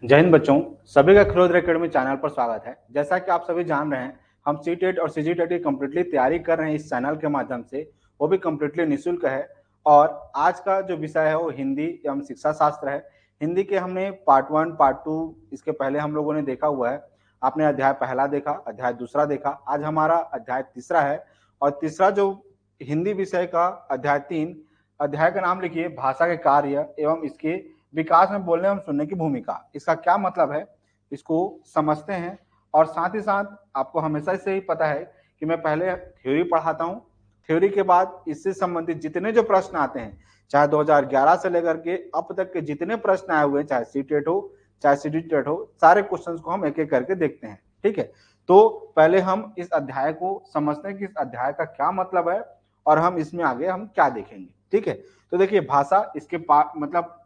जय हिंद बच्चों, सभी का खिलौना एकेडमी चैनल पर स्वागत है। जैसा कि आप सभी जान रहे हैं, हम सीटेट और सीजीटेट की कम्प्लीटली तैयारी कर रहे हैं इस चैनल के माध्यम से, वो भी कम्प्लीटली निःशुल्क है। और आज का जो विषय है वो हिंदी एवं शिक्षा शास्त्र है। हिंदी के हमने पार्ट 1, पार्ट 2 इसके पहले हम लोगों ने देखा हुआ है। आपने अध्याय पहला देखा, अध्याय दूसरा देखा, आज हमारा अध्याय तीसरा है। और तीसरा जो हिंदी विषय का अध्याय 3, अध्याय का नाम लिखिए भाषा के कार्य एवं इसके विकास में बोलने एवं सुनने की भूमिका। इसका क्या मतलब है, इसको समझते हैं। और साथ ही साथ आपको हमेशा से ही पता है कि मैं पहले थ्योरी पढ़ाता हूँ, थ्योरी के बाद इससे संबंधित जितने जो प्रश्न आते हैं, चाहे 2011 से लेकर के अब तक के जितने प्रश्न आए हुए हैं, चाहे सीटेट हो चाहे सीजीटेट हो, सारे क्वेश्चन को हम एक एक करके देखते हैं। ठीक है, तो पहले हम इस अध्याय को समझते हैं कि इस अध्याय का क्या मतलब है और हम इसमें आगे हम क्या देखेंगे। ठीक है, तो देखिए भाषा, इसके मतलब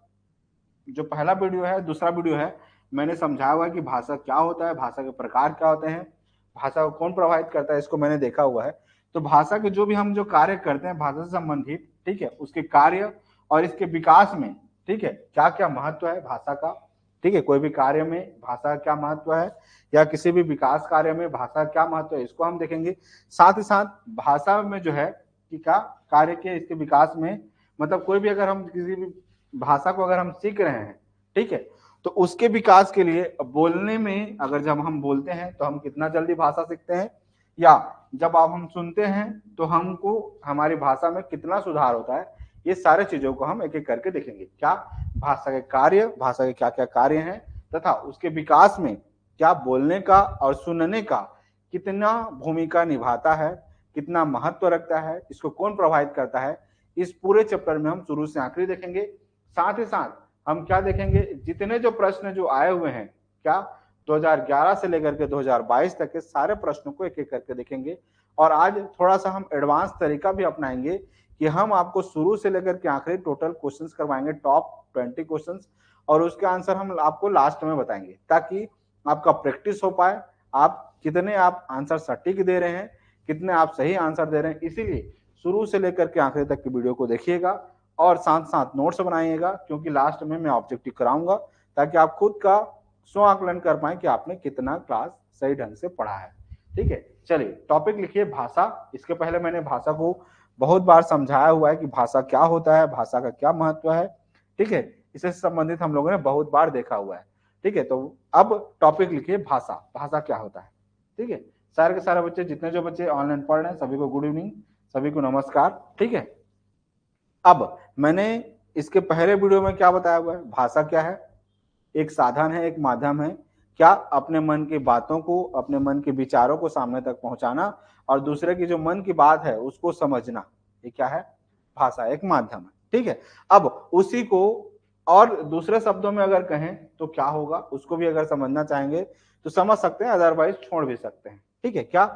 जो पहला वीडियो है, दूसरा वीडियो है, मैंने समझाया हुआ है कि भाषा क्या होता है, भाषा के प्रकार क्या होते हैं, भाषा को कौन प्रभावित करता है, इसको मैंने देखा हुआ है। तो भाषा के जो भी हम जो कार्य करते हैं भाषा से संबंधित, ठीक है, उसके कार्य और इसके विकास में, ठीक है, क्या क्या महत्व है भाषा का। ठीक है, कोई भी कार्य में भाषा क्या महत्व है या किसी भी विकास कार्य में भाषा क्या महत्व है, इसको हम देखेंगे। साथ ही साथ भाषा में जो है कि क्या कार्य के इसके विकास में, मतलब कोई भी अगर हम किसी भी भाषा को अगर हम सीख रहे हैं, ठीक है, तो उसके विकास के लिए बोलने में, अगर जब हम बोलते हैं तो हम कितना जल्दी भाषा सीखते हैं, या जब आप हम सुनते हैं तो हमको हमारी भाषा में कितना सुधार होता है, ये सारे चीजों को हम एक एक करके देखेंगे। क्या भाषा के कार्य, भाषा के क्या क्या कार्य हैं, तथा उसके विकास में क्या बोलने का और सुनने का कितना भूमिका निभाता है, कितना महत्व रखता है, इसको कौन प्रभावित करता है, इस पूरे चैप्टर में हम शुरू से आखिरी देखेंगे। साथ ही साथ हम क्या देखेंगे, जितने जो प्रश्न जो आए हुए हैं, क्या 2011 से लेकर के 2022 तक के सारे प्रश्नों को एक एक करके देखेंगे। और आज थोड़ा सा हम एडवांस तरीका भी अपनाएंगे कि हम आपको शुरू से लेकर के आखिरी टोटल क्वेश्चंस करवाएंगे, टॉप 20 क्वेश्चंस, और उसके आंसर हम आपको लास्ट में बताएंगे, ताकि आपका प्रैक्टिस हो पाए, आप कितने आप आंसर सटीक दे रहे हैं, कितने आप सही आंसर दे रहे हैं। इसीलिए शुरू से लेकर के आखिरी तक की वीडियो को देखिएगा और साथ साथ नोट्स बनाइएगा, क्योंकि लास्ट में मैं ऑब्जेक्टिव कराऊंगा, ताकि आप खुद का स्व आकलन कर पाए कि आपने कितना क्लास सही ढंग से पढ़ा है। ठीक है, चलिए टॉपिक लिखिए भाषा। इसके पहले मैंने भाषा को बहुत बार समझाया हुआ है कि भाषा क्या होता है, भाषा का क्या महत्व है। ठीक है, इससे संबंधित हम लोगों ने बहुत बार देखा हुआ है। ठीक है, तो अब टॉपिक लिखिए भाषा। भाषा क्या होता है। ठीक है, सारे के सारे बच्चे, जितने जो बच्चे ऑनलाइन पढ़ रहे हैं, सभी को गुड इवनिंग, सभी को नमस्कार। ठीक है, अब मैंने इसके पहले वीडियो में क्या बताया हुआ है, भाषा क्या है, एक साधन है, एक माध्यम है, क्या अपने मन की बातों को, अपने मन के विचारों को सामने तक पहुंचाना और दूसरे की जो मन की बात है उसको समझना, ये क्या है, भाषा, एक माध्यम है। ठीक है, अब उसी को और दूसरे शब्दों में अगर कहें तो क्या होगा, उसको भी अगर समझना चाहेंगे तो समझ सकते हैं, अदरवाइज छोड़ भी सकते हैं। ठीक है, क्या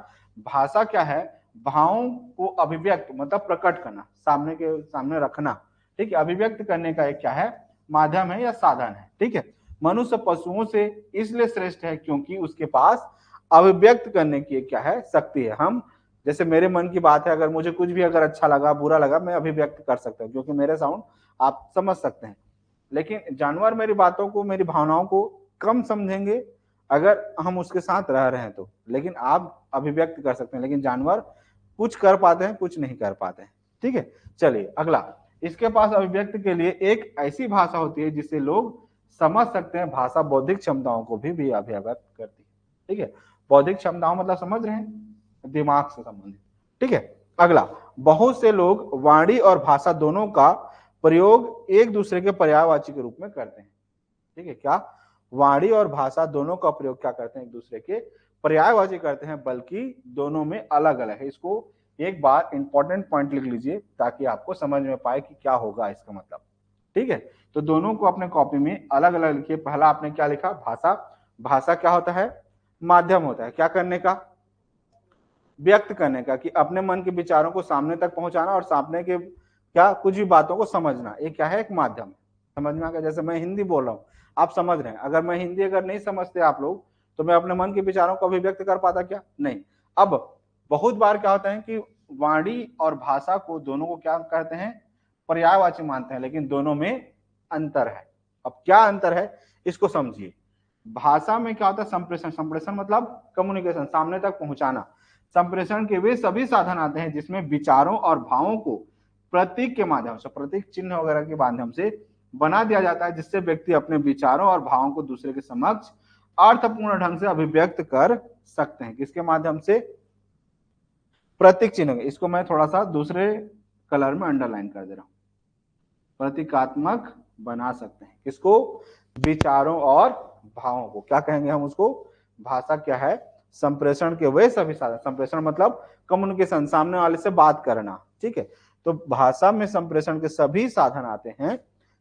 भाषा क्या है, भावों को अभिव्यक्त मतलब प्रकट करना, सामने के सामने रखना। ठीक है, अभिव्यक्त करने का एक क्या है, माध्यम है या साधन है। ठीक है, मनुष्य पशुओं से इसलिए श्रेष्ठ है क्योंकि उसके पास अभिव्यक्त करने की क्या है, शक्ति है। हम जैसे मेरे मन की बात है, अगर मुझे कुछ भी अगर अच्छा लगा बुरा लगा, मैं अभिव्यक्त कर सकता हूँ, क्योंकि मेरे साउंड आप समझ सकते हैं। लेकिन जानवर मेरी बातों को, मेरी भावनाओं को कम समझेंगे अगर हम उसके साथ रह रहे हैं तो, लेकिन आप अभिव्यक्त कर सकते हैं, लेकिन जानवर कुछ कर पाते हैं, कुछ नहीं कर पाते हैं। ठीक है, चलिए अगला, इसके पास अभिव्यक्त के लिए एक ऐसी भाषा होती है जिसे लोग समझ सकते हैं। भाषा बौद्धिक क्षमताओं को भी अभिव्यक्त करती है। ठीक है, बौद्धिक क्षमताओं मतलब समझ रहे हैं, दिमाग से संबंधित। ठीक है, अगला, बहुत से लोग वाणी और भाषा दोनों का प्रयोग एक दूसरे के पर्यायवाची के रूप में करते हैं। ठीक है, क्या वाणी और भाषा दोनों का प्रयोग क्या करते हैं, एक दूसरे के पर्यायवाची करते हैं, बल्कि दोनों में अलग अलग है। इसको एक बार इंपॉर्टेंट पॉइंट लिख लीजिए ताकि आपको समझ में पाए कि क्या होगा इसका मतलब। ठीक है, तो दोनों को अपने कॉपी में अलग अलग लिखिए। पहला आपने क्या लिखा, भाषा। भाषा क्या होता है, माध्यम होता है क्या करने का, व्यक्त करने का, कि अपने मन के विचारों को सामने तक पहुंचाना और सामने के क्या कुछ भी बातों को समझना, ये क्या है, एक माध्यम। समझ में आ गया, जैसे मैं हिंदी बोल रहा हूँ, आप समझ रहे हैं, अगर मैं हिंदी अगर नहीं समझते आप लोग, तो मैं अपने मन के विचारों को अभिव्यक्त कर पाता क्या, नहीं। अब बहुत बार क्या होता है कि वाणी और भाषा को दोनों को क्या कहते हैं, पर्यायवाची मानते हैं, लेकिन दोनों में अंतर है। अब क्या अंतर है इसको समझिए। भाषा में क्या होता है? संप्रेषण। संप्रेषण मतलब कम्युनिकेशन, सामने तक पहुंचाना। संप्रेषण के वे सभी साधन आते हैं जिसमें विचारों और भावों को प्रतीक के माध्यम से, प्रतीक चिन्ह वगैरह के माध्यम से बना दिया जाता है, जिससे व्यक्ति अपने विचारों और भावों को दूसरे के समक्ष अर्थपूर्ण ढंग से अभिव्यक्त कर सकते हैं। किसके माध्यम से? प्रतीक चिन्ह। इसको मैं थोड़ा सा दूसरे कलर में अंडरलाइन कर दे रहा हूं। प्रतीकात्मक बना सकते हैं। किसको? विचारों और भावों को। क्या कहेंगे हम उसको? भाषा क्या है? संप्रेषण के वे सभी साधन। संप्रेषण मतलब कम्युनिकेशन, सामने वाले से बात करना, ठीक है। तो भाषा में संप्रेषण के सभी साधन आते हैं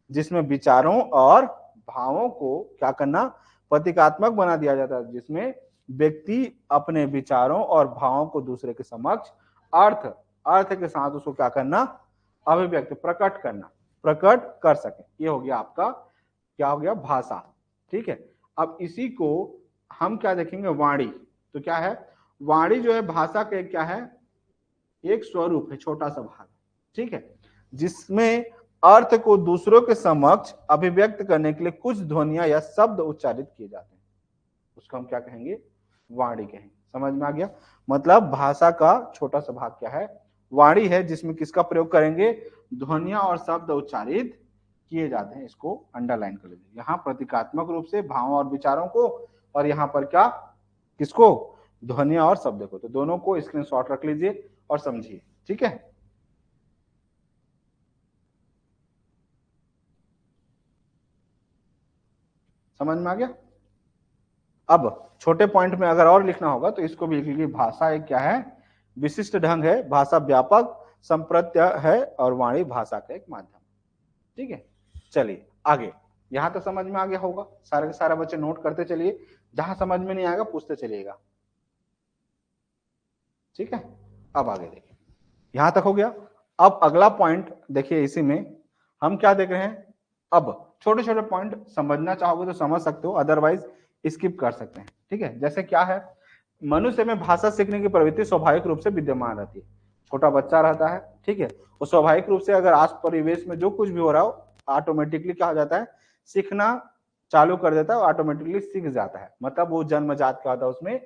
जिसमें विचारों और भावों को क्या करना? प्रतीकात्मक बना दिया जाता है, जिसमें व्यक्ति अपने विचारों और भावों को दूसरे के समक्ष अर्थ के साथ उसको क्या करना? अभिव्यक्त, प्रकट करना, प्रकट कर सके। ये हो गया आपका, क्या हो गया? भाषा, ठीक है। अब इसी को हम क्या देखेंगे? वाणी। तो क्या है? वाणी जो है भाषा का क्या है? एक स्वरूप है, छोटा सा भाग, ठीक है, जिसमें अर्थ को दूसरों के समक्ष अभिव्यक्त करने के लिए कुछ ध्वनियां या शब्द उच्चारित किए जाते हैं। उसको हम क्या कहेंगे? वाणी कहेंगे। समझ में आ गया? मतलब भाषा का छोटा सा भाग क्या है? वाणी है, जिसमें किसका प्रयोग करेंगे? ध्वनियां और शब्द उच्चारित किए जाते हैं। इसको अंडरलाइन कर लीजिए। यहाँ प्रतीकात्मक रूप से भावों और विचारों को, और यहाँ पर क्या? किसको? ध्वनियां और शब्द को। तो दोनों को स्क्रीनशॉट रख लीजिए और समझिए, ठीक है। समझ में आ गया? अब छोटे पॉइंट में अगर और लिखना होगा तो इसको भी लिख लीजिए। भाषा एक क्या है? विशिष्ट ढंग है। भाषा व्यापक संप्रत्यय है और वाणी भाषा का एक माध्यम, ठीक है। चलिए आगे। यहां तो समझ में आ गया होगा। सारे के सारे बच्चे नोट करते चलिए, जहां समझ में नहीं आएगा पूछते चलिएगा, ठीक है। अब आगे देखिए, यहां तक हो गया। अब अगला पॉइंट देखिए, इसी में हम क्या देख रहे हैं? अब छोटे छोटे पॉइंट समझना चाहोगे तो समझ सकते हो, अदरवाइज स्किप कर सकते हैं, ठीक है। जैसे क्या है? मनुष्य में भाषा सीखने की प्रवृत्ति स्वाभाविक रूप से विद्यमान रहती है। छोटा बच्चा रहता है, ठीक है, वो स्वाभाविक रूप से अगर आस परिवेश में जो कुछ भी हो रहा हो, ऑटोमेटिकली क्या हो जाता है? सीखना चालू कर देता है, ऑटोमेटिकली सीख जाता है। मतलब वो जन्मजात क्या होता है? उसमें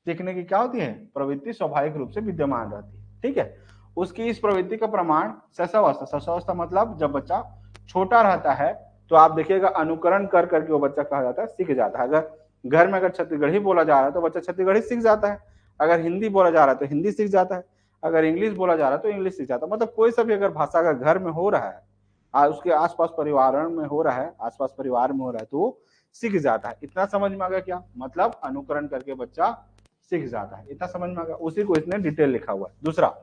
सीखने की क्या होती है? प्रवृत्ति स्वाभाविक रूप से विद्यमान रहती है, ठीक है। उसकी इस प्रवृत्ति का प्रमाण शैशवावस्था। शैशवावस्था मतलब जब बच्चा छोटा रहता है, तो आप देखिएगा अनुकरण कर करके वो बच्चा कहा जाता है सीख जाता है। अगर घर में अगर छत्तीसगढ़ी बोला जा रहा है तो बच्चा छत्तीसगढ़ी सीख जाता है। अगर हिंदी बोला जा रहा है तो हिंदी सीख जाता है। अगर इंग्लिश बोला जा रहा है तो इंग्लिश सीख जाता है। मतलब कोई सा भी अगर भाषा अगर घर में हो रहा है, उसके आसपास परिवार में हो रहा है, आसपास परिवार में हो रहा है, तो वो सीख जाता है। इतना समझ में आ गया? क्या मतलब? अनुकरण करके बच्चा सीख जाता है। इतना समझ में आ गया? उसी को इसने डिटेल लिखा हुआ है। दूसरा,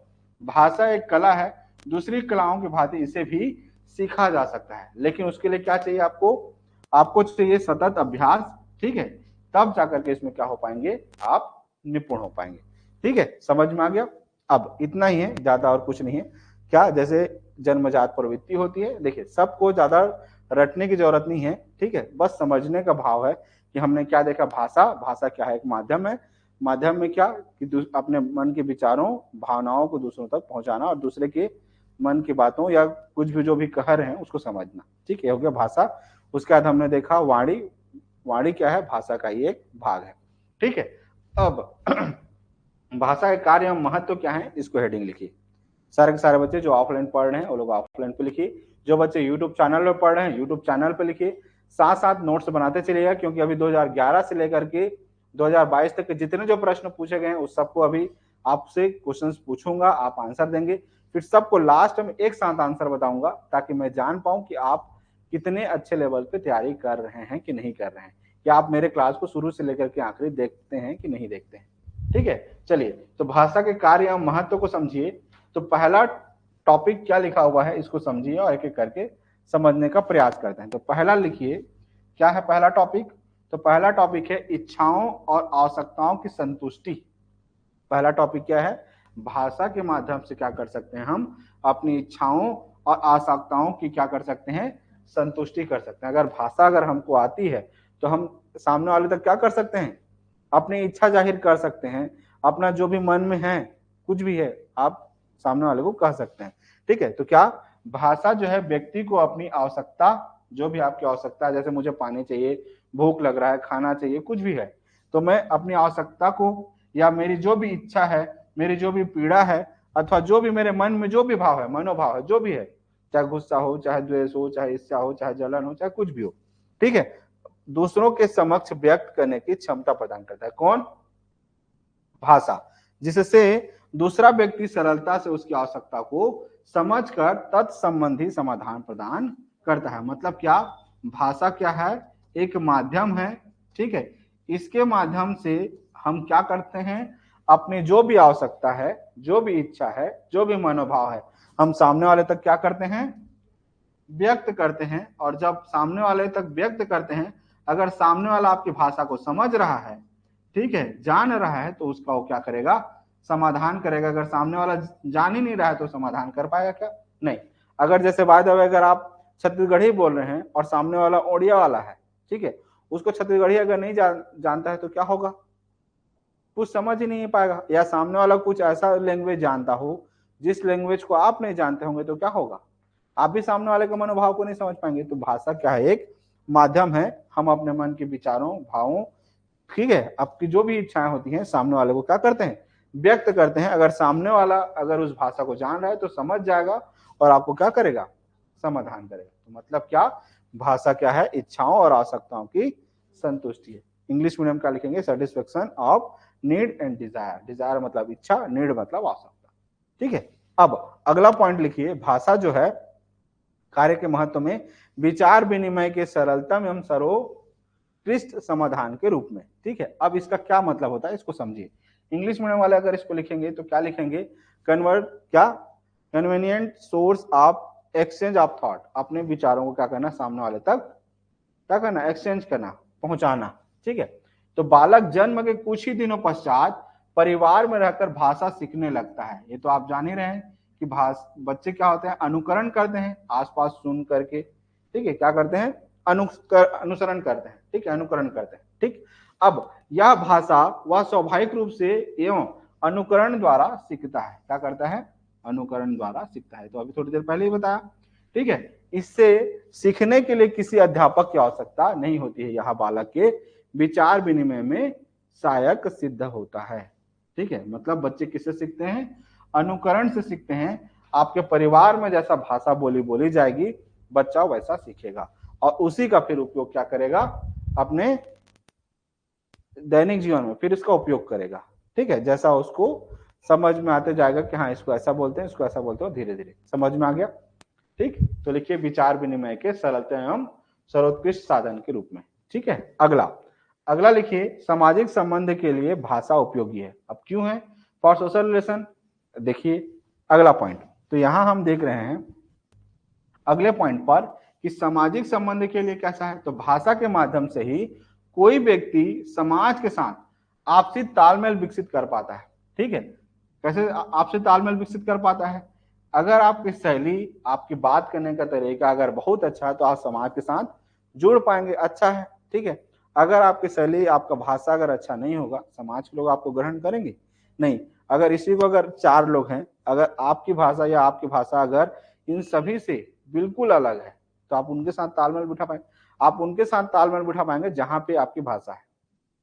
भाषा एक कला है, दूसरी कलाओं की भांति इसे भी सीखा जा सकता है, लेकिन उसके लिए क्या चाहिए आपको? आपको चाहिए सतत अभ्यास, ठीक है। तब जाकर के इसमें क्या हो पाएंगे? आप निपुण हो पाएंगे, ठीक है। समझ में आ गया? अब इतना ही है, ज्यादा और कुछ नहीं है। क्या? जैसे जन्मजात प्रवृत्ति होती है, देखिए सबको ज्यादा रटने की जरूरत नहीं है, ठीक है। बस समझने का भाव है कि हमने क्या देखा? भाषा क्या है? एक माध्यम है। माध्यम में क्या कि अपने मन के विचारों भावनाओं को दूसरों तक पहुंचाना और दूसरे के मन की बातों या कुछ भी जो भी कह रहे हैं उसको समझना, ठीक है। हो गया भाषा। उसके बाद हमने देखा वाणी। वाणी क्या है? भाषा का ही एक भाग है, ठीक है। अब भाषा के कार्य एवं महत्व क्या है, इसको हेडिंग लिखिए। सारे के सारे बच्चे जो ऑफलाइन पढ़ रहे हैं वो लोग ऑफलाइन पे लिखिए। जो बच्चे यूट्यूब चैनल पे पढ़ रहे हैं यूट्यूब चैनल पे लिखिए। साथ साथ नोट्स बनाते चलिएगा, क्योंकि अभी 2011 से लेकर के 2022 तक के जितने जो प्रश्न पूछे गए हैं उस सबको अभी आपसे क्वेश्चंस पूछूंगा, आप आंसर देंगे। फिर सबको लास्ट में एक साथ आंसर बताऊंगा, ताकि मैं जान पाऊं कि आप कितने अच्छे लेवल पे तैयारी कर रहे हैं कि नहीं कर रहे हैं, या आप मेरे क्लास को शुरू से लेकर के आखिरी देखते हैं कि नहीं देखते हैं, ठीक है। चलिए, तो भाषा के कार्य एवं महत्व को समझिए। तो पहला टॉपिक क्या लिखा हुआ है इसको समझिए और एक एक करके समझने का प्रयास करते हैं। तो पहला लिखिए, क्या है पहला टॉपिक? तो पहला टॉपिक है इच्छाओं और आवश्यकताओं की संतुष्टि। पहला टॉपिक क्या है? भाषा के माध्यम से क्या कर सकते हैं हम? अपनी इच्छाओं और आवश्यकताओं की क्या कर सकते हैं? संतुष्टि कर सकते हैं। अगर भाषा अगर हमको आती है तो हम सामने वाले तक क्या कर सकते हैं? अपनी इच्छा जाहिर कर सकते हैं। अपना जो भी मन में है, कुछ भी है, आप सामने वाले को कह सकते हैं, ठीक है। तो क्या भाषा जो है व्यक्ति को अपनी आवश्यकता जो भी आपकी आवश्यकता है, जैसे मुझे पानी चाहिए, भूख लग रहा है, खाना चाहिए, कुछ भी है, तो मैं अपनी आवश्यकता को या मेरी जो भी इच्छा है, मेरी जो भी पीड़ा है, अथवा जो भी मेरे मन में जो भी भाव है, मनोभाव है, जो भी है, चाहे गुस्सा हो, चाहे द्वेष हो, चाहे ईर्ष्या हो, चाहे जलन हो, चाहे कुछ भी हो, ठीक है, दूसरों के समक्ष व्यक्त करने की क्षमता प्रदान करता है। कौन? भाषा, जिससे दूसरा व्यक्ति सरलता से उसकी आवश्यकता को समझकर तत्संबंधी समाधान प्रदान करता है। मतलब क्या? भाषा क्या है? एक माध्यम है, ठीक है, इसके माध्यम से हम क्या करते हैं? अपनी जो भी आवश्यकता है, जो भी इच्छा है, जो भी मनोभाव है, हम सामने वाले तक क्या करते हैं? व्यक्त करते हैं। और जब सामने वाले तक व्यक्त करते हैं, अगर सामने वाला आपकी भाषा को समझ रहा है, ठीक है, जान रहा है, तो उसका वो क्या करेगा? समाधान करेगा। अगर सामने वाला जान ही नहीं रहा है तो समाधान कर पाएगा क्या? नहीं। अगर जैसे बाय द वे अगर आप छत्तीसगढ़ी बोल रहे हैं और सामने वाला ओडिया वाला है, ठीक है, उसको छत्तीसगढ़ी अगर नहीं जानता है तो क्या होगा? कुछ समझ ही नहीं पाएगा। या सामने वाला कुछ ऐसा लैंग्वेज जानता हो जिस लैंग्वेज को आप नहीं जानते होंगे तो क्या होगा? आप भी सामने वाले के मनोभाव को नहीं समझ पाएंगे। तो भाषा क्या है? एक माध्यम है। हम अपने मन के विचारों, भावों, ठीक है, आपकी जो भी इच्छाएं होती हैं, सामने वाले को क्या करते हैं? व्यक्त करते हैं। अगर सामने वाला अगर उस भाषा को जान रहा है तो समझ जाएगा और आपको क्या करेगा? समाधान करेगा। तो मतलब क्या? भाषा क्या है? इच्छाओं और आवश्यकताओं की संतुष्टि है। इंग्लिश मीडियम का लिखेंगे satisfaction of need and desire. Desire मतलब इच्छा, नीड मतलब आवश्यकता, ठीक है। अब अगला पॉइंट लिखिए, भाषा जो है कार्य के महत्व में विचार विनिमय के सरलतम एवं सर्वोत्कृष्ट समाधान के रूप में, ठीक है। अब इसका क्या मतलब होता है, इसको समझिए। इंग्लिश मीडियम वाले अगर इसको लिखेंगे तो क्या लिखेंगे? कन्वर्ट, क्या? Convenient source of exchange of thought. अपने विचारों को क्या करना? सामने वाले तक क्या करना? एक्सचेंज करना, पहुंचाना, ठीक है। तो बालक जन्म के कुछ ही दिनों पश्चात परिवार में रहकर भाषा सीखने लगता है। ये तो आप जान ही रहे हैं कि बच्चे क्या होते हैं? अनुकरण करते हैं, आसपास सुन करके, ठीक है, क्या करते हैं? अनुसरण करते हैं, ठीक है, अनुकरण करते हैं, ठीक। अब यह भाषा वह स्वाभाविक रूप से एवं अनुकरण द्वारा सीखता है। क्या करता है? अनुकरण द्वारा सीखता है। तो अभी थोड़ी देर पहले ही बताया, ठीक है। इससे सीखने के लिए किसी अध्यापक की आवश्यकता नहीं होती है। यह बालक के विचार विनिमय में सहायक सिद्ध होता है, ठीक है। मतलब बच्चे किससे सीखते हैं? अनुकरण से सीखते हैं। आपके परिवार में जैसा भाषा बोली जाएगी, बच्चा वैसा सीखेगा और उसी का फिर उपयोग क्या करेगा? अपने दैनिक जीवन में फिर इसका उपयोग करेगा, ठीक है। जैसा उसको समझ में आते जाएगा कि हाँ, इसको ऐसा बोलते हैं, इसको ऐसा बोलते हो, धीरे धीरे समझ में आ गया, ठीक। तो लिखिए विचार विनिमय के सरलता एवं सर्वोत्कृष्ट साधन के रूप में, ठीक है। अगला लिखिए सामाजिक संबंध के लिए भाषा उपयोगी है। अब क्यों है? For social relation. देखिए अगला पॉइंट, तो यहां हम देख रहे हैं अगले पॉइंट पर कि सामाजिक संबंध के लिए कैसा है? तो भाषा के माध्यम से ही कोई व्यक्ति समाज के साथ आपसी तालमेल विकसित कर पाता है, ठीक है। कैसे आपसी तालमेल विकसित कर पाता है? अगर आपकी शैली, आपकी बात करने का तरीका अगर बहुत अच्छा है तो आप समाज के साथ जुड़ पाएंगे, अच्छा है, ठीक है। अगर आपकी शैली, आपका भाषा अगर अच्छा नहीं होगा, समाज के लोग आपको ग्रहण करेंगे नहीं। अगर इसी को अगर 4 लोग हैं, अगर आपकी भाषा या आपकी भाषा अगर इन सभी से बिल्कुल अलग है तो आप उनके साथ तालमेल बिठा पाएंगे। आप उनके साथ तालमेल बिठा पाएंगे जहां पे आपकी भाषा है,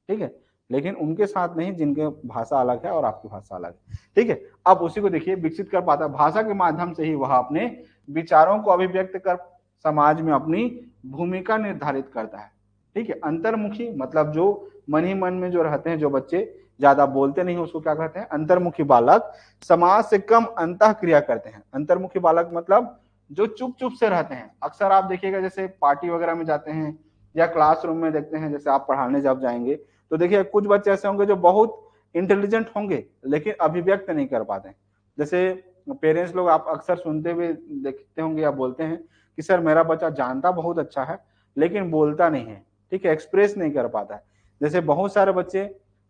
ठीक है, लेकिन उनके साथ नहीं जिनके भाषा अलग है और आपकी भाषा अलग है, ठीक है। अब उसी को देखिए विकसित कर पाता है। भाषा के माध्यम से ही वह अपने विचारों को अभिव्यक्त कर समाज में अपनी भूमिका निर्धारित करता है, ठीक है। अंतर्मुखी मतलब जो मन ही मन में जो रहते हैं, जो बच्चे ज्यादा बोलते नहीं, उसको क्या कहते हैं? अंतर्मुखी बालक समाज से कम अंतः क्रिया करते हैं। अंतर्मुखी बालक मतलब जो चुप चुप से रहते हैं। अक्सर आप देखिएगा जैसे पार्टी वगैरह में जाते हैं या क्लासरूम में देखते हैं, जैसे आप पढ़ाने जब जाएंगे तो देखिए कुछ बच्चे ऐसे होंगे जो बहुत इंटेलिजेंट होंगे लेकिन अभिव्यक्त नहीं कर पाते। जैसे पेरेंट्स लोग आप अक्सर सुनते हुए देखते होंगे या बोलते हैं कि सर मेरा बच्चा जानता बहुत अच्छा है लेकिन बोलता नहीं है, ठीक है, एक्सप्रेस नहीं कर पाता है। जैसे बहुत सारे बच्चे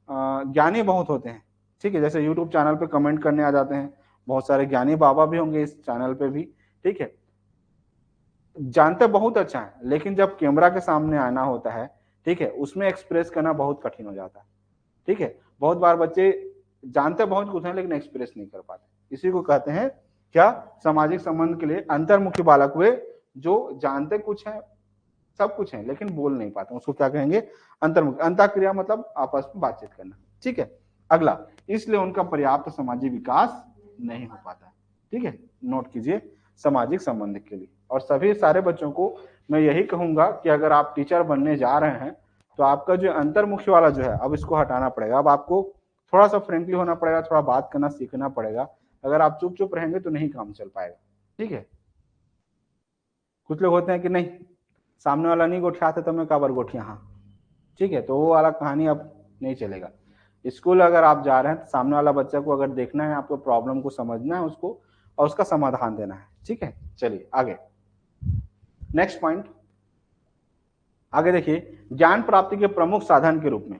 ज्ञानी बहुत होते हैं, ठीक है, जैसे यूट्यूब चैनल पे कमेंट करने आ जाते हैं, बहुत सारे ज्ञानी बाबा भी होंगे इस चैनल पे भी, ठीक है, जानते बहुत अच्छा है लेकिन जब कैमरा के सामने आना होता है, ठीक है, उसमें एक्सप्रेस करना बहुत कठिन हो जाता है, ठीक है। बहुत बार बच्चे जानते बहुत कुछ है लेकिन एक्सप्रेस नहीं कर पाते। इसी को कहते हैं क्या? सामाजिक संबंध के लिए अंतर्मुखी बालक वे जो जानते कुछ है सब कुछ है लेकिन बोल नहीं पाते, उसको क्या कहेंगे? अंतर्मुखी। अंतःक्रिया मतलब आपस में बातचीत करना। ठीक है, अगला, इसलिए उनका पर्याप्त सामाजिक विकास नहीं हो पाता। ठीक है, नोट कीजिए सामाजिक संबंध के लिए। और सभी सारे बच्चों को मैं यही कहूंगा कि अगर आप टीचर बनने जा रहे हैं तो आपका जो अंतर्मुखी वाला जो है अब इसको हटाना पड़ेगा। अब आपको थोड़ा सा फ्रेंकली होना पड़ेगा, थोड़ा बात करना सीखना पड़ेगा। अगर आप चुप चुप रहेंगे तो नहीं काम चल पाएगा। ठीक है, कुछ लोग होते हैं कि नहीं, सामने वाला नहीं गोठियाते तो मैं काबर गोठिया, हाँ ठीक है, तो वो वाला कहानी अब नहीं चलेगा। स्कूल अगर आप जा रहे हैं तो सामने वाला बच्चा को अगर देखना है, आपको प्रॉब्लम को समझना है उसको और उसका समाधान देना है। ठीक है, चलिए आगे, नेक्स्ट पॉइंट आगे देखिए, ज्ञान प्राप्ति के प्रमुख साधन के रूप में।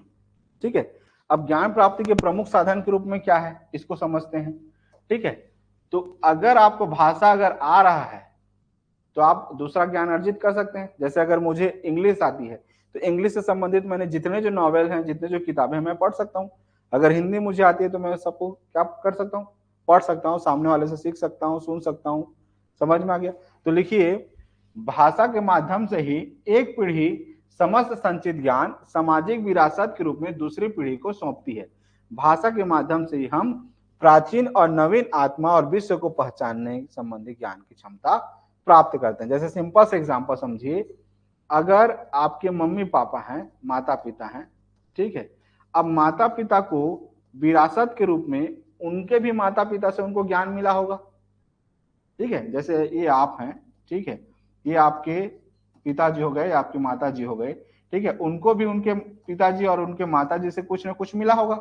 ठीक है, अब ज्ञान प्राप्ति के प्रमुख साधन के रूप में क्या है इसको समझते हैं। ठीक है, तो अगर आपको भाषा अगर आ रहा है तो आप दूसरा ज्ञान अर्जित कर सकते हैं। जैसे अगर मुझे इंग्लिश आती है तो इंग्लिश से संबंधित मैंने जितने जो नॉवेल हैं, जितने जो किताबें हैं, मैं पढ़ सकता हूँ। अगर हिंदी मुझे आती है तो मैं सबको क्या कर सकता हूँ? पढ़ सकता हूँ, सामने वाले से सीख सकता हूँ, सुन सकता हूँ। समझ में आ गया? तो लिखिए, भाषा के माध्यम से ही एक पीढ़ी समस्त संचित ज्ञान सामाजिक विरासत के रूप में दूसरी पीढ़ी को सौंपती है। भाषा के माध्यम से ही हम प्राचीन और नवीन आत्मा और विश्व को पहचानने संबंधी ज्ञान की क्षमता प्राप्त करते हैं। जैसे सिंपल से एग्जांपल समझिए, अगर आपके मम्मी पापा हैं, माता पिता हैं, ठीक है, अब माता पिता को विरासत के रूप में उनके भी माता पिता से उनको ज्ञान मिला होगा। ठीक है, जैसे ये आप हैं, ठीक है, ये आपके पिताजी हो गए, आपके माता जी हो गए। ठीक है, उनको भी उनके पिताजी और उनके माता जी से कुछ ना कुछ मिला होगा।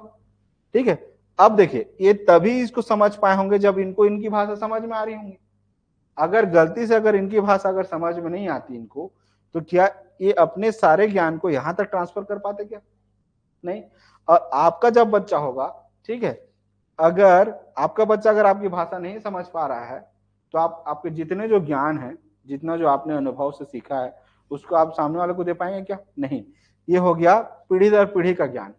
ठीक है, अब देखिए, ये तभी इसको समझ पाए होंगे जब इनको इनकी भाषा समझ में आ रही होंगी। अगर गलती से अगर इनकी भाषा अगर समझ में नहीं आती इनको, तो क्या ये अपने सारे ज्ञान को यहां तक ट्रांसफर कर पाते? क्या नहीं। और आपका जब बच्चा होगा, ठीक है, अगर आपका बच्चा अगर आपकी भाषा नहीं समझ पा रहा है तो आप आपके जितने जो ज्ञान है, जितना जो आपने अनुभव से सीखा है, उसको आप सामने वाले को दे पाएंगे क्या? नहीं। ये हो गया पीढ़ी दर पीढ़ी का ज्ञान।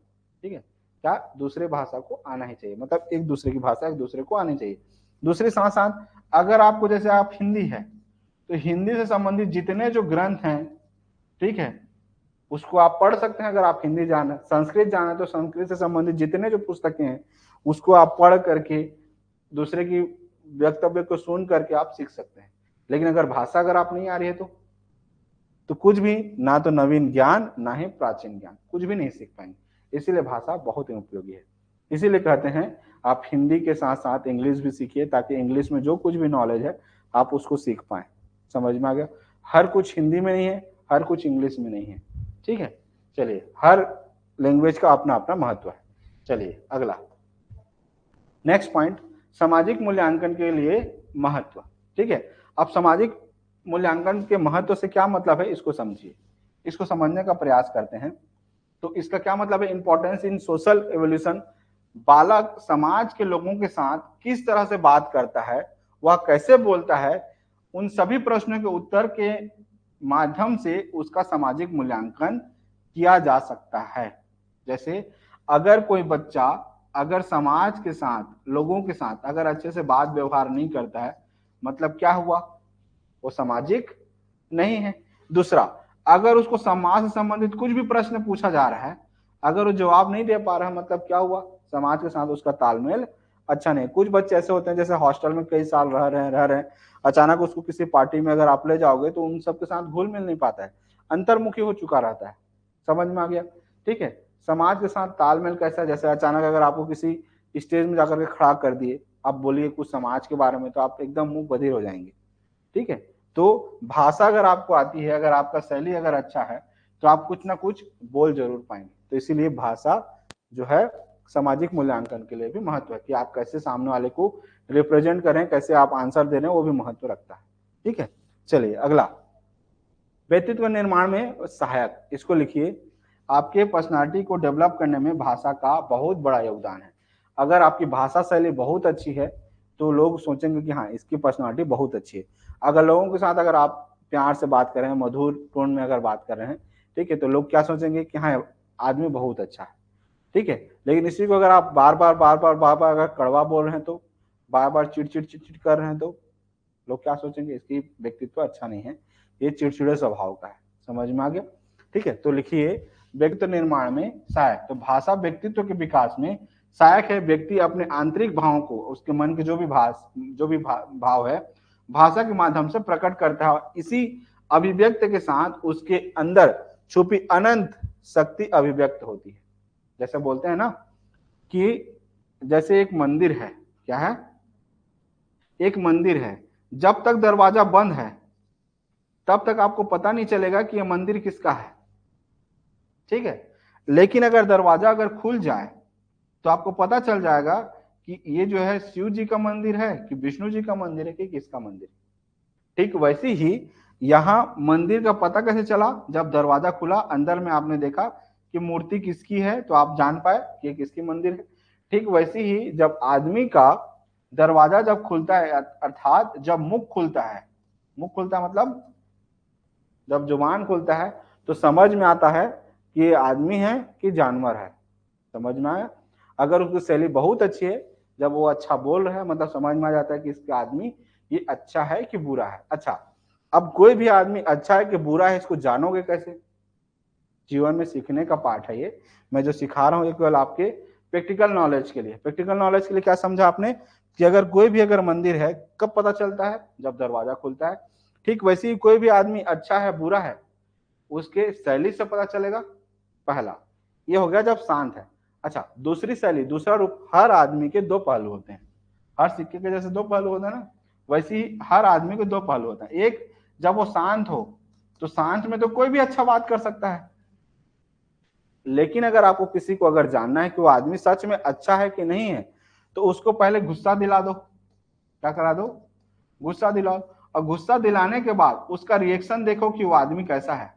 ठीक है, क्या दूसरे भाषा को आना ही चाहिए, मतलब एक दूसरे की भाषा एक दूसरे को आनी चाहिए। दूसरे साथ साथ अगर आपको, जैसे आप हिंदी है तो हिंदी से संबंधित जितने जो ग्रंथ हैं, ठीक है, उसको आप पढ़ सकते हैं। अगर आप हिंदी जाना, संस्कृत जाना तो संस्कृत से संबंधित जितने जो पुस्तकें हैं उसको आप पढ़ करके दूसरे की वक्तव्य को सुन करके आप सीख सकते हैं। लेकिन अगर भाषा अगर आप नहीं आ रही है तो कुछ भी, ना तो नवीन ज्ञान ना ही प्राचीन ज्ञान, कुछ भी नहीं सीख पाएंगे। इसीलिए भाषा बहुत ही उपयोगी है। इसीलिए कहते हैं आप हिंदी के साथ साथ इंग्लिश भी सीखिए, ताकि इंग्लिश में जो कुछ भी नॉलेज है आप उसको सीख पाए। समझ में आ गया? हर कुछ हिंदी में नहीं है, हर कुछ इंग्लिश में नहीं है। ठीक है, चलिए, हर लैंग्वेज का अपना अपना महत्व है। चलिए अगला, नेक्स्ट पॉइंट, सामाजिक मूल्यांकन के लिए महत्व। ठीक है, अब सामाजिक मूल्यांकन के महत्व से क्या मतलब है इसको समझिए, इसको समझने का प्रयास करते हैं। तो इसका क्या मतलब है? Importance in social evolution. बालक समाज के लोगों के साथ किस तरह से बात करता है, वह कैसे बोलता है, उन सभी प्रश्नों के उत्तर के माध्यम से उसका सामाजिक मूल्यांकन किया जा सकता है। जैसे अगर कोई बच्चा अगर समाज के साथ, लोगों के साथ अगर अच्छे से बात व्यवहार नहीं करता है, मतलब क्या हुआ? वो सामाजिक नहीं है। दूसरा, अगर उसको समाज से संबंधित कुछ भी प्रश्न पूछा जा रहा है, अगर वो जवाब नहीं दे पा रहा है, मतलब क्या हुआ? समाज के साथ उसका तालमेल अच्छा नहीं। कुछ बच्चे ऐसे होते हैं जैसे हॉस्टल में कई साल रह रहे हैं, अचानक उसको किसी पार्टी में अगर आप ले जाओगे तो उन सबके साथ घुल मिल नहीं पाता है, अंतर्मुखी हो चुका रहता है। समझ में आ गया? ठीक है, समाज के साथ तालमेल कैसा है? जैसे अचानक अगर आपको किसी स्टेज में जाकर के खड़ा कर दिए, आप बोलिए कुछ समाज के बारे में, तो आप एकदम मुंह बधिर हो जाएंगे। ठीक है, तो भाषा अगर आपको आती है, अगर आपका शैली अगर अच्छा है, तो आप कुछ ना कुछ बोल जरूर पाएंगे। तो इसीलिए भाषा जो है सामाजिक मूल्यांकन के लिए भी महत्व है, कि आप कैसे सामने वाले को रिप्रेजेंट करें, कैसे आप आंसर दे रहे हैं, वो भी महत्व रखता है। ठीक है, चलिए अगला, व्यक्तित्व निर्माण में सहायक। इसको लिखिए, आपके पर्सनालिटी को डेवलप करने में भाषा का बहुत बड़ा योगदान है। अगर आपकी भाषा शैली बहुत अच्छी है तो लोग सोचेंगे कि हाँ, इसकी पर्सनालिटी बहुत अच्छी है। अगर लोगों के साथ अगर आप प्यार से बात कर रहे हैं, मधुर टोन में अगर बात कर रहे हैं, ठीक है, तो लोग क्या सोचेंगे कि हाँ, आदमी बहुत अच्छा है। ठीक है, लेकिन इसी को अगर आप बार बार अगर कड़वा बोल रहे हैं, तो बार बार चिड़चिड़ कर रहे हैं, तो लोग क्या सोचेंगे? इसकी व्यक्तित्व अच्छा नहीं है, ये चिड़चिड़े स्वभाव का है। समझ में आ गया? ठीक है, तो लिखिए व्यक्तित्व निर्माण में सहायक। तो भाषा व्यक्तित्व के विकास में सहायक है। व्यक्ति अपने आंतरिक भावों को, उसके मन के जो भी भाव है, भाषा के माध्यम से प्रकट करता है। इसी अभिव्यक्त के साथ उसके अंदर छुपी अनंत शक्ति अभिव्यक्त होती है। जैसे बोलते हैं ना कि जैसे एक मंदिर है, क्या है? एक मंदिर है, जब तक दरवाजा बंद है तब तक आपको पता नहीं चलेगा कि यह मंदिर किसका है, ठीक है। लेकिन अगर दरवाजा अगर खुल जाए तो आपको पता चल जाएगा कि ये जो है शिव जी का मंदिर है कि विष्णु जी का मंदिर है कि किसका मंदिर है। ठीक वैसे ही यहाँ मंदिर का पता कैसे चला? जब दरवाजा खुला, अंदर में आपने देखा कि मूर्ति किसकी है तो आप जान पाए कि किसकी मंदिर है। ठीक वैसे ही जब आदमी का दरवाजा जब खुलता है, अर्थात जब मुख खुलता है, मुख खुलता मतलब जब जुबान खुलता है, तो समझ में आता है कि ये आदमी है कि जानवर है। समझ में आया? अगर उसकी शैली बहुत अच्छी है, जब वो अच्छा बोल रहा है, मतलब समझ में आ जाता है कि इसका आदमी ये अच्छा है कि बुरा है। अच्छा, अब कोई भी आदमी अच्छा है कि बुरा है, इसको जानोगे कैसे? जीवन में सीखने का पाठ है ये। मैं जो सिखा रहा हूँ ये केवल आपके प्रैक्टिकल नॉलेज के लिए। प्रैक्टिकल नॉलेज के लिए क्या समझा आपने? कि अगर कोई भी अगर मंदिर है, कब पता चलता है? जब दरवाजा खुलता है। ठीक वैसे ही कोई भी आदमी अच्छा है बुरा है, उसके शैली से पता चलेगा। पहला ये हो गया जब शांत है। अच्छा, दूसरी शैली, दूसरा रूप, हर आदमी के दो पहलू होते हैं। हर सिक्के के जैसे दो पहलू होते हैं ना, वैसे ही हर आदमी के दो पहलू होता है। एक, जब वो शांत हो तो शांत में तो कोई भी अच्छा बात कर सकता है। लेकिन अगर आपको किसी को अगर जानना है कि वो आदमी सच में अच्छा है कि नहीं है, तो उसको पहले गुस्सा दिला दो। क्या करा दो? गुस्सा दिलाओ। और गुस्सा दिलाने के बाद उसका रिएक्शन देखो कि वो आदमी कैसा है।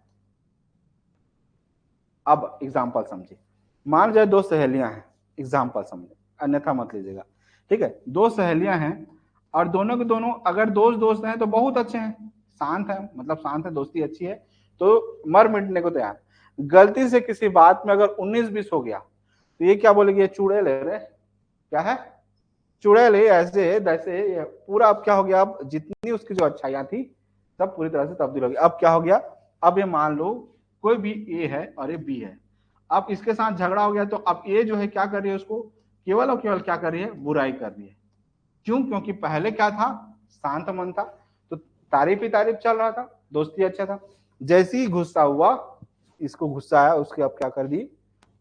अब एग्जाम्पल समझिए। मान जाए दो सहेलियां हैं, एग्जाम्पल समझे, अन्यथा मत लीजिएगा। ठीक है, दो सहेलियां हैं और दोनों के दोनों अगर दोस्त हैं तो बहुत अच्छे हैं, शांत है, मतलब शांत है, दोस्ती अच्छी है, तो मर मिटने को तैयार। गलती से किसी बात में अगर 19-20 हो गया तो ये क्या बोलेगी? ये चुड़ैल है रे। क्या है? चुड़ैल है। ऐसे वैसे पूरा अब क्या हो गया? अब जितनी उसकी जो अच्छाइयां थी सब पूरी तरह से तब्दील हो गई। अब क्या हो गया? अब ये मान लो कोई भी ए है और ये बी है। अब इसके साथ झगड़ा हो गया तो अब ए जो है क्या कर रही है? उसको केवल और केवल क्या कर रही है? बुराई कर रही है। क्यों? क्योंकि पहले क्या था? शांत मन था, तो तारीफ ही तारीफ चल रहा था, दोस्ती अच्छा था। जैसे ही गुस्सा हुआ, इसको गुस्सा आया, उसके अब क्या कर दी?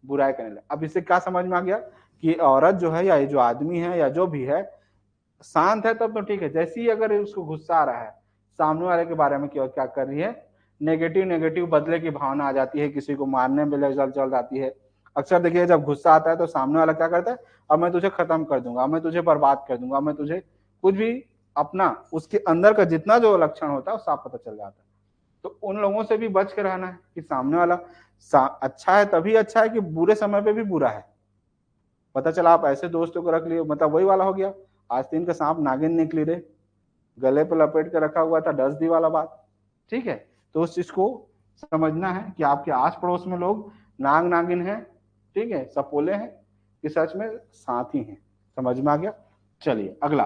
बुराई करने लगा। अब इससे क्या समझ में आ गया कि औरत जो है या ये जो आदमी है या जो भी है, शांत है तब तो ठीक है। जैसे ही अगर उसको गुस्सा आ रहा है, सामने वाले के बारे में क्या कर रही है? नेगेटिव बदले की भावना आ जाती है, किसी को मारने में चल जाती है। अक्सर देखिए जब गुस्सा आता है तो सामने वाला क्या करता है? अब मैं तुझे खत्म कर दूंगा, मैं तुझे बर्बाद कर दूंगा, मैं तुझे कुछ भी, अपना उसके अंदर का जितना जो लक्षण होता है साफ पता चल जाता है। तो उन लोगों से भी बच के रहना है कि सामने वाला अच्छा है तभी अच्छा है कि बुरे समय पे भी बुरा है। पता चला आप ऐसे दोस्तों को रख लिए, मतलब वही वाला हो गया, आस्तीन का सांप नागिन निकली रे, गले पे लपेट के रखा हुआ था, 10 दी वाला बात। ठीक है, तो उस चीज को समझना है कि आपके आस पड़ोस में लोग नाग नागिन है, ठीक है, सपोले हैं कि सच में साथी हैं। समझ में आ गया? चलिए अगला।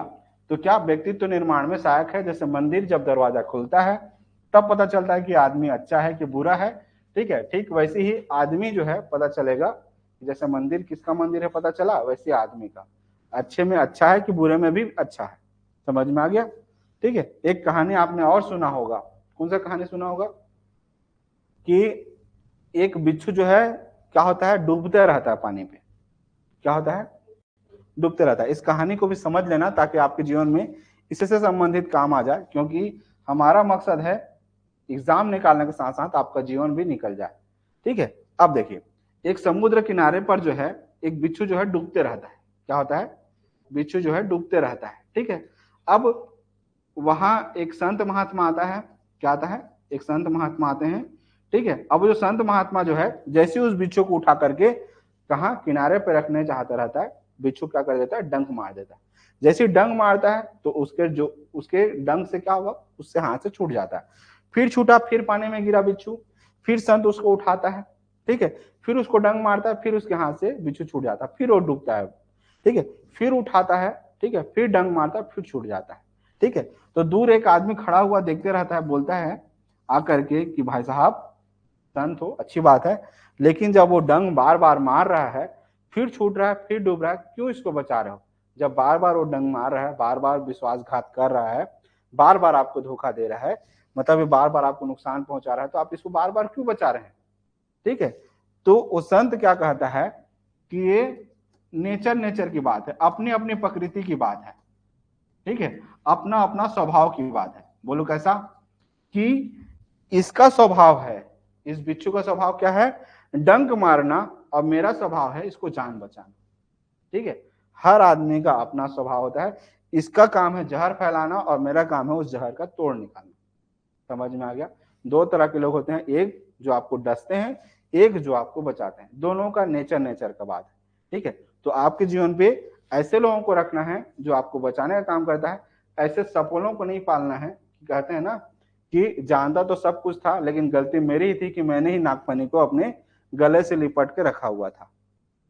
तो क्या व्यक्तित्व निर्माण में सहायक है? जैसे मंदिर जब दरवाजा खुलता है तब पता चलता है कि आदमी अच्छा है कि बुरा है। ठीक है, ठीक वैसे ही आदमी जो है पता चलेगा, जैसे मंदिर किसका मंदिर है पता चला, वैसे आदमी का अच्छे में अच्छा है कि बुरे में भी अच्छा है। समझ में आ गया? ठीक है, एक कहानी आपने और सुना होगा। कौन सा कहानी सुना होगा? कि एक बिच्छू जो है क्या होता है? डूबते रहता है पानी पे। क्या होता है? डूबते रहता है। इस कहानी को भी समझ लेना ताकि आपके जीवन में इससे संबंधित काम आ जाए, क्योंकि हमारा मकसद है एग्जाम निकालने के साथ साथ आपका जीवन भी निकल जाए। ठीक है, अब देखिए, एक समुद्र किनारे पर जो है एक बिच्छू जो है डूबते रहता है। क्या होता है? बिच्छू जो है डूबते रहता है। ठीक है, अब वहां एक संत महात्मा आता है। क्या आता है? एक संत महात्मा आते हैं। ठीक है, अब जो संत महात्मा जो है जैसे उस बिच्छू को उठा करके कहा किनारे पे रखने चाहता रहता है, बिच्छू क्या कर देता है? डंक मार देता है। जैसे डंक मारता है तो उसके डंक से क्या हुआ? उससे हाथ से छूट जाता है। फिर छूटा, फिर पानी में गिरा बिच्छू, फिर संत उसको उठाता है। ठीक है, फिर उसको डंक मारता है, फिर उसके हाथ से बिच्छू छूट जाता है, फिर वो डूबता है। ठीक है, फिर उठाता है, ठीक है, फिर डंक मारता है, फिर छूट जाता है। ठीक है, तो दूर एक आदमी खड़ा हुआ देखते रहता है, बोलता है आकर के कि भाई साहब संत हो, अच्छी बात है, लेकिन जब वो डंग बार बार मार रहा है, फिर छूट रहा है, फिर डूब रहा है, क्यों इसको बचा रहे हो? जब बार बार वो डंग मार रहा है, बार बार विश्वासघात कर रहा है, बार बार आपको धोखा दे रहा है, मतलब ये बार बार आपको नुकसान पहुंचा रहा है, तो आप इसको बार बार क्यों बचा रहे हैं? ठीक है, तो वो संत क्या कहता है कि ये नेचर की बात है, अपनी अपनी प्रकृति की बात है, ठीक है, अपना अपना स्वभाव की बात है। बोलो कैसा? कि इसका स्वभाव है, इस बिच्छू का स्वभाव क्या है? डंक मारना, और मेरा स्वभाव है इसको जान बचाना। ठीक है, हर आदमी का अपना स्वभाव होता है, इसका काम है जहर फैलाना और मेरा काम है उस जहर का तोड़ निकालना। समझ में आ गया? दो तरह के लोग होते हैं, एक जो आपको डसते हैं, एक जो आपको बचाते हैं, दोनों का नेचर का बात है। ठीक है, तो आपके जीवन पे ऐसे लोगों को रखना है जो आपको बचाने का काम करता है, ऐसे सपोलों को नहीं पालना है। कहते हैं ना कि जानता तो सब कुछ था, लेकिन गलती मेरी ही थी कि मैंने ही नागफनी को अपने गले से लिपट के रखा हुआ था।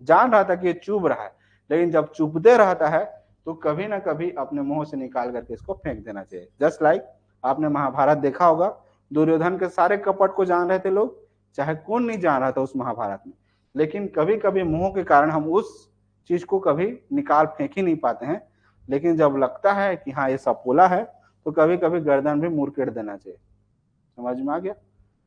जान रहा था कि ये चुभ रहा है, लेकिन जब चुभते रहता है तो कभी ना कभी अपने मुंह से निकाल करके इसको फेंक देना चाहिए। जस्ट लाइक आपने महाभारत देखा होगा, दुर्योधन के सारे कपट को जान रहे थे लोग, चाहे कौन नहीं जान रहा था उस महाभारत में, लेकिन कभी कभी मुंह के कारण हम उस चीज को कभी निकाल फेंक ही नहीं पाते हैं। लेकिन जब लगता है कि हाँ ये सपोला है, तो कभी कभी गर्दन भी मुड़केड़ देना चाहिए। समझ में आ गया?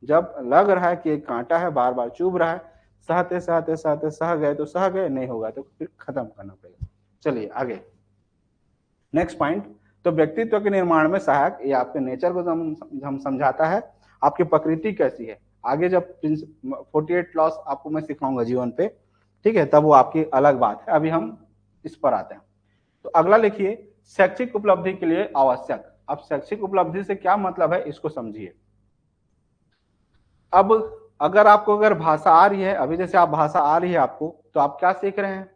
जब लग रहा है कि एक कांटा है, बार बार चुभ रहा है, सहते सहते सहते सह गए तो सह गए, नहीं होगा तो फिर खत्म करना पड़ेगा। चलिए आगे, नेक्स्ट पॉइंट। तो व्यक्तित्व के निर्माण में सहायक, ये आपके नेचर को हम समझाता है, आपकी प्रकृति कैसी है। आगे जब 48 लॉस आपको मैं सिखाऊंगा जीवन पे, ठीक है, तब वो आपकी अलग बात है। अभी हम इस पर आते हैं। तो अगला लिखिए, शैक्षिक उपलब्धि के लिए आवश्यक। अब शैक्षिक उपलब्धि से क्या मतलब है, इसको समझिए। अब अगर आपको अगर भाषा आ रही है, अभी जैसे आप भाषा आ रही है आपको, तो आप क्या सीख रहे हैं?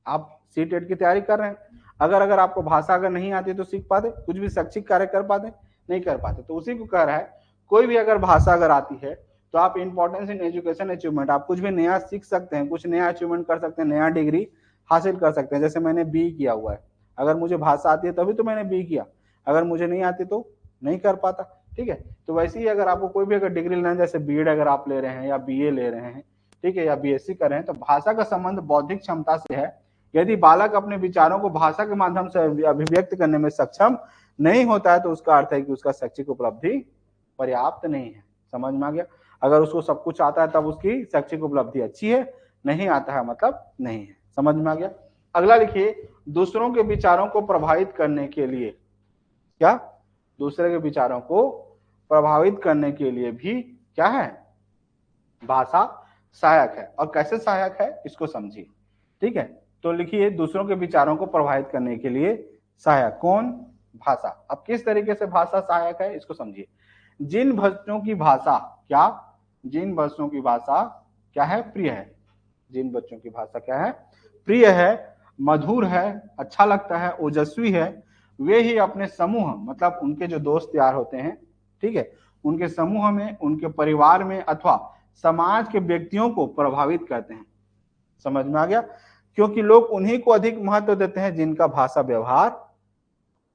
आप सीटेट की तैयारी कर रहे हैं। अगर आपको भाषा अगर नहीं आती तो सीख पाते? कुछ भी शैक्षिक कार्य कर पाते? नहीं कर पाते। तो उसी को कह रहा है, कोई भी अगर भाषा अगर आती है तो आप इंपॉर्टेंस इन एजुकेशन अचीवमेंट, आप कुछ भी नया सीख सकते हैं, कुछ नया अचीवमेंट कर सकते हैं, नया डिग्री हासिल कर सकते हैं। जैसे मैंने बी किया हुआ है, अगर मुझे भाषा आती है तभी तो मैंने बी किया, अगर मुझे नहीं आती तो नहीं कर पाता। ठीक है, तो वैसे ही अगर आपको कोई भी अगर डिग्री लेना है, जैसे बीएड अगर आप ले रहे हैं या बीए ले रहे हैं, ठीक है, या बीएससी कर रहे हैं, तो भाषा का संबंध बौद्धिक क्षमता से है। यदि बालक अपने विचारों को भाषा के माध्यम से अभिव्यक्त करने में सक्षम नहीं होता है, तो उसका अर्थ है कि उसका शैक्षिक उपलब्धि पर्याप्त नहीं है। समझ में आ गया? अगर उसको सब कुछ आता है तब उसकी शैक्षिक उपलब्धि अच्छी है, नहीं आता है मतलब नहीं है। समझ में आ गया? अगला लिखिए, दूसरों के विचारों को प्रभावित करने के लिए, क्या दूसरे के विचारों को प्रभावित करने के लिए भी क्या है? भाषा सहायक है। और कैसे सहायक है इसको समझिए। ठीक है, तो लिखिए, दूसरों के विचारों को प्रभावित करने के लिए सहायक कौन? भाषा। अब किस तरीके से भाषा सहायक है इसको समझिए। जिन बच्चों की भाषा क्या, जिन बच्चों की भाषा क्या है? प्रिय है। जिन बच्चों की भाषा क्या है? प्रिय है, मधुर है, अच्छा लगता है, ओजस्वी है, वे ही अपने समूह, मतलब उनके जो दोस्त यार होते हैं, ठीक है, उनके समूह में, उनके परिवार में अथवा समाज के व्यक्तियों को प्रभावित करते हैं। समझ में आ गया? क्योंकि लोग उन्हीं को अधिक महत्व देते हैं जिनका भाषा व्यवहार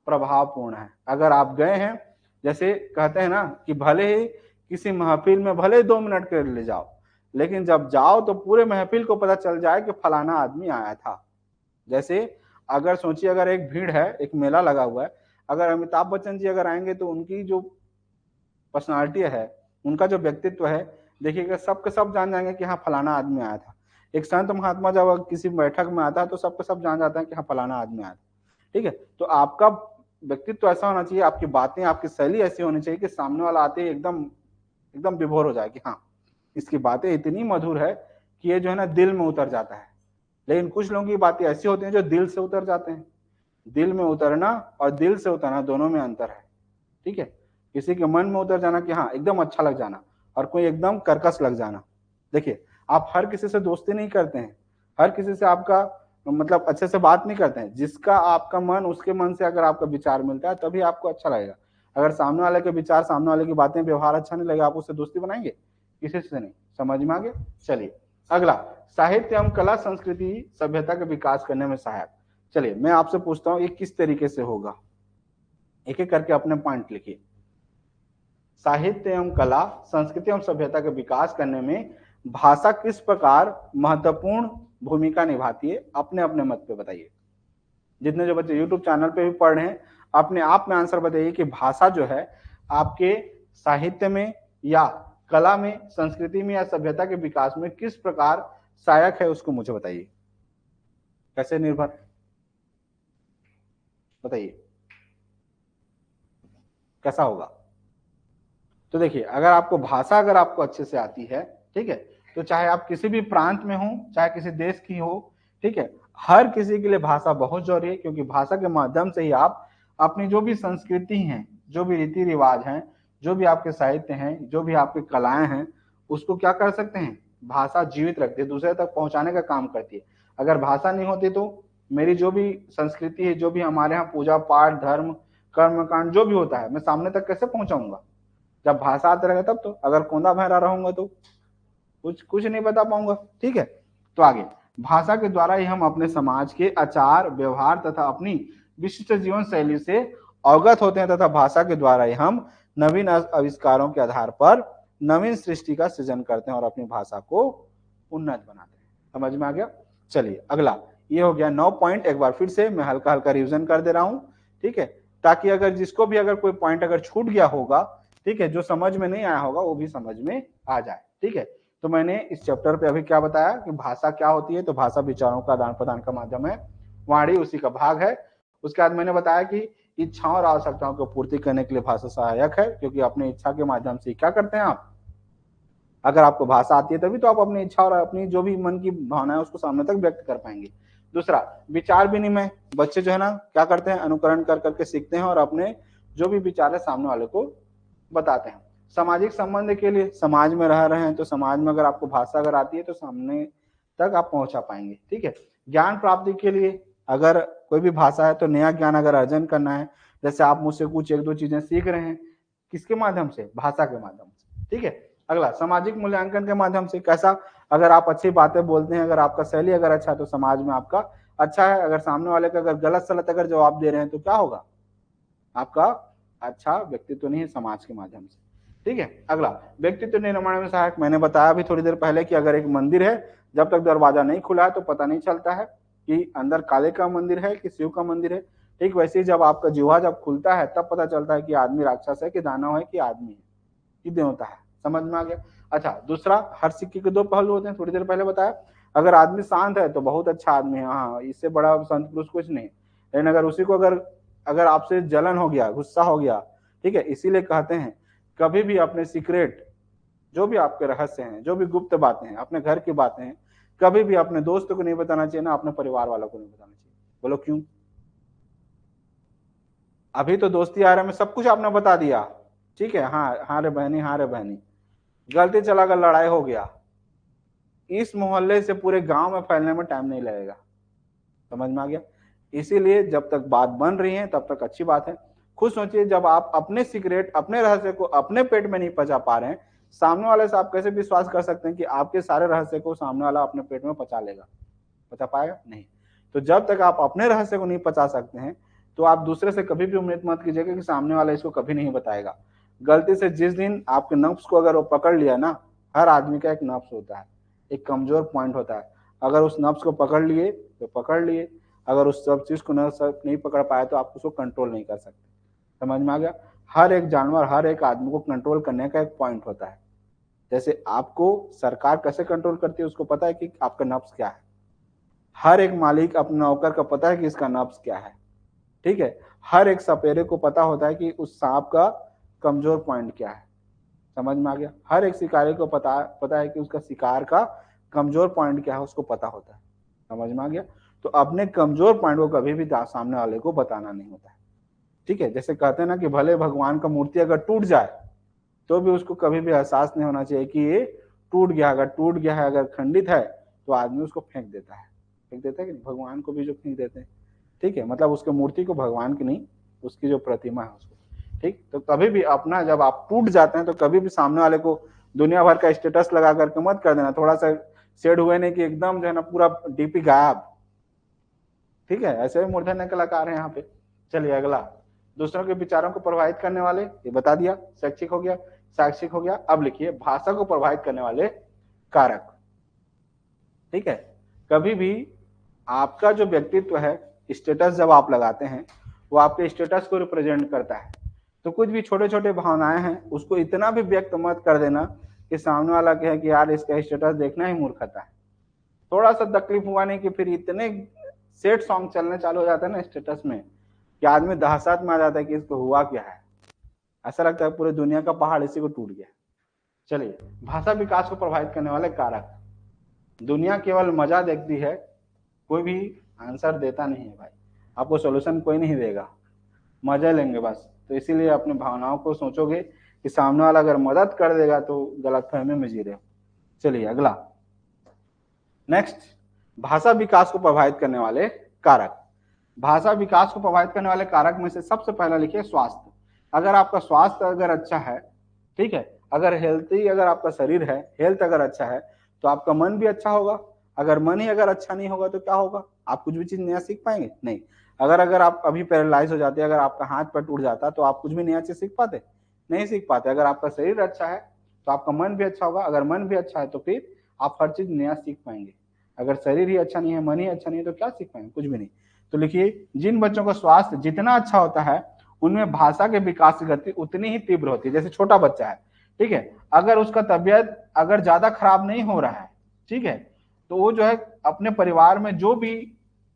प्रभावपूर्ण है। अगर आप गए हैं, जैसे कहते हैं ना कि भले ही किसी महफिल में भले 2 मिनट के लिए जाओ, लेकिन जब जाओ तो पूरे महफिल को पता चल जाए कि फलाना आदमी आया था। जैसे अगर सोचिए, अगर एक भीड़ है, एक मेला लगा हुआ है, अगर अमिताभ बच्चन जी अगर आएंगे तो उनकी जो पर्सनालिटी है, उनका जो व्यक्तित्व है, देखिएगा सबके सब जान जाएंगे कि हाँ फलाना आदमी आया था। एक संत महात्मा जब किसी बैठक में आता है तो सबके सब जान जाते हैं कि हाँ फलाना आदमी आया था। ठीक है, तो आपका व्यक्तित्व ऐसा होना चाहिए, आपकी बातें, आपकी शैली ऐसी होनी चाहिए कि सामने वाला आते ही एकदम एकदम विभोर हो जाए कि हाँ इसकी बातें इतनी मधुर है कि ये जो है ना दिल में उतर जाता है। लेकिन कुछ लोगों की बातें ऐसी होती हैं जो दिल से उतर जाते हैं। दिल में उतरना और दिल से उतरना दोनों में अंतर है। ठीक है, किसी के मन में उतर जाना कि हाँ एकदम अच्छा लग जाना, और कोई एकदम कर्कश लग जाना। देखिए, आप हर किसी से दोस्ती नहीं करते हैं, हर किसी से आपका मतलब अच्छे से बात नहीं करते हैं। जिसका आपका मन, उसके मन से अगर आपका विचार मिलता है तभी आपको अच्छा लगेगा। अगर सामने वाले के विचार, सामने वाले की बातें, व्यवहार अच्छा नहीं लगेगा, आप उससे दोस्ती बनाएंगे? किसी से नहीं। समझ में आ गया? चलिए अगला, साहित्य एवं कला संस्कृति सभ्यता के विकास करने में सहायक। चलिए मैं आपसे पूछता हूँ, ये किस तरीके से होगा? एक एक करके अपने पॉइंट लिखिए। साहित्य एवं कला, संस्कृति एवं सभ्यता के विकास करने में भाषा किस प्रकार महत्वपूर्ण भूमिका निभाती है, अपने अपने मत पे बताइए। जितने जो बच्चे यूट्यूब चैनल पे भी पढ़ रहे हैं, अपने आप में आंसर बताइए कि भाषा जो है आपके साहित्य में या कला में, संस्कृति में या सभ्यता के विकास में किस प्रकार सहायक है, उसको मुझे बताइए। कैसे निर्भर, बताइए कैसा होगा। तो देखिए, अगर आपको भाषा अगर आपको अच्छे से आती है, ठीक है, तो चाहे आप किसी भी प्रांत में हो, चाहे किसी देश की हो, ठीक है, हर किसी के लिए भाषा बहुत जरूरी है, क्योंकि भाषा के माध्यम से ही आप अपनी जो भी संस्कृति हैं, जो भी रीति रिवाज हैं, जो भी आपके साहित्य हैं, जो भी आपकी कलाएं हैं, उसको क्या कर सकते हैं, भाषा जीवित रखती है, दूसरे तक पहुंचाने का काम करती है। अगर भाषा नहीं होती तो मेरी जो भी संस्कृति है, जो भी हमारे यहाँ पूजा पाठ, धर्म, कर्मकांड जो भी होता है, मैं सामने तक कैसे पहुंचाऊंगा। जब भाषा आते रहेगा तब तो, अगर कोंदा बहरा रहूंगा तो कुछ नहीं बता पाऊंगा। ठीक है, तो आगे, भाषा के द्वारा ही हम अपने समाज के आचार व्यवहार तथा अपनी विशिष्ट जीवन शैली से अवगत होते हैं, तथा भाषा के द्वारा ही हम नवीन आविष्कारों के आधार पर नवीन सृष्टि का सृजन करते हैं और अपनी भाषा को उन्नत बनाते हैं। समझ में आ गया। चलिए अगला, ये हो गया 9 पॉइंट। एक बार फिर से मैं हल्का हल्का रिवीजन कर दे रहा हूं, ठीक है, ताकि अगर जिसको भी अगर कोई पॉइंट अगर छूट गया होगा, ठीक है, जो समझ में नहीं आया होगा वो भी समझ में आ जाए। ठीक है, तो मैंने इस चैप्टर पे अभी क्या बताया कि भाषा क्या होती है, तो भाषा विचारों का आदान प्रदान का माध्यम है, वाणी उसी का भाग है। उसके बाद मैंने बताया कि इच्छाओं और आवश्यकताओं को पूर्ति करने के लिए भाषा सहायक है, क्योंकि अपनी इच्छा के माध्यम से क्या करते हैं आप, अगर आपको भाषा आती है तभी तो आप अपनी इच्छा और अपनी जो भी मन की भावना है उसको सामने तक व्यक्त कर पाएंगे। दूसरा, विचार विनिमय, बच्चे जो है ना क्या करते हैं, अनुकरण कर करके सीखते हैं और अपने जो भी विचार है सामने वाले को बताते हैं। सामाजिक संबंध के लिए, समाज में रह रहे हैं तो समाज में अगर आपको भाषा अगर आती है तो सामने तक आप पहुंचा पाएंगे। ठीक है, ज्ञान प्राप्ति के लिए, अगर कोई भी भाषा है तो नया ज्ञान अगर अर्जन करना है, जैसे आप मुझसे कुछ एक दो चीजें सीख रहे हैं, किसके माध्यम से, भाषा के माध्यम से। ठीक है, अगला, सामाजिक मूल्यांकन के माध्यम से, कैसा, अगर आप अच्छी बातें बोलते हैं, अगर आपका शैली अगर अच्छा है तो समाज में आपका अच्छा है, अगर सामने वाले का अगर गलत सलत अगर जवाब दे रहे हैं तो क्या होगा, आपका अच्छा व्यक्तित्व नहीं है समाज के माध्यम से। ठीक है, अगला, व्यक्तित्व निर्माण में सहायक, मैंने बताया अभी थोड़ी देर पहले कि अगर एक मंदिर है, जब तक दरवाजा नहीं खुला है तो पता नहीं चलता है कि अंदर काले का मंदिर है कि शिव का मंदिर है। ठीक वैसे ही जब आपका जीवा जब खुलता है तब पता चलता है कि आदमी राक्षस है कि दानव है कि आदमी है कि देवता है। समझ में आ गया। अच्छा, दूसरा, हर सिक्के के दो पहलू होते हैं, थोड़ी देर पहले बताया। अगर आदमी शांत है तो बहुत अच्छा आदमी है, हाँ, इससे बड़ा संत पुरुष कुछ नहीं। लेकिन अगर उसी को अगर आपसे जलन हो गया, गुस्सा हो गया, ठीक है, इसीलिए कहते हैं कभी भी अपने सीक्रेट, जो भी आपके रहस्य हैं, जो भी गुप्त बातें हैं, अपने घर की बातें हैं, कभी भी अपने दोस्तों को नहीं बताना चाहिए, ना अपने परिवार वालों को नहीं बताना चाहिए। बोलो क्यों। अभी तो दोस्ती यार में सब कुछ आपने बता दिया, ठीक है, हाँ हाँ रे बहनी, हाँ रे बहनी, गलती चला गया, लड़ाई हो गया, इस मोहल्ले से पूरे गांव में फैलने में टाइम नहीं लगेगा। समझ में आ गया। इसीलिए जब तक बात बन रही है तब तक अच्छी बात है। खुद सोचिए, जब आप अपने सीक्रेट, अपने रहस्य को अपने पेट में नहीं पचा पा रहे हैं, सामने वाले से आप कैसे विश्वास कर सकते हैं कि आपके सारे रहस्य को सामने वाला अपने पेट में पचा लेगा, पचा पाएगा नहीं। तो जब तक आप अपने रहस्य को नहीं पचा सकते हैं तो आप दूसरे से कभी भी उम्मीद मत कीजिएगा कि सामने वाला इसको कभी नहीं बताएगा। गलती से जिस दिन आपके नफ्स को अगर वो पकड़ लिया ना, हर आदमी का एक नफ्स होता है, एक कमजोर पॉइंट होता है, अगर उस नफ्स को पकड़ लिए तो पकड़ लिए, अगर उस सब चीज को नहीं पकड़ पाए तो आप उसको कंट्रोल नहीं कर सकते। समझ में आ गया। हर एक जानवर, हर एक आदमी को कंट्रोल करने का एक पॉइंट होता है। जैसे आपको सरकार कैसे कंट्रोल करती है, उसको पता है कि आपका नफ्स क्या है। हर एक मालिक अपने नौकर का पता है कि इसका नफ्स क्या है। ठीक है, हर एक सपेरे को पता होता है कि उस सांप का कमजोर पॉइंट क्या है। समझ में आ गया। हर एक शिकारी को पता है कि उसका शिकार का कमजोर पॉइंट क्या है, उसको पता होता है। समझ में आ गया। तो अपने कमजोर पॉइंट को कभी भी सामने वाले को बताना नहीं होता है। ठीक है, जैसे कहते हैं ना कि भले भगवान का मूर्ति अगर टूट जाए तो भी उसको कभी भी एहसास नहीं होना चाहिए कि ये टूट गया। अगर टूट गया है, अगर खंडित है, तो आदमी उसको फेंक देता है। फेंक देता है कि भगवान को भी जो फेंक देते हैं। ठीक है, मतलब उसके मूर्ति को, भगवान की नहीं, उसकी जो प्रतिमा है उसको। ठीक, तो कभी भी अपना जब आप टूट जाते हैं तो कभी भी सामने वाले को दुनिया भर का स्टेटस लगा करके मत कर देना, थोड़ा सा शेड हुए नहीं कि एकदम जो है ना पूरा डीपी गायब। ठीक है, ऐसे भी मूर्धन्य कलाकार है यहाँ पे। चलिए अगला, दूसरों के विचारों को प्रभावित करने वाले, ये बता दिया, शैक्षिक हो गया, शैक्षिक हो गया। अब लिखिए भाषा को प्रभावित करने वाले कारक। ठीक है, कभी भी आपका जो व्यक्तित्व है, स्टेटस जब आप लगाते हैं वो आपके स्टेटस को रिप्रेजेंट करता है। तो कुछ भी छोटे छोटे भावनाएं हैं उसको इतना भी व्यक्त मत कर देना कि सामने वाला कहे कि यार इसका स्टेटस देखना ही मूर्खता है। थोड़ा सा तकलीफ हुआ नहीं कि फिर इतने सेट सॉन्ग चलने चालू हो जाता है ना स्टेटस में कि आदमी दहशत में आ जाता है कि इसको हुआ क्या है, ऐसा लगता है पूरी दुनिया का पहाड़ इसी को टूट गया। चलिए, भाषा विकास को प्रभावित करने वाले कारक। दुनिया केवल मजा देखती है, कोई भी आंसर देता नहीं है भाई, आपको सोल्यूशन कोई नहीं देगा, मजा लेंगे बस। तो इसीलिए अपनी भावनाओं को सोचोगे कि सामने वाला अगर मदद कर देगा तो गलतफहमी में जी रहे हो। चलिए अगला, नेक्स्ट, भाषा विकास को प्रभावित करने वाले कारक। भाषा विकास को प्रभावित करने वाले कारक में से सबसे पहला लिखिए स्वास्थ्य। अगर आपका स्वास्थ्य अगर अच्छा है, ठीक है, अगर हेल्थी अगर आपका शरीर है, हेल्थ अगर अच्छा है तो आपका मन भी अच्छा होगा। अगर मन ही अगर अच्छा नहीं होगा तो क्या होगा, आप कुछ भी चीज नया सीख पाएंगे नहीं। अगर आप अभी पैरालाइज हो जाते, अगर आपका हाथ पैर टूट जाता तो आप कुछ भी नया चीज सीख पाते, नहीं सीख पाते। अगर आपका शरीर अच्छा है तो आपका मन भी अच्छा होगा, अगर मन भी अच्छा है तो फिर आप हर चीज नया सीख पाएंगे। अगर शरीर ही अच्छा नहीं है, मन ही अच्छा नहीं है तो क्या सीख पाएंगे, कुछ भी नहीं। तो लिखिए, जिन बच्चों का स्वास्थ्य जितना अच्छा होता है उनमें भाषा के विकास की गति उतनी ही तीव्र होती है। जैसे छोटा बच्चा है, ठीक है, अगर उसका तबियत अगर ज्यादा खराब नहीं हो रहा है, ठीक है, तो वो जो है अपने परिवार में जो भी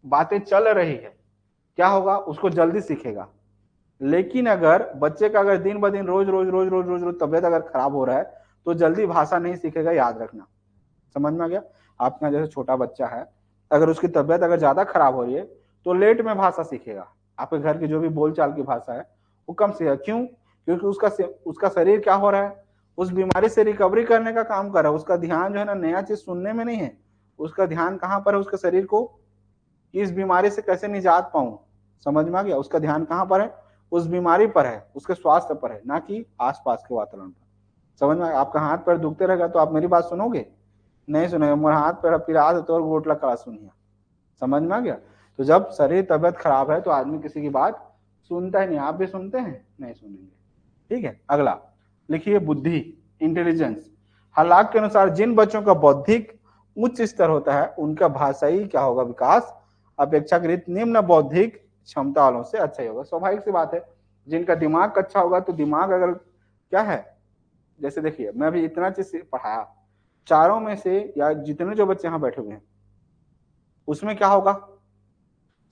बातें चल रही है क्या होगा, उसको जल्दी सीखेगा। लेकिन अगर बच्चे का अगर दिन ब दिन रोज रोज रोज रोज रोज रोज तबियत अगर खराब हो रहा है तो जल्दी भाषा नहीं सीखेगा, याद रखना। समझ में आ गया? आपके यहाँ जैसे छोटा बच्चा है, अगर उसकी तबियत अगर ज्यादा खराब हो रही है तो लेट में भाषा सीखेगा। आपके घर की जो भी बोलचाल की भाषा है वो कम सीखेगा। क्यों? क्योंकि उसका शरीर क्या हो रहा है, उस बीमारी से रिकवरी करने का काम कर रहा है। उसका ध्यान जो है ना नया चीज सुनने में नहीं है, उसका ध्यान कहाँ पर है, उसके शरीर को इस बीमारी से कैसे निजात पाऊं। समझ में आ गया? उसका ध्यान कहाँ पर है, उस बीमारी पर है, उसके स्वास्थ्य पर है, ना कि आसपास के वातावरण पर। समझ में? आपका हाथ पैर दुखते रहेगा तो आप मेरी बात सुनोगे नहीं, सुनेगा। मोर हाथ पैर पिरा दे तो गोटला कड़ा सुनिए। समझ में आ गया? तो जब शरीर तबियत खराब है तो आदमी किसी की बात सुनता ही नहीं। आप भी सुनते हैं? नहीं सुनेंगे। ठीक है, अगला लिखिए बुद्धि, इंटेलिजेंस। हालात के अनुसार जिन बच्चों का बौद्धिक उच्च स्तर होता है उनका भाषाई क्या होगा, विकास अपेक्षाकृत निम्न बौद्धिक क्षमता वालों से अच्छा ही होगा। स्वाभाविक सी बात है, जिनका दिमाग अच्छा होगा तो दिमाग अगर क्या है, जैसे देखिए मैं अभी इतना चीज पढ़ाया, चारों में से या जितने जो बच्चे यहाँ बैठे हुए हैं उसमें क्या होगा,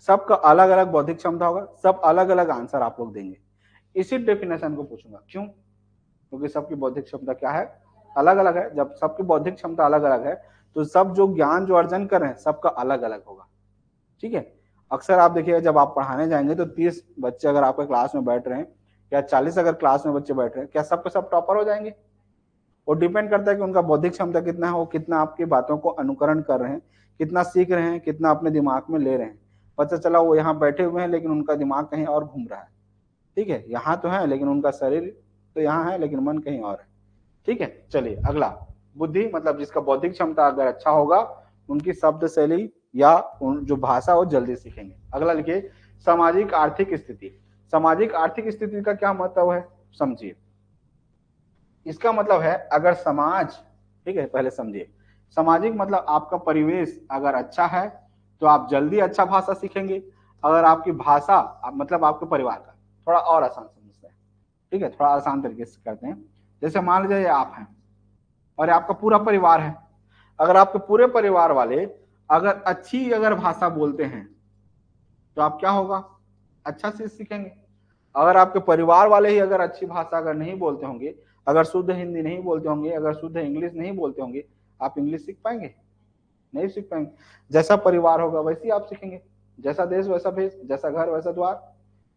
सबका अलग अलग बौद्धिक क्षमता होगा, सब अलग अलग आंसर आप लोग देंगे। इसी डेफिनेशन को पूछूंगा, क्यों? क्योंकि सबकी बौद्धिक क्षमता क्या है, अलग अलग है। जब सबकी बौद्धिक क्षमता अलग अलग है तो सब जो ज्ञान जो अर्जन कर रहे हैं सबका अलग अलग होगा। ठीक है, अक्सर आप देखिएगा जब आप पढ़ाने जाएंगे तो 30 बच्चे अगर आपके क्लास में बैठ रहे हैं या 40 अगर क्लास में बच्चे बैठ रहे हैं, क्या सब के सब टॉपर हो जाएंगे? वो डिपेंड करता है कि उनका बौद्धिक क्षमता कितना है, वो कितना आपकी बातों को अनुकरण कर रहे हैं, कितना सीख रहे हैं, कितना अपने दिमाग में ले रहे हैं। पता चला वो यहाँ बैठे हुए हैं लेकिन उनका दिमाग कहीं और घूम रहा है। ठीक है, यहाँ तो है लेकिन उनका शरीर तो यहाँ है लेकिन मन कहीं और है। ठीक है, चलिए अगला, बुद्धि मतलब जिसका बौद्धिक क्षमता अगर अच्छा होगा उनकी शब्द शैली या जो भाषा वो जल्दी सीखेंगे। अगला लिखिए सामाजिक आर्थिक स्थिति। सामाजिक आर्थिक स्थिति का क्या मतलब है समझिए। इसका मतलब है अगर समाज, ठीक है पहले समझिए, सामाजिक मतलब आपका परिवेश अगर अच्छा है तो आप जल्दी अच्छा भाषा सीखेंगे। अगर आपकी भाषा मतलब आपके परिवार का, थोड़ा और आसान समझते हैं, ठीक है, थोड़ा आसान तरीके से करते हैं। जैसे मान लीजिए आप हैं और आपका पूरा परिवार है, अगर आपके पूरे परिवार वाले अगर अच्छी अगर भाषा बोलते हैं तो आप क्या होगा, अच्छा से सीखेंगे। अगर आपके परिवार वाले ही अगर अच्छी भाषा अगर नहीं बोलते होंगे, अगर शुद्ध हिंदी नहीं बोलते होंगे, अगर शुद्ध इंग्लिश नहीं बोलते होंगे, आप इंग्लिश सीख पाएंगे? नहीं सीख पाएंगे। जैसा परिवार होगा वैसे ही आप सीखेंगे, जैसा देश वैसा भेष, जैसा घर वैसा द्वार,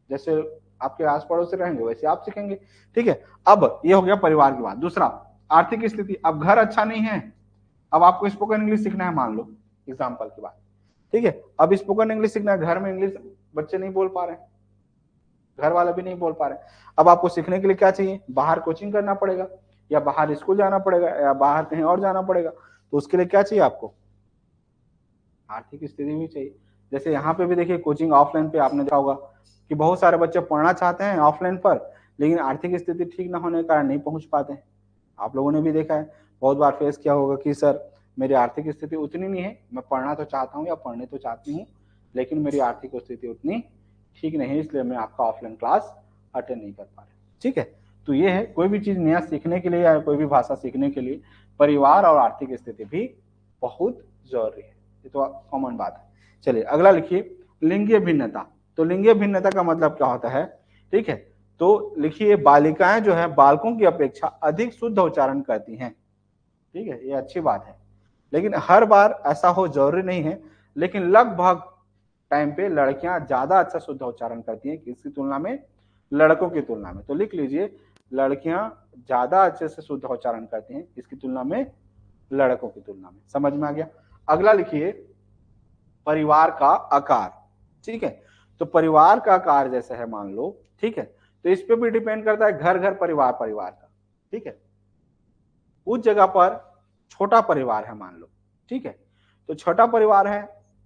जैसे आपके आस पड़ोस से रहेंगे वैसे आप सीखेंगे। ठीक है, अब ये हो गया परिवार की बात। दूसरा आर्थिक स्थिति, अब घर अच्छा नहीं है, अब आपको स्पोकन इंग्लिश सीखना है, मान लो एग्जाम्पल की बात। ठीक है, अब स्पोकन इंग्लिश सीखना है, घर में इंग्लिश बच्चे नहीं बोल पा रहे हैं, घर वाले भी नहीं बोल पा रहे। अब आपको सीखने के लिए क्या चाहिए, बाहर कोचिंग करना पड़ेगा या बाहर स्कूल जाना पड़ेगा या बाहर कहीं और जाना पड़ेगा। तो उसके लिए क्या चाहिए आपको, आर्थिक स्थिति भी चाहिए। जैसे यहाँ पे भी देखिए कोचिंग ऑफलाइन पे आपने देखा होगा कि बहुत सारे बच्चे पढ़ना चाहते हैं ऑफलाइन पर, लेकिन आर्थिक स्थिति ठीक ना होने के कारण नहीं पहुंच पाते हैं। आप लोगों ने भी देखा है, बहुत बार फेस किया होगा कि सर मेरी आर्थिक स्थिति उतनी नहीं है, मैं पढ़ना तो चाहता हूँ या पढ़ने तो चाहती हूँ, लेकिन मेरी आर्थिक स्थिति उतनी ठीक नहीं है, इसलिए मैं आपका ऑफलाइन क्लास अटेंड नहीं कर पा रहा। ठीक है, तो ये है कोई भी चीज नया सीखने के लिए या कोई भी भाषा सीखने के लिए परिवार और आर्थिक स्थिति भी बहुत जरूरी है, ये तो कॉमन बात है। चलिए अगला लिखिए, लिंगीय भिन्नता। तो लिंगीय भिन्नता का मतलब क्या होता है? ठीक है, तो लिखिए बालिकाएं जो है बालकों की अपेक्षा अधिक शुद्ध उच्चारण करती हैं। ठीक है, ये अच्छी बात है, लेकिन हर बार ऐसा हो जरूरी नहीं है, लेकिन लगभग टाइम पे लड़कियां ज्यादा अच्छा शुद्ध उच्चारण करती हैं किसकी तुलना में? लड़कों की तुलना में। तो लिख लीजिए, लड़कियां ज्यादा अच्छे से शुद्ध उच्चारण करती हैं इसकी तुलना में, लड़कों की तुलना में। समझ में आ गया? अगला लिखिए, परिवार का आकार। ठीक है, तो परिवार का आकार जैसे है मान लो, ठीक है, तो इस पे भी डिपेंड करता है घर घर परिवार परिवार का। ठीक है, उस जगह पर छोटा परिवार है मान लो, ठीक है, तो छोटा परिवार है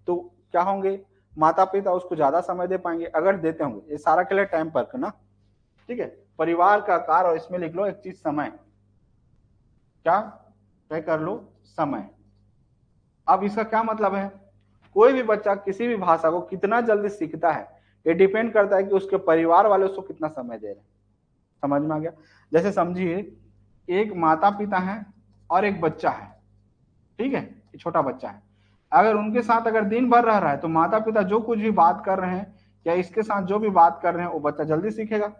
तो क्या होंगे, माता पिता उसको ज्यादा समय दे पाएंगे अगर देते होंगे। ये सारा के लिए टाइम पर करना। ठीक है, परिवार का आकार, और इसमें लिख लो एक चीज, समय। क्या तय कर लो? समय। अब इसका क्या मतलब है? कोई भी बच्चा किसी भी भाषा को कितना जल्दी सीखता है ये डिपेंड करता है कि उसके परिवार वाले उसको कितना समय दे रहे हैं। समझ में आ गया? जैसे समझिए, एक माता पिता है और एक बच्चा है, ठीक है, छोटा बच्चा है। अगर उनके साथ अगर दिन भर रह रहा है तो माता पिता जो कुछ भी बात कर रहे हैं या इसके साथ जो भी बात कर रहे हैं वो बच्चा जल्दी सीखेगा।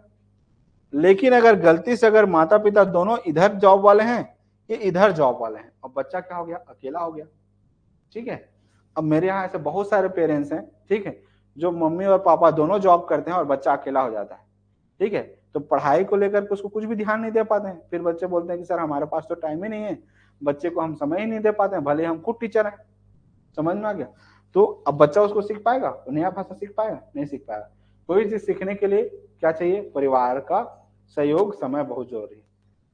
लेकिन अगर गलती से अगर माता पिता दोनों इधर जॉब वाले हैं, ये इधर जॉब वाले हैं, और बच्चा क्या हो गया? अकेला हो गया। ठीक है, अब मेरे यहाँ ऐसे बहुत सारे पेरेंट्स हैं, ठीक है, जो मम्मी और पापा दोनों जॉब करते हैं और बच्चा अकेला हो जाता है। ठीक है, तो पढ़ाई को लेकर उसको कुछ भी ध्यान नहीं दे पाते हैं। फिर बच्चे बोलते हैं कि सर हमारे पास तो टाइम ही नहीं है, बच्चे को हम समय ही नहीं दे पाते हैं, भले हम खुद टीचर हैं। समझ में आ गया? तो अब बच्चा उसको सीख पाएगा? नया भाषा सीख पाएगा? नहीं सीख पाएगा। कोई चीज सीखने के लिए क्या चाहिए? परिवार का सहयोग, समय बहुत जरूरी है,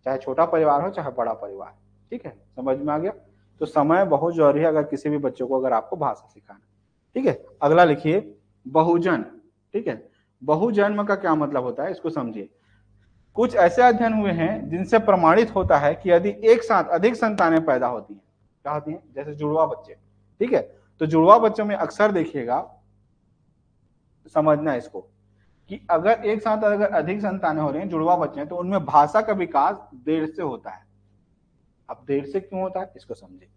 चाहे छोटा परिवार हो चाहे बड़ा परिवार। ठीक है, समझ में आ गया? तो समय बहुत जरूरी है अगर किसी भी बच्चों को अगर आपको भाषा सिखाना। ठीक है, अगला लिखिए, बहुजन। ठीक है, बहुजन्म का क्या मतलब होता है इसको समझिए। कुछ ऐसे अध्ययन हुए हैं जिनसे प्रमाणित होता है कि यदि एक साथ अधिक संतानें पैदा होती हैं, क्या होती हैं? जैसे जुड़वा बच्चे। ठीक है, तो जुड़वा बच्चों में अक्सर देखिएगा, समझना इसको, कि अगर एक साथ अगर अधिक संतानें हो रही हैं, जुड़वा बच्चे हैं, तो उनमें भाषा का विकास देर से होता है। अब देर से क्यों होता है इसको समझिए।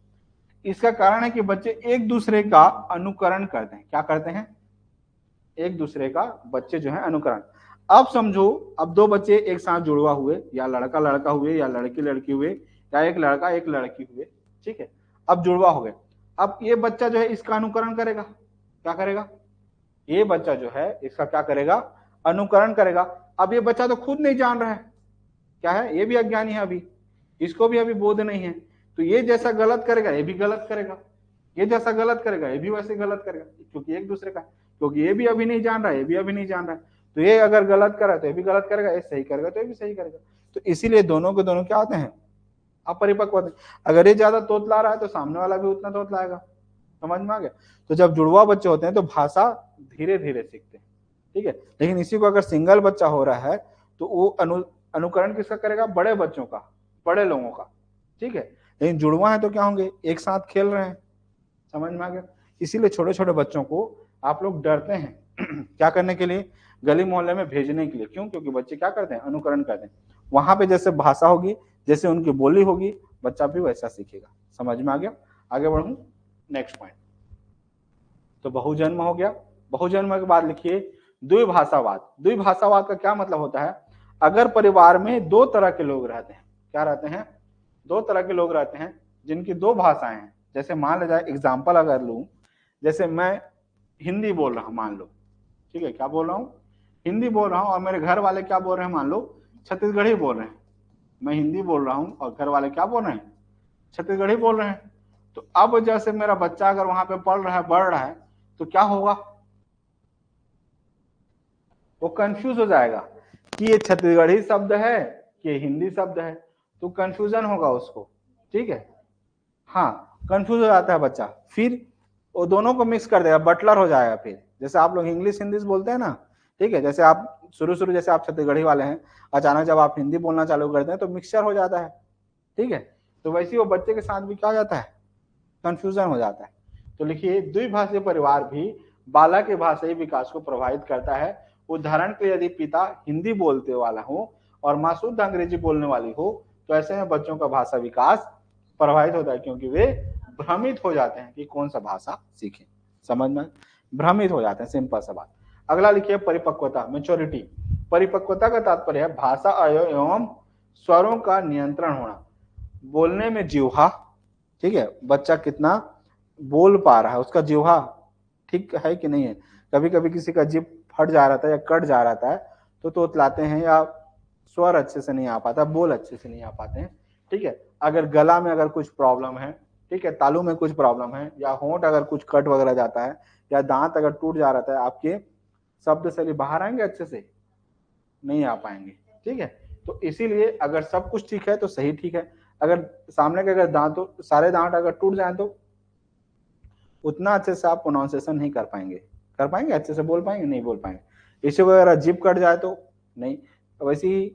इसका कारण है कि बच्चे एक दूसरे का अनुकरण करते हैं। क्या करते हैं? एक दूसरे का बच्चे जो है अनुकरण। अब समझो, अब दो बच्चे एक साथ जुड़वा हुए, या लड़का लड़का हुए या लड़की लड़की हुए या एक लड़का एक लड़की हुए। ठीक है, अब जुड़वा हो गए। अब ये बच्चा जो है इसका अनुकरण करेगा। क्या करेगा? ये बच्चा जो है इसका क्या करेगा? अनुकरण करेगा। अब ये बच्चा तो खुद नहीं जान रहा है, क्या है, ये भी अज्ञानी है अभी, इसको भी अभी बोध नहीं है, तो ये जैसा गलत करेगा ये भी गलत करेगा, ये जैसा गलत करेगा ये भी वैसे गलत करेगा, क्योंकि एक दूसरे का, क्योंकि ये भी अभी नहीं जान रहा है, ये भी अभी नहीं जान रहा है, तो ये अगर गलत करा तो ये भी गलत करेगा, ये सही करेगा तो ये भी सही करेगा। तो इसीलिए दोनों के दोनों क्या होते हैं? अपरिपक्व होते हैं। अगर ये ज्यादा तोतला रहा है तो सामने वाला भी उतना तोतलाएगा। समझ में आ गया? तो जब जुड़वा बच्चे होते हैं तो भाषा धीरे धीरे सीखते हैं। ठीक है, लेकिन इसी को अगर सिंगल बच्चा हो रहा है तो वो अनुकरण किसका करेगा? बड़े बच्चों का, बड़े लोगों का। ठीक है, लेकिन जुड़वा है तो क्या होंगे? एक साथ खेल रहे हैं। समझ में आ गया? इसीलिए छोटे छोटे बच्चों को आप लोग डरते हैं क्या करने के लिए? गली मोहल्ले में भेजने के लिए। क्यों? क्योंकि बच्चे क्या करते हैं? अनुकरण करते हैं। वहां पे जैसे भाषा होगी, जैसे उनकी बोली होगी, बच्चा भी वैसा सीखेगा। समझ में आ गया? आगे बढ़ू, नेक्स्ट पॉइंट। तो बहुजन्म हो गया। बहुजन्म के बाद लिखिए, द्विभाषावाद। द्विभाषावाद का क्या मतलब होता है? अगर परिवार में दो तरह के लोग रहते हैं, क्या रहते हैं? दो तरह के लोग रहते हैं जिनकी दो भाषाएं हैं। जैसे मान लो, जाए एग्जाम्पल अगर लूं, जैसे मैं हिंदी बोल रहा हूं मान लो, ठीक है, क्या बोल रहा हूं? हिंदी बोल रहा हूं, और मेरे घर वाले क्या बोल रहे हैं? मान लो छत्तीसगढ़ी बोल रहे हैं। मैं हिंदी बोल रहा हूं और घर वाले क्या बोल रहे हैं? छत्तीसगढ़ी बोल रहे हैं। तो अब जैसे मेरा बच्चा अगर वहां पे पढ़ रहा है, बढ़ रहा है, तो क्या होगा? वो कंफ्यूज हो जाएगा कि ये छत्तीसगढ़ी शब्द है कि ये हिंदी शब्द है, तो कंफ्यूजन होगा उसको। ठीक है, हाँ, कंफ्यूज हो जाता है बच्चा। फिर वो दोनों को मिक्स कर देगा, बटलर हो जाएगा। फिर जैसे आप लोग इंग्लिश हिंदी बोलते हैं ना, ठीक है, जैसे आप शुरू जैसे आप छत्तीसगढ़ी वाले हैं, अचानक जब आप हिंदी बोलना चालू करते हैं तो मिक्सचर हो जाता है, ठीक है। तो वैसे ही वो बच्चे के साथ भी क्या हो जाता है, कंफ्यूजन हो जाता है। तो लिखिए, द्विभाषी परिवार भी बालक के भाषाई विकास को प्रभावित करता है। उदाहरण के लिए यदि पिता हिंदी बोलते वाला हो और माँ शुद्ध अंग्रेजी बोलने वाली हो, तो ऐसे में बच्चों का भाषा विकास प्रभावित होता है, क्योंकि वे भ्रमित हो जाते हैं कि कौन सा भाषा सीखें। समझ में, भ्रमित हो जाते हैं, सिंपल सा बात। अगला लिखिए, परिपक्वता, मेच्योरिटी। परिपक्वता का तात्पर्य है भाषा एवं स्वरों का नियंत्रण होना, बोलने में जिह्वा, ठीक है, बच्चा कितना बोल पा रहा है, उसका जिह्वा ठीक है कि नहीं है। कभी कभी किसी का जिभ फट जा रहा था या कट जा रहा था तो तोतलाते हैं, या स्वर अच्छे से नहीं आ पाता, बोल अच्छे से नहीं आ पाते हैं, ठीक है। अगर गला में अगर कुछ प्रॉब्लम है, ठीक है, तालू में कुछ प्रॉब्लम है, या होंठ अगर कुछ कट वगैरह जाता है, या दांत अगर टूट जा रहा है, आपके शब्द शैली बाहर आएंगे, अच्छे से नहीं आ पाएंगे, ठीक है। तो इसीलिए अगर सब कुछ ठीक है तो सही ठीक है, अगर सामने के अगर दांतों सारे दांत अगर टूट जाए तो उतना अच्छे से आप प्रोनाउंसिएशन नहीं कर पाएंगे, अच्छे से बोल पाएंगे, नहीं बोल पाएंगे। इसी वगैरह जिप कट जाए तो नहीं, तो वैसे ही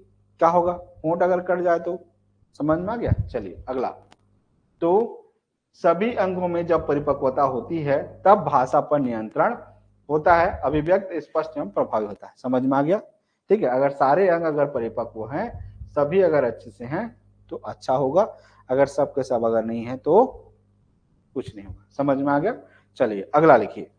क्या होगा, होंठ अगर कट जाए तो, समझ में आ गया। चलिए अगला, तो सभी अंगों में जब परिपक्वता होती है तब भाषा पर नियंत्रण होता है, अभिव्यक्त स्पष्ट एवं प्रभावी होता है। समझ में आ गया, ठीक है। अगर सारे अंग अगर परिपक्व हैं, सभी अगर अच्छे से हैं तो अच्छा होगा, अगर सब के सब अगर नहीं है तो कुछ नहीं होगा। समझ में आ गया। चलिए अगला लिखिए,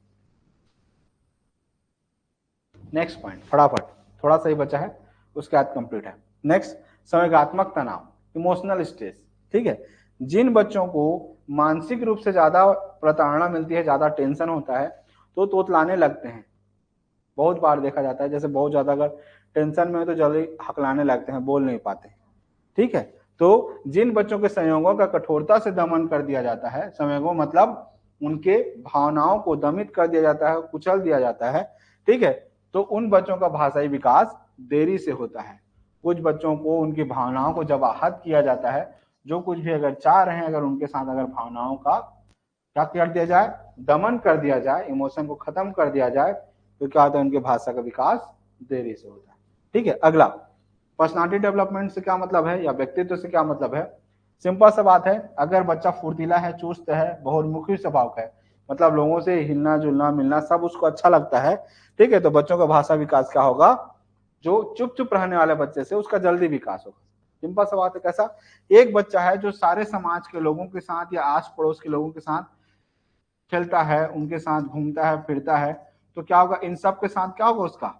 नेक्स्ट पॉइंट, फटाफट, थोड़ा सा ही बचा है, उसके बाद कंप्लीट है। नेक्स्ट, संवेगात्मक तनाव, इमोशनल स्ट्रेस, ठीक है। जिन बच्चों को मानसिक रूप से ज्यादा प्रताड़ना मिलती है, ज्यादा टेंशन होता है, तो तोतलाने लगते हैं। बहुत बार देखा जाता है, जैसे बहुत ज्यादा अगर टेंशन में हो तो जल्दी हकलाने लगते हैं, बोल नहीं पाते, ठीक है। तो जिन बच्चों के संयोगों का कठोरता से दमन कर दिया जाता है, संयोगों मतलब उनके भावनाओं को दमित कर दिया जाता है, कुचल दिया जाता है, ठीक है, तो उन बच्चों का भाषाई विकास देरी से होता है। कुछ बच्चों को उनकी भावनाओं को जब आहत किया जाता है, जो कुछ भी अगर चाह रहे हैं, अगर उनके साथ अगर भावनाओं का क्या कर दिया जाए, दमन कर दिया जाए, इमोशन को खत्म कर दिया जाए, तो क्या होता है, उनके भाषा का विकास देरी से होता है, ठीक है। अगला, पर्सनालिटी डेवलपमेंट से क्या मतलब है, या व्यक्तित्व से क्या मतलब है। सिंपल सा बात है, अगर बच्चा फुर्तीला है, चुस्त है, बहुमुखी स्वभाव का है, मतलब लोगों से हिलना जुलना मिलना सब उसको अच्छा लगता है, ठीक है, तो बच्चों का भाषा विकास क्या होगा, जो चुप चुप रहने वाले बच्चे से उसका जल्दी विकास होगा। सिंपल सा बात है। कैसा, एक बच्चा है जो सारे समाज के लोगों के साथ या आस पड़ोस के लोगों के साथ खेलता है, उनके साथ घूमता है फिरता है, तो क्या होगा, इन सब के साथ क्या होगा, उसका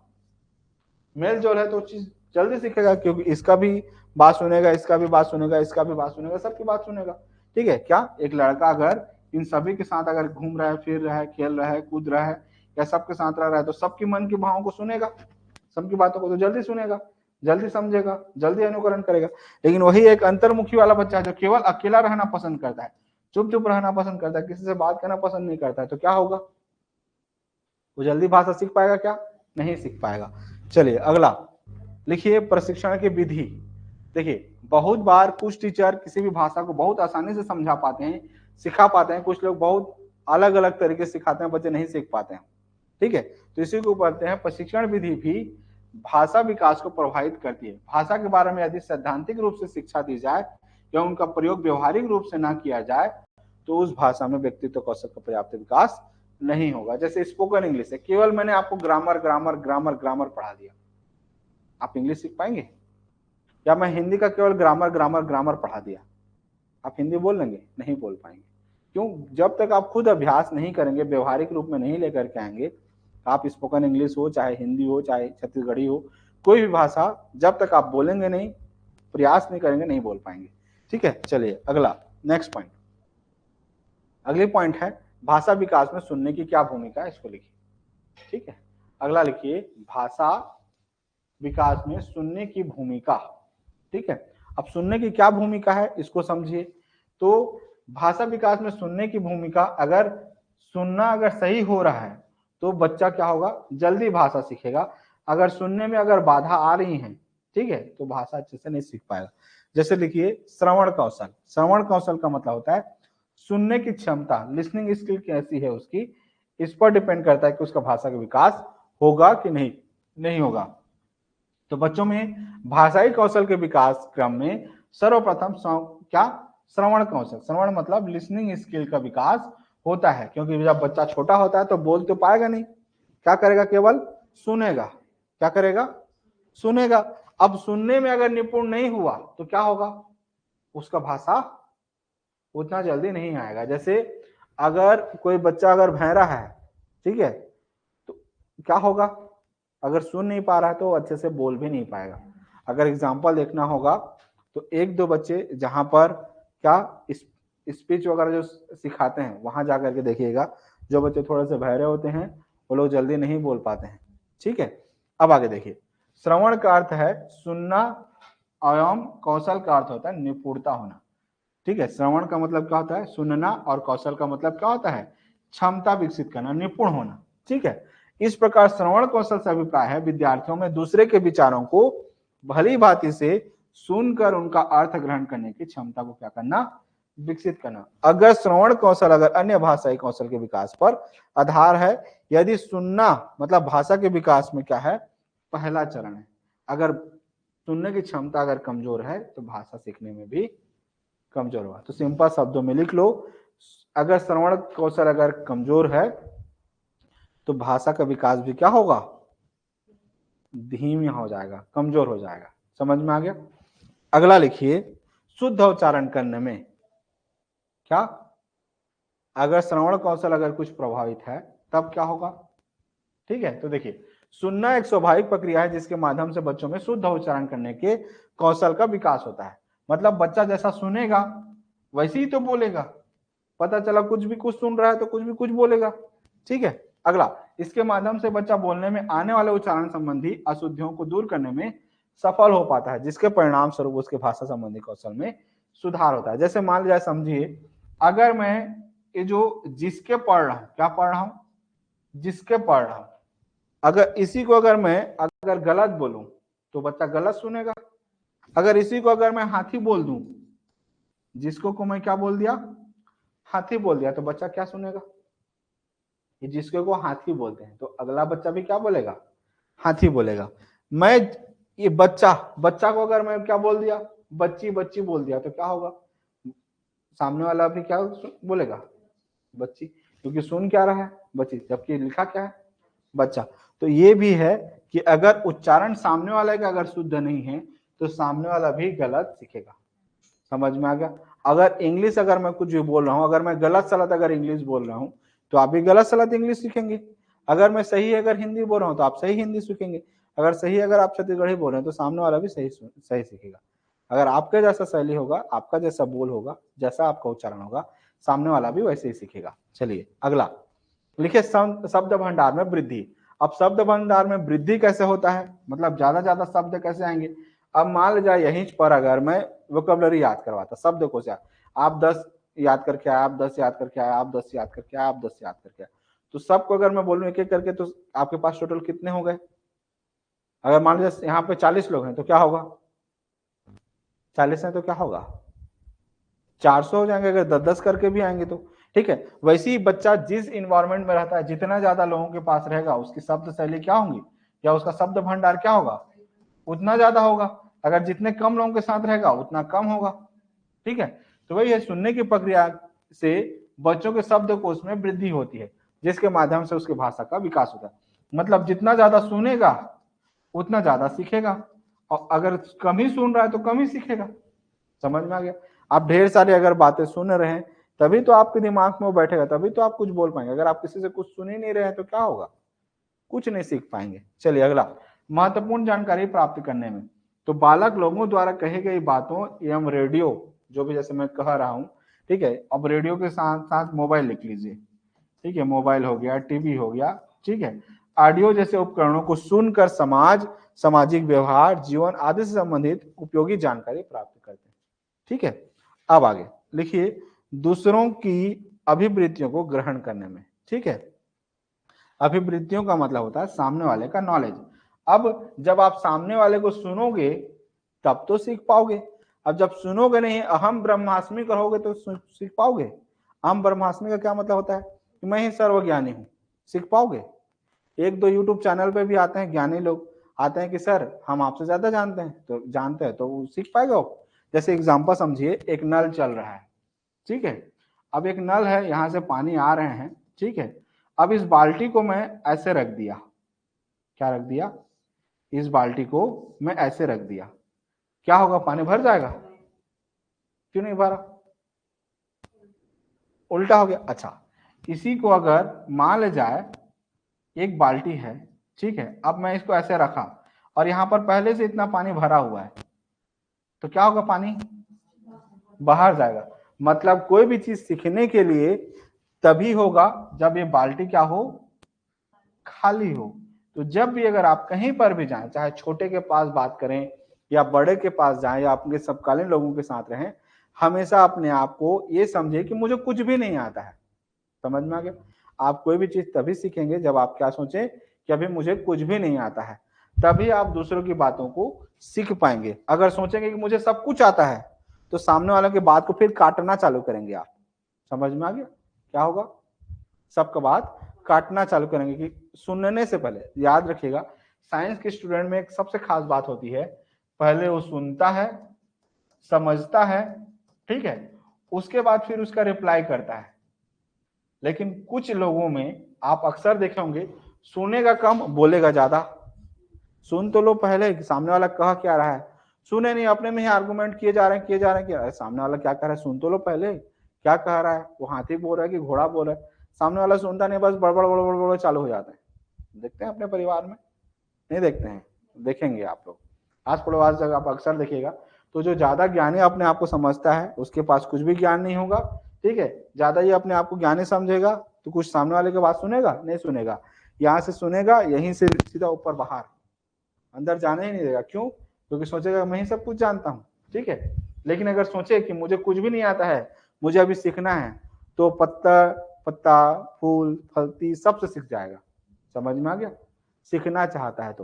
मेल जोल है, तो चीज जल्दी सीखेगा, क्योंकि इसका भी बात सुनेगा, इसका भी बात सुनेगा, इसका भी बात सुनेगा, सबकी बात सुनेगा, ठीक है। क्या एक लड़का अगर इन सभी के साथ अगर घूम रहा है, फिर रहा है, खेल रहा है, कूद रहा है, या सबके साथ रह रहा है, तो सबकी मन की भावों को सुनेगा, सबकी बातों को तो जल्दी सुनेगा, जल्दी समझेगा, जल्दी अनुकरण करेगा। लेकिन वही एक अंतर्मुखी वाला बच्चा जो केवल अकेला रहना पसंद करता है, चुप चुप रहना पसंद करता है, किसी से बात करना पसंद नहीं करता है, तो क्या होगा, वो जल्दी भाषा सीख पाएगा क्या, नहीं सीख पाएगा। चलिए अगला लिखिए, प्रशिक्षण की विधि। देखिए, बहुत बार कुछ टीचर किसी भी भाषा को बहुत आसानी से समझा पाते हैं, सिखा पाते हैं, कुछ लोग बहुत अलग अलग तरीके से सिखाते हैं, बच्चे नहीं सीख पाते हैं, ठीक है। तो इसी को पढ़ते हैं, प्रशिक्षण विधि भी भाषा विकास को प्रभावित करती है। भाषा के बारे में यदि सैद्धांतिक रूप से शिक्षा दी जाए या उनका प्रयोग व्यवहारिक रूप से ना किया जाए, तो उस भाषा में व्यक्तित्व कौशल का पर्याप्त विकास नहीं होगा। जैसे स्पोकन इंग्लिश है, केवल मैंने आपको ग्रामर ग्रामर ग्रामर ग्रामर पढ़ा दिया, आप इंग्लिश सीख पाएंगे? या मैं हिंदी का केवल ग्रामर ग्रामर ग्रामर पढ़ा दिया, आप हिंदी बोल लेंगे? नहीं बोल पाएंगे। क्यों? जब तक आप खुद अभ्यास नहीं करेंगे, व्यवहारिक रूप में नहीं लेकर के आएंगे, आप स्पोकन इंग्लिश हो, चाहे हिंदी हो, चाहे छत्तीसगढ़ी हो, कोई भी भाषा, जब तक आप बोलेंगे नहीं, प्रयास नहीं करेंगे, नहीं बोल पाएंगे, ठीक है। चलिए अगला, नेक्स्ट पॉइंट, अगली पॉइंट है भाषा विकास में सुनने की क्या भूमिका है, इसको लिखिए, ठीक है। अगला लिखिए, भाषा विकास में सुनने की भूमिका, ठीक है। अब सुनने की क्या भूमिका है, इसको समझिए। तो भाषा विकास में सुनने की भूमिका, अगर सुनना अगर सही हो रहा है तो बच्चा क्या होगा, जल्दी भाषा सीखेगा। अगर सुनने में अगर बाधा आ रही है, ठीक है, तो भाषा अच्छे से नहीं सीख पाएगा। जैसे लिखिए, श्रवण कौशल। श्रवण कौशल का मतलब होता है सुनने की क्षमता, लिसनिंग स्किल कैसी है उसकी, इस पर डिपेंड करता है कि उसका भाषा का विकास होगा कि नहीं होगा। तो बच्चों में भाषाई कौशल के विकास क्रम में सर्वप्रथम क्या, श्रवण कौशल, श्रवण मतलब लिसनिंग स्किल का विकास होता है, क्योंकि जब बच्चा छोटा होता है तो बोल तो पाएगा नहीं, क्या करेगा, केवल सुनेगा। क्या करेगा, सुनेगा। अब सुनने में अगर निपुण नहीं हुआ तो क्या होगा, उसका भाषा उतना जल्दी नहीं आएगा। जैसे अगर कोई बच्चा अगर बहरा है, ठीक है, तो क्या होगा, अगर सुन नहीं पा रहा है तो अच्छे से बोल भी नहीं पाएगा। अगर एग्जाम्पल देखना होगा तो एक दो बच्चे जहां पर क्या स्पीच वगैरह जो सिखाते हैं वहां जाकर के देखिएगा, जो बच्चे थोड़े से बहरे होते हैं वो लोग जल्दी नहीं बोल पाते हैं। ठीक है, अब आगे देखिए, श्रवण का अर्थ है सुनना एवं कौशल का अर्थ होता है निपुणता होना। ठीक है, श्रवण का मतलब क्या होता है, सुनना, और कौशल का मतलब क्या होता है, क्षमता विकसित करना, निपुण होना। ठीक है, इस प्रकार श्रवण कौशल से अभिप्राय है विद्यार्थियों में दूसरे के विचारों को भली भांति से सुनकर उनका अर्थ ग्रहण करने की क्षमता को क्या करना, विकसित करना। अगर श्रवण कौशल अगर अन्य भाषाई कौशल के विकास पर आधार है, यदि सुनना मतलब भाषा के विकास में क्या है, पहला चरण है। अगर सुनने की क्षमता अगर कमजोर है तो भाषा सीखने में भी कमजोर हुआ। तो सिंपल शब्दों में लिख लो, अगर श्रवण कौशल अगर कमजोर है तो भाषा का विकास भी क्या होगा, धीमा हो जाएगा, कमजोर हो जाएगा। समझ में आ गया। अगला लिखिए, शुद्ध उच्चारण करने में क्या, अगर श्रवण कौशल अगर कुछ प्रभावित है तब क्या होगा। ठीक है, तो देखिए, सुनना एक स्वाभाविक प्रक्रिया है जिसके माध्यम से बच्चों में शुद्ध उच्चारण करने के कौशल का विकास होता है। मतलब बच्चा जैसा सुनेगा वैसे ही तो बोलेगा, पता चला कुछ भी कुछ सुन रहा है तो कुछ भी कुछ बोलेगा। ठीक है, अगला, इसके माध्यम से बच्चा बोलने में आने वाले उच्चारण संबंधी अशुद्धियों को दूर करने में सफल हो पाता है, जिसके परिणाम स्वरूप उसके भाषा संबंधी कौशल में सुधार होता है। जैसे मान लीजिए, समझिए, अगर मैं ये जो जिसके पढ़ रहा हूं, क्या पढ़ रहा हूं, जिसके पढ़ रहा हूं, अगर इसी को अगर मैं अगर गलत बोलूं तो बच्चा गलत सुनेगा। अगर इसी को अगर मैं हाथी बोल दूं, जिसको को मैं क्या बोल दिया, हाथी बोल दिया, तो बच्चा क्या सुनेगा, ये जिसको को हाथी बोलते हैं, तो अगला बच्चा भी क्या बोलेगा, हाथी बोलेगा। मैं ये बच्चा बच्चा को अगर मैं क्या बोल दिया, बच्ची बच्ची बोल दिया, तो क्या होगा, सामने वाला भी क्या बोलेगा, बच्ची, क्योंकि सुन क्या रहा है, बच्ची, जबकि लिखा क्या है, बच्चा। तो ये भी है कि अगर उच्चारण सामने वाले का अगर शुद्ध नहीं है तो सामने वाला भी गलत सीखेगा। समझ में आ गया। अगर इंग्लिश अगर मैं कुछ भी बोल रहा हूं, अगर मैं गलत सलत अगर इंग्लिश बोल रहा हूं तो आप भी गलत सलत इंग्लिश सीखेंगे। अगर मैं सही अगर हिंदी बोल रहा हूं तो आप सही हिंदी सीखेंगे। अगर सही अगर आप छत्तीसगढ़ी बोल रहे हैं तो सामने वाला भी सही सही सीखेगा। अगर आपका जैसा शैली होगा, आपका जैसा बोल होगा, जैसा आपका उच्चारण होगा, सामने वाला भी वैसे ही सीखेगा। चलिए अगला लिखिए, शब्द भंडार में वृद्धि। अब शब्द भंडार में वृद्धि कैसे होता है, मतलब ज्यादा शब्द कैसे आएंगे। अब मान लीजिए यहीं पर अगर मैं वोकैबुलरी याद करवाता, शब्द को से आप 10 याद करके आए, आप 10 याद करके आए, आप 10 याद करके आए, आप 10 याद करके आए, तो सबको अगर मैं बोलूं एक एक करके तो आपके पास टोटल कितने हो गए। अगर मान लीजिए यहाँ पे 40 लोग हैं तो क्या होगा, 40 है तो क्या होगा, 400 हो जाएंगे अगर 10-10 करके भी आएंगे तो। ठीक है, वैसे ही बच्चा जिस इन्वायरमेंट में रहता है, जितना ज्यादा लोगों के पास रहेगा उसकी शब्द शैली क्या होंगी, या उसका शब्द भंडार क्या होगा, उतना ज्यादा होगा। अगर जितने कम लोगों के साथ रहेगा उतना कम होगा। ठीक है, तो वही है, सुनने की प्रक्रिया से बच्चों के शब्दकोश में वृद्धि होती है, जिसके माध्यम से उसकी भाषा का विकास होता है। मतलब जितना ज्यादा सुनेगा उतना ज्यादा सीखेगा, और अगर कम ही सुन रहा है तो कम ही सीखेगा। समझ में आ गया। आप ढेर सारी अगर बातें सुन रहे हैं तभी तो आपके दिमाग में वो बैठेगा, तभी तो आप कुछ बोल पाएंगे। अगर आप किसी से कुछ सुन ही नहीं रहे हैं तो क्या होगा, कुछ नहीं सीख पाएंगे। चलिए अगला, महत्वपूर्ण जानकारी प्राप्त करने में, तो बालक लोगों द्वारा कही गई बातों एवं रेडियो, जो भी जैसे मैं कह रहा हूं, ठीक है, अब रेडियो के साथ साथ मोबाइल लिख लीजिए। ठीक है, मोबाइल हो गया, टीवी हो गया, ठीक है, ऑडियो जैसे उपकरणों को सुनकर सामाजिक व्यवहार, जीवन आदि से संबंधित उपयोगी जानकारी प्राप्त करते हैं। ठीक है, अब आगे लिखिए, दूसरों की अभिवृत्तियों को ग्रहण करने में। ठीक है, अभिवृत्तियों का मतलब होता है सामने वाले का नॉलेज। अब जब आप सामने वाले को सुनोगे तब तो सीख पाओगे। अब जब सुनोगे नहीं, अहम ब्रह्मास्मि करोगे तो सीख पाओगे। अहम ब्रह्मास्मि का क्या मतलब होता है कि मैं ही सर्वज्ञानी हूँ। सीख पाओगे? एक दो यूट्यूब चैनल पे भी आते हैं ज्ञानी लोग, आते हैं कि सर हम आपसे ज्यादा जानते हैं तो वो सीख पाएगा वो। जैसे एग्जांपल समझिए, एक नल चल रहा है, ठीक है। अब एक नल है, यहाँ से पानी आ रहे हैं, ठीक है। अब इस बाल्टी को मैं ऐसे रख दिया, क्या रख दिया, इस बाल्टी को मैं ऐसे रख दिया, क्या होगा, पानी भर जाएगा? क्यों नहीं भरा? उल्टा हो गया। अच्छा, इसी को अगर मान ले जाए एक बाल्टी है, ठीक है, अब मैं इसको ऐसे रखा और यहाँ पर पहले से इतना पानी भरा हुआ है, तो क्या होगा, पानी बाहर जाएगा। मतलब कोई भी चीज सीखने के लिए तभी होगा जब ये बाल्टी क्या हो, खाली हो। तो जब भी अगर आप कहीं पर भी जाएं, चाहे छोटे के पास बात करें या बड़े के पास जाएं या अपने समकालीन लोगों के साथ रहें, हमेशा अपने आप को ये समझे कि मुझे कुछ भी नहीं आता है। समझ में आ गया? आप कोई भी चीज तभी सीखेंगे जब आप क्या सोचें कि अभी मुझे कुछ भी नहीं आता है, तभी आप दूसरों की बातों को सीख पाएंगे। अगर सोचेंगे कि मुझे सब कुछ आता है, तो सामने वालों की बात को फिर काटना चालू करेंगे आप। समझ में आ गया? क्या होगा, सबका बात काटना चालू करेंगे। कि सुनने से पहले याद रखिएगा, साइंस के स्टूडेंट में एक सबसे खास बात होती है, पहले वो सुनता है, समझता है, ठीक है, उसके बाद फिर उसका रिप्लाई करता है। लेकिन कुछ लोगों में आप अक्सर देखे होंगे, सुनेगा कम बोलेगा ज्यादा। सुन तो लो पहले सामने वाला कह क्या रहा है, सुने नहीं, अपने में ही आर्गुमेंट किए जा रहे हैं किए जा रहे हैं कि सामने वाला क्या कह रहा है, सुन तो लो पहले क्या कह रहा है, वो हाथी बोल रहा है कि घोड़ा बोल रहा है। सामने वाला सुनता नहीं, बस बड़बड़ बड़बड़ बड़बड़ चालू हो जाता है। देखते हैं अपने परिवार में, नहीं देखते हैं? देखेंगे आप लोग, आस पड़ोस जगह आप अक्सर देखिएगा। तो जो ज्यादा ज्ञानी अपने आप को समझता है, उसके पास कुछ भी ज्ञान नहीं होगा, ठीक है। ज्यादा ही अपने आप को ज्ञानी समझेगा तो कुछ सामने वाले की बात सुनेगा नहीं, सुनेगा यहाँ से सुनेगा, यहीं से सीधा ऊपर बाहर, अंदर जाने ही नहीं देगा। क्यों? क्योंकि सोचेगा मैं ही सब कुछ जानता हूँ, ठीक है। लेकिन अगर सोचे कि मुझे कुछ भी नहीं आता है, मुझे अभी सीखना है, तो पत्ता पत्ता फूल फलती सबसे सीख जाएगा। समझ में आ गया? सीखना चाहता है तो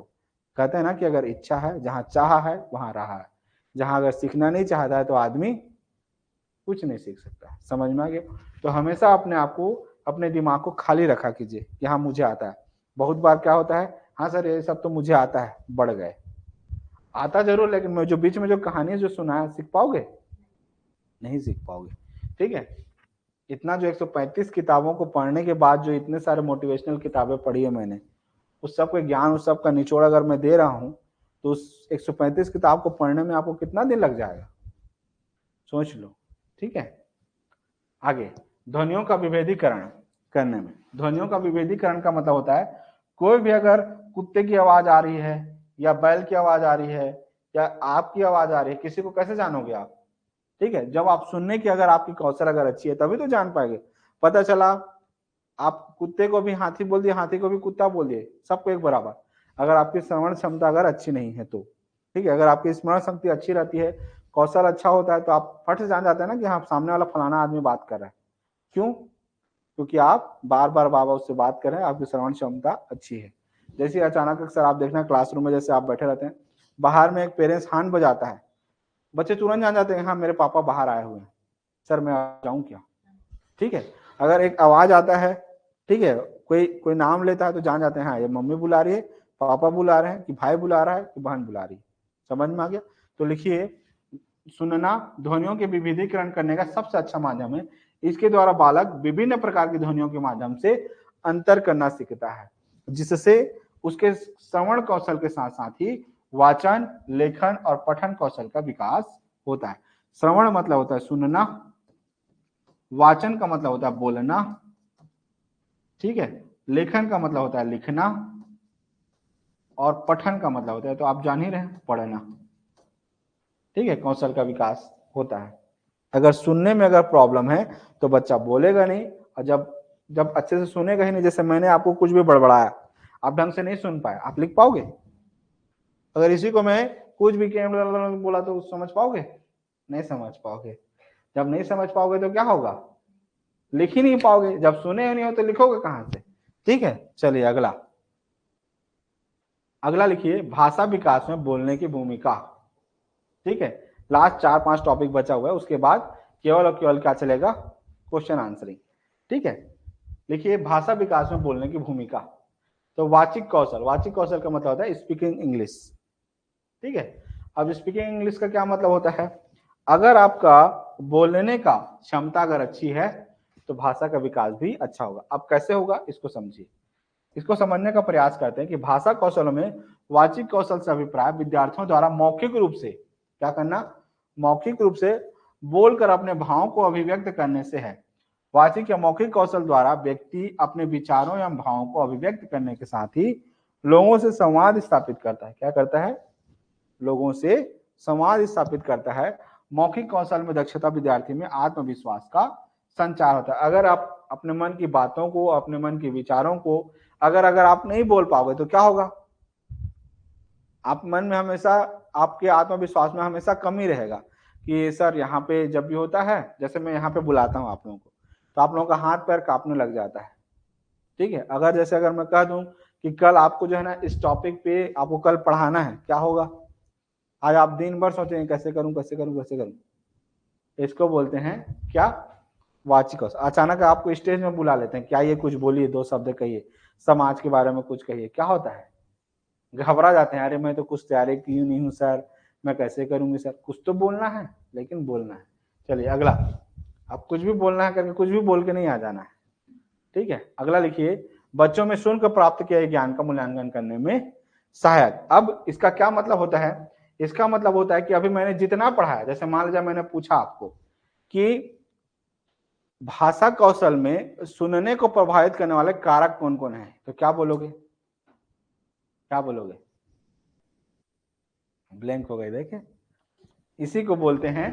कहते हैं ना कि अगर इच्छा है, जहां चाह है वहां रहा है। जहां अगर सीखना नहीं चाहता है तो आदमी कुछ नहीं सीख सकता है। समझ में आ गया? तो हमेशा अपने आप को, अपने दिमाग को खाली रखा कीजिए कि हाँ मुझे आता है। बहुत बार क्या होता है, हाँ सर ये सब तो मुझे आता है, बढ़ गए, आता जरूर, लेकिन मैं जो बीच में जो कहानी जो सुना है, सीख पाओगे? नहीं सीख पाओगे, ठीक है। इतना जो 135 किताबों को पढ़ने के बाद जो इतने सारे मोटिवेशनल किताबें पढ़ी है मैंने, उस सब का ज्ञान, उस सब का निचोड़ अगर मैं दे रहा हूं, तो उस 135 किताब को पढ़ने में आपको कितना दिन लग जाएगा, सोच लो, ठीक है। आगे, ध्वनियों का विभेदीकरण करने में, ध्वनियों का विभेदीकरण का मतलब होता है, कोई भी अगर कुत्ते की आवाज आ रही है या बैल की आवाज आ रही है या आपकी आवाज आ रही है, किसी को कैसे जानोगे आप? ठीक है, जब आप सुनने की अगर आपकी कौशल अगर अच्छी है तभी तो जान पाएंगे। पता चला आप कुत्ते को भी हाथी बोल दिए, हाथी को भी कुत्ता बोल दिए, सबको एक बराबर। अगर आपकी श्रवण क्षमता अगर अच्छी नहीं है तो, ठीक है। अगर आपकी स्मरण शक्ति अच्छी रहती है, कौशल अच्छा होता है, तो आप फट से जान जाते हैं ना कि हाँ सामने वाला फलाना आदमी बात कर रहा है। क्यों? क्योंकि आप बार बार बाबा उससे बात कर रहे हैं, आपकी श्रवण क्षमता अच्छी है। जैसे अचानक अक्सर आप देखना क्लासरूम में जैसे आप बैठे रहते हैं, बाहर में एक पेरेंट्स हॉर्न बजाता है, बच्चे तुरंत जान जाते हैं हाँ मेरे पापा बाहर आए हुए हैं, सर मैं जाऊं क्या? ठीक है। अगर एक आवाज आता है, ठीक है, कोई कोई नाम लेता है तो जान जाते हैं हाँ ये मम्मी बुला रही है, पापा बुला रहे हैं, कि भाई बुला रहा है, कि बहन बुला रही है। समझ में आ गया? तो लिखिए, सुनना ध्वनियों के विविधीकरण करने का सबसे अच्छा माध्यम है। इसके द्वारा बालक विभिन्न प्रकार की ध्वनियों के माध्यम से अंतर करना सीखता है, जिससे उसके श्रवण कौशल के साथ साथ ही वाचन, लेखन और पठन कौशल का विकास होता है। श्रवण मतलब होता है सुनना, वाचन का मतलब होता है बोलना, ठीक है, लेखन का मतलब होता है लिखना, और पठन का मतलब होता है, तो आप जान ही रहे हैं, पढ़ना, ठीक है, कौशल का विकास होता है। अगर सुनने में अगर प्रॉब्लम है तो बच्चा बोलेगा नहीं, और जब जब अच्छे से सुनेगा ही नहीं, जैसे मैंने आपको कुछ भी बड़बड़ाया, आप ढंग से नहीं सुन पाए, आप लिख पाओगे? अगर इसी को मैं कुछ भी बोला तो समझ पाओगे? नहीं समझ पाओगे। जब नहीं समझ पाओगे तो क्या होगा, लिख ही नहीं पाओगे। जब सुने नहीं हो तो लिखोगे कहां से? ठीक है, चलिए अगला, अगला लिखिए, भाषा विकास में बोलने की भूमिका। ठीक है, लास्ट 4-5 टॉपिक बचा हुआ है, उसके बाद केवल और केवल क्या चलेगा, क्वेश्चन आंसरिंग। ठीक है, लिखिए भाषा विकास में बोलने की भूमिका। तो वाचिक कौशल का मतलब होता है स्पीकिंग इंग्लिश। ठीक है, अब स्पीकिंग इंग्लिश का क्या मतलब होता है, अगर आपका बोलने का क्षमता अगर अच्छी है तो भाषा का विकास भी अच्छा होगा। अब कैसे होगा इसको समझिए, इसको समझने का प्रयास करते हैं कि भाषा कौशलों में वाचिक कौशल से अभिप्राय विद्यार्थियों द्वारा मौखिक रूप से क्या करना, मौखिक रूप से बोलकर अपने भावों को अभिव्यक्त करने से है। वाचिक या मौखिक कौशल द्वारा व्यक्ति अपने विचारों या भावों को अभिव्यक्त करने के साथ ही लोगों से संवाद स्थापित करता है। क्या करता है, लोगों से संवाद स्थापित करता है। मौखिक कौशल में दक्षता विद्यार्थी में आत्मविश्वास का संचार होता है। अगर आप अपने मन की बातों को, अपने मन के विचारों को अगर आप नहीं बोल पाओगे तो क्या होगा, आप मन में हमेशा, आपके आत्मविश्वास में हमेशा कमी रहेगा कि सर यहाँ पे जब भी होता है, जैसे मैं यहाँ पे बुलाता हूँ आप लोगों को, तो आप लोगों का हाथ पैर कांपने लग जाता है। ठीक है, अगर मैं कह दूं कि कल आपको जो है ना इस टॉपिक पे आपको कल पढ़ाना है, क्या होगा, आज आप दिन भर सोचेंगे कैसे करूं कैसे करूं कैसे करूं। इसको बोलते हैं क्या, वाचिक कौशल। अचानक आपको स्टेज में बुला लेते हैं, क्या ये कुछ बोलिए, 2 शब्द कहिए, समाज के बारे में कुछ कहिए, क्या होता है, घबरा जाते हैं, अरे मैं तो कुछ तैयारी की नहीं हूँ सर, मैं कैसे करूंगी सर। कुछ तो बोलना है, लेकिन बोलना है। चलिए अगला, अब कुछ भी बोलना है करके कुछ भी बोल के नहीं आ जाना है। ठीक है, अगला लिखिए, बच्चों में शुल्क प्राप्त किए ज्ञान का मूल्यांकन करने में सहायक। अब इसका क्या मतलब होता है, इसका मतलब होता है कि अभी मैंने जितना पढ़ाया, जैसे मान लीजिए मैंने पूछा आपको कि भाषा कौशल में सुनने को प्रभावित करने वाले कारक कौन कौन है, तो क्या बोलोगे, क्या बोलोगे, ब्लैंक हो गए, देखे, इसी को बोलते हैं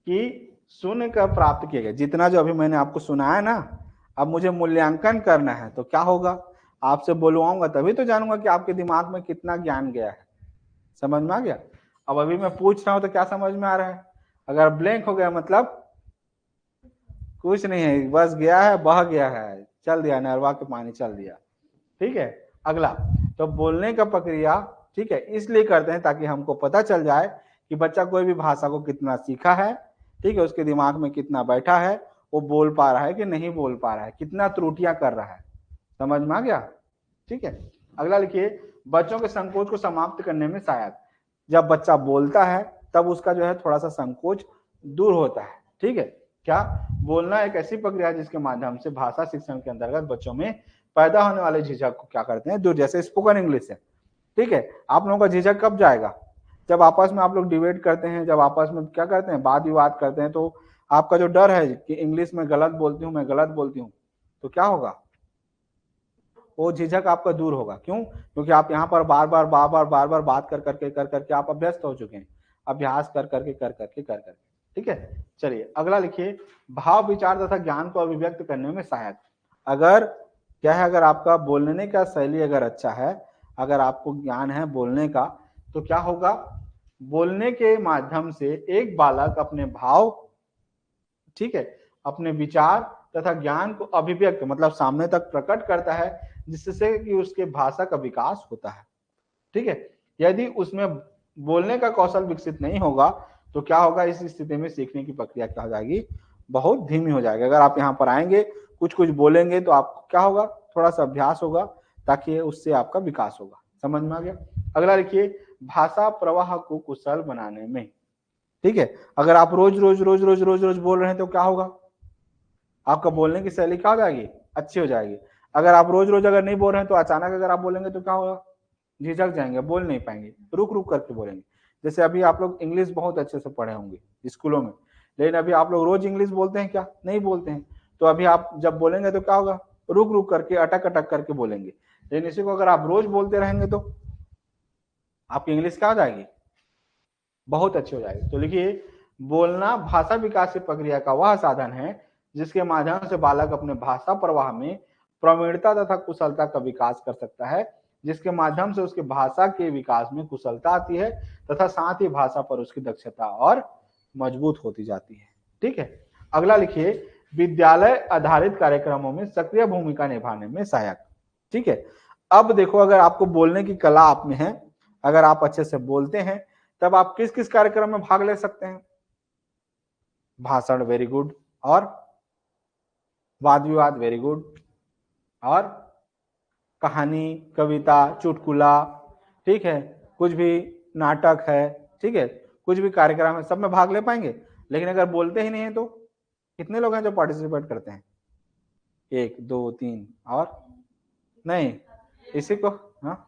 कि सुन कर प्राप्त किए गए। जितना जो अभी मैंने आपको सुनाया ना, अब मुझे मूल्यांकन करना है तो क्या होगा, आपसे बोलवाऊंगा तभी तो जानूंगा कि आपके दिमाग में कितना ज्ञान गया है। समझ में आ गया, अब अभी मैं पूछ रहा हूं तो क्या समझ में आ रहा है, अगर ब्लैंक हो गया मतलब कुछ नहीं है, बस गया है, बह गया है, चल दिया, नरवा के पानी चल दिया। ठीक है, अगला, तो बोलने का प्रक्रिया, ठीक है, इसलिए करते हैं ताकि हमको पता चल जाए कि बच्चा कोई भी भाषा को कितना सीखा है, ठीक है, उसके दिमाग में कितना बैठा है, वो बोल पा रहा है कि नहीं बोल पा रहा है, कितना त्रुटियां कर रहा है। समझ में आ गया। ठीक है, अगला लिखिए, बच्चों के संकोच को समाप्त करने में सहायक। जब बच्चा बोलता है तब उसका जो है थोड़ा सा संकोच दूर होता है। ठीक है, क्या, बोलना एक ऐसी प्रक्रिया है जिसके माध्यम से भाषा शिक्षण के अंतर्गत बच्चों में पैदा होने वाले झिझक को क्या करते हैं, दूर, जैसे स्पोकन इंग्लिश है। ठीक है, आप लोगों का झिझक कब जाएगा, जब आपस में आप लोग डिबेट करते हैं, जब आपस में क्या करते हैं, वाद विवाद करते हैं, तो आपका जो डर है कि इंग्लिश में गलत बोलती हूँ, मैं गलत बोलती हूँ, तो क्या होगा, वो झिझक आपका दूर होगा। क्यों, क्योंकि आप यहाँ पर बार बार बात कर करके आप अभ्यस्त हो चुके हैं, अभ्यास कर करके। ठीक है, चलिए अगला लिखिए, भाव विचार तथा ज्ञान को अभिव्यक्त करने में सहायक। अगर क्या है, अगर आपका बोलने का शैली अगर अच्छा है, अगर आपको ज्ञान है बोलने का, तो क्या होगा, बोलने के माध्यम से एक बालक अपने भाव, ठीक है, अपने विचार तथा ज्ञान को अभिव्यक्त मतलब सामने तक प्रकट करता है, जिससे कि उसके भाषा का विकास होता है। ठीक है, यदि उसमें बोलने का कौशल विकसित नहीं होगा तो क्या होगा, इस स्थिति में सीखने की प्रक्रिया क्या हो जाएगी, बहुत धीमी हो जाएगी। अगर आप यहाँ पर आएंगे, कुछ कुछ बोलेंगे तो आपको क्या होगा, थोड़ा सा अभ्यास होगा, ताकि उससे आपका विकास होगा। समझ में आ गया। अगला लिखिए, भाषा प्रवाह को कुशल बनाने में। ठीक है, अगर आप रोज रोज रोज रोज रोज रोज बोल रहे हैं तो क्या होगा, आपका बोलने की शैली क्या हो जाएगी, अच्छी हो जाएगी। अगर आप रोज रोज अगर नहीं बोल रहे हैं तो अचानक अगर आप बोलेंगे तो क्या होगा, झिझक जाएंगे, बोल नहीं पाएंगे, रुक रुक करके बोलेंगे। जैसे अभी आप लोग इंग्लिश बहुत अच्छे से पढ़े होंगे स्कूलों में, लेकिन अभी आप लोग रोज इंग्लिश बोलते हैं क्या, नहीं बोलते हैं। तो अभी आप जब बोलेंगे तो क्या होगा, रुक रुक करके, अटक अटक करके बोलेंगे। लेकिन इसी को अगर आप रोज बोलते रहेंगे तो आपकी इंग्लिश क्या हो जाएगी, बहुत अच्छी हो जाएगी। तो लिखिए, बोलना भाषा विकास की प्रक्रिया का वह साधन है जिसके माध्यम से बालक अपने भाषा प्रवाह में प्रवीणता तथा कुशलता का विकास कर सकता है, जिसके माध्यम से उसके भाषा के विकास में कुशलता आती है तथा साथ ही भाषा पर उसकी दक्षता और मजबूत होती जाती है। ठीक है, अगला लिखिए, विद्यालय आधारित कार्यक्रमों में सक्रिय भूमिका निभाने में सहायक। ठीक है, अब देखो, अगर आपको बोलने की कला आप में है, अगर आप अच्छे से बोलते हैं, तब आप किस किस कार्यक्रम में भाग ले सकते हैं, भाषण, वेरी गुड, और वाद विवाद, वेरी गुड। और कहानी, कविता, चुटकुला, ठीक है, कुछ भी नाटक है, ठीक है, कुछ भी कार्यक्रम है, सब में भाग ले पाएंगे। लेकिन अगर बोलते ही नहीं है तो कितने लोग हैं जो पार्टिसिपेट करते हैं? 1 2 3 और नहीं, इसी को हाँ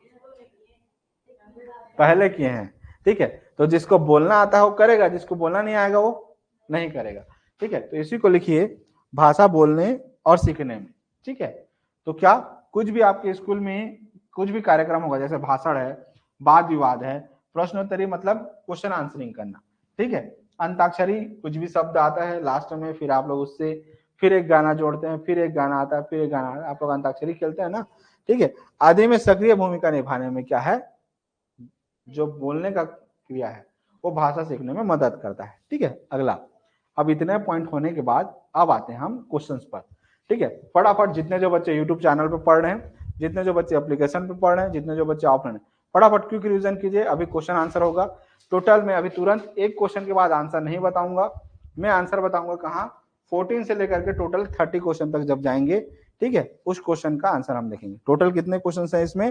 पहले किए हैं, ठीक है। तो जिसको बोलना आता है वो करेगा, जिसको बोलना नहीं आएगा वो नहीं करेगा, ठीक है। तो इसी को लिखिए भाषा बोलने और सीखने में, ठीक है। तो क्या कुछ भी आपके स्कूल में कुछ भी कार्यक्रम होगा, जैसे भाषण है, वाद विवाद है, प्रश्नोत्तरी मतलब क्वेश्चन आंसरिंग करना, ठीक है, अंताक्षरी, कुछ भी शब्द आता है लास्ट में, फिर आप लोग उससे फिर एक गाना जोड़ते हैं, फिर एक गाना आता है, फिर एक गाना आता है, आप लोग अंताक्षरी खेलते हैं ना, ठीक है। आदि में सक्रिय भूमिका निभाने में क्या है, जो बोलने का क्रिया है वो भाषा सीखने में मदद करता है, ठीक है। अगला, अब इतने पॉइंट होने के बाद अब आते हैं हम क्वेश्चंस पर, ठीक है। फटाफट जितने जो बच्चे यूट्यूब चैनल पे पढ़ रहे हैं, जितने जो बच्चे एप्लीकेशन पे पढ़ रहे हैं, जितने जो बच्चे ऑफलाइन है, फटाफट क्विक रिवीजन कीजिए। अभी क्वेश्चन आंसर होगा टोटल में, अभी तुरंत एक क्वेश्चन के बाद आंसर नहीं बताऊंगा, मैं आंसर बताऊंगा कहाँ, 14 से लेकर के टोटल 30 क्वेश्चन तक जब जाएंगे, ठीक है, उस क्वेश्चन का आंसर हम देखेंगे। टोटल कितने क्वेश्चन है इसमें?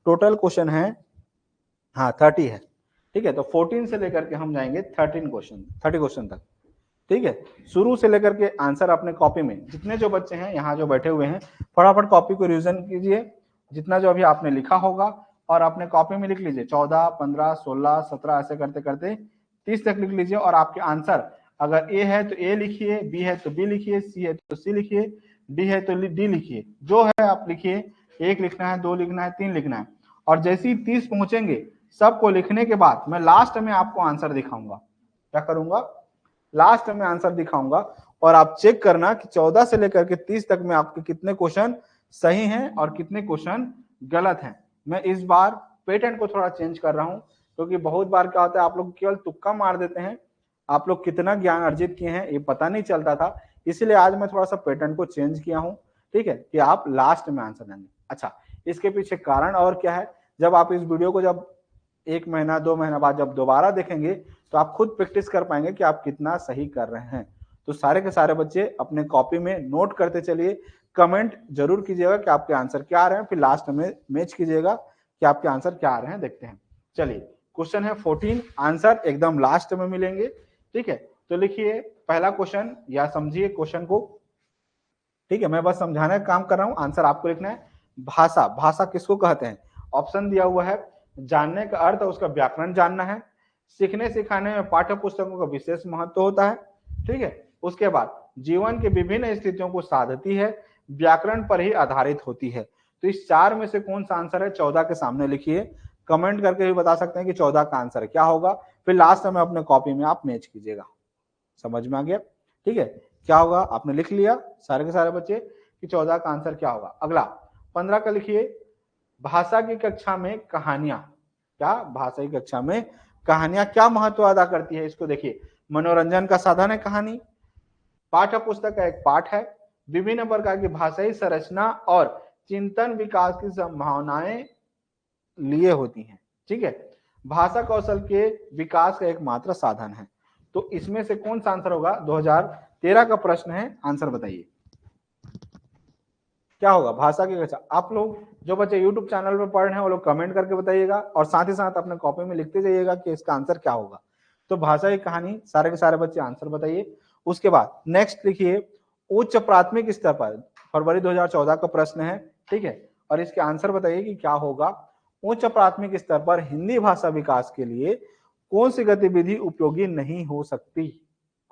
टोटल क्वेश्चन है हाँ 30 है, ठीक है। तो 14 से लेकर के हम जाएंगे 30 क्वेश्चन तक, ठीक है। शुरू से लेकर के आंसर अपने कॉपी में, जितने जो बच्चे हैं यहाँ जो बैठे हुए हैं, फटाफट कॉपी को रिवीजन कीजिए, जितना जो अभी आपने लिखा होगा, और अपने कॉपी में लिख लीजिए 14 15 16 17 ऐसे करते करते 30 तक लिख लीजिए। और आपके आंसर अगर ए है तो ए लिखिए, बी है तो बी लिखिए, सी है तो सी लिखिए, डी है तो डी लिखिए, जो है आप लिखिए। 1 लिखना है, 2 लिखना है, 3 लिखना है। और जैसे ही 30 पहुंचेंगे, सबको लिखने के बाद मैं लास्ट में आपको आंसर दिखाऊंगा। क्या करूंगा? लास्ट में आंसर दिखाऊंगा, और आप चेक करना कि 14 से लेकर के 30 तक में आपके कितने क्वेश्चन सही हैं और कितने क्वेश्चन गलत हैं। मैं इस बार पैटर्न को थोड़ा चेंज कर रहा हूं, क्योंकि बहुत बार क्या होता है, आप लोग केवल तुक्का मार देते हैं, आप लोग कितना ज्ञान अर्जित किए हैं ये पता नहीं चलता था। इसलिए आज मैं थोड़ा सा पैटर्न को चेंज किया हूं, ठीक है, कि आप लास्ट में आंसर देंगे। अच्छा, इसके पीछे कारण और क्या है, जब आप इस वीडियो को जब 1 महीना 2 महीना बाद जब दोबारा देखेंगे, तो आप खुद प्रैक्टिस कर पाएंगे कि आप कितना सही कर रहे हैं। तो सारे के सारे बच्चे अपने कॉपी में नोट करते चलिए, कमेंट जरूर कीजिएगा कि आपके आंसर क्या आ रहे हैं, फिर लास्ट में मैच कीजिएगा कि आपके आंसर क्या आ रहे हैं। देखते हैं, चलिए क्वेश्चन है 14, आंसर एकदम लास्ट में मिलेंगे, ठीक है। तो लिखिए पहला क्वेश्चन, या समझिए क्वेश्चन को, ठीक है, मैं बस समझाने का काम कर रहा हूं, आंसर आपको लिखना है। भाषा, भाषा किसको कहते हैं? ऑप्शन दिया हुआ है, जानने का अर्थ और उसका व्याकरण जानना है, सीखने सिखाने में पाठ्य पुस्तकों का विशेष महत्व होता है, ठीक है। उसके बाद जीवन के विभिन्न स्थितियों को साधती है, व्याकरण पर ही आधारित होती है। तो इस 4 में से कौन सा आंसर है? 14 के सामने लिखिए, कमेंट करके भी बता सकते हैं कि 14 का आंसर क्या होगा, फिर लास्ट में अपने कॉपी में आप मैच कीजिएगा। समझ में आ गया? ठीक है, क्या होगा आपने लिख लिया सारे के सारे बच्चे कि 14 का आंसर क्या होगा। अगला 15 का लिखिए, भाषा की कक्षा में कहानियां, क्या भाषा की कक्षा में कहानियां क्या महत्व अदा करती है? इसको देखिए, मनोरंजन का साधन है कहानी, पाठ्य पुस्तक का एक पाठ है, विभिन्न प्रकार की भाषाई संरचना और चिंतन विकास की संभावनाएं लिए होती हैं, ठीक है। भाषा कौशल के विकास का एक मात्र साधन है। तो इसमें से कौन सा आंसर होगा? 2013 का प्रश्न है, आंसर बताइए क्या होगा भाषा की कक्षा। आप लोग जो बच्चे YouTube चैनल पे पढ़ रहे हैं वो लोग कमेंट करके बताइएगा, और साथ ही साथ अपने कॉपी में लिखते जाइएगा कि इसका आंसर क्या होगा। तो भाषा की कहानी, सारे के सारे बच्चे आंसर बताइए। उसके बाद नेक्स्ट लिखिए, उच्च प्राथमिक स्तर पर, फरवरी 2014 का प्रश्न है, ठीक है, और इसके आंसर बताइए कि क्या होगा। उच्च प्राथमिक स्तर पर हिंदी भाषा विकास के लिए कौन सी गतिविधि उपयोगी नहीं हो सकती?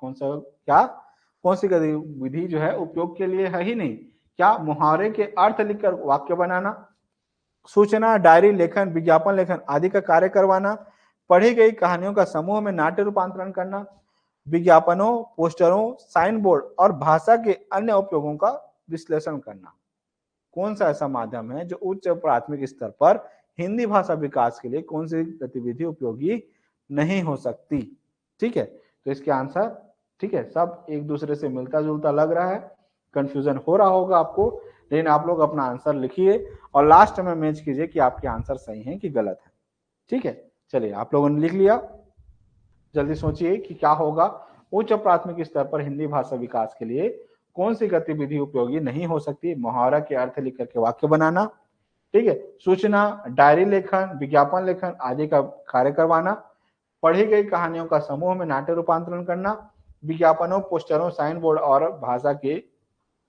कौन सा, क्या कौन सी गतिविधि जो है उपयोग के लिए है ही नहीं? क्या मुहावरे के अर्थ लिखकर वाक्य बनाना, सूचना, डायरी लेखन, विज्ञापन लेखन आदि का कार्य करवाना, पढ़ी गई कहानियों का समूह में नाट्य रूपांतरण करना, विज्ञापनों, पोस्टरों, साइन बोर्ड और भाषा के अन्य उपयोगों का विश्लेषण करना। कौन सा ऐसा माध्यम है जो उच्च प्राथमिक स्तर पर हिंदी भाषा विकास के लिए कौन सी गतिविधि उपयोगी नहीं हो सकती? ठीक है, तो इसके आंसर, ठीक है, सब एक दूसरे से मिलता जुलता लग रहा है, कंफ्यूजन हो रहा होगा आपको, लेकिन आप लोग अपना आंसर लिखिए और लास्ट में मैच कीजिए कि आपके आंसर सही है कि गलत है। ठीक है, चलिए आप लोगों ने लिख लिया, जल्दी सोचिए कि क्या होगा। उच्च प्राथमिक स्तर पर हिंदी भाषा विकास के लिए कौन सी गतिविधि उपयोगी नहीं हो सकती? मुहावरा के अर्थ लिख करके वाक्य बनाना, ठीक है, सूचना, डायरी लेखन, विज्ञापन लेखन आदि का कार्य करवाना, पढ़ी गई कहानियों का समूह में नाट्य रूपांतरण करना, विज्ञापनों, पोस्टरों, साइन बोर्ड और भाषा के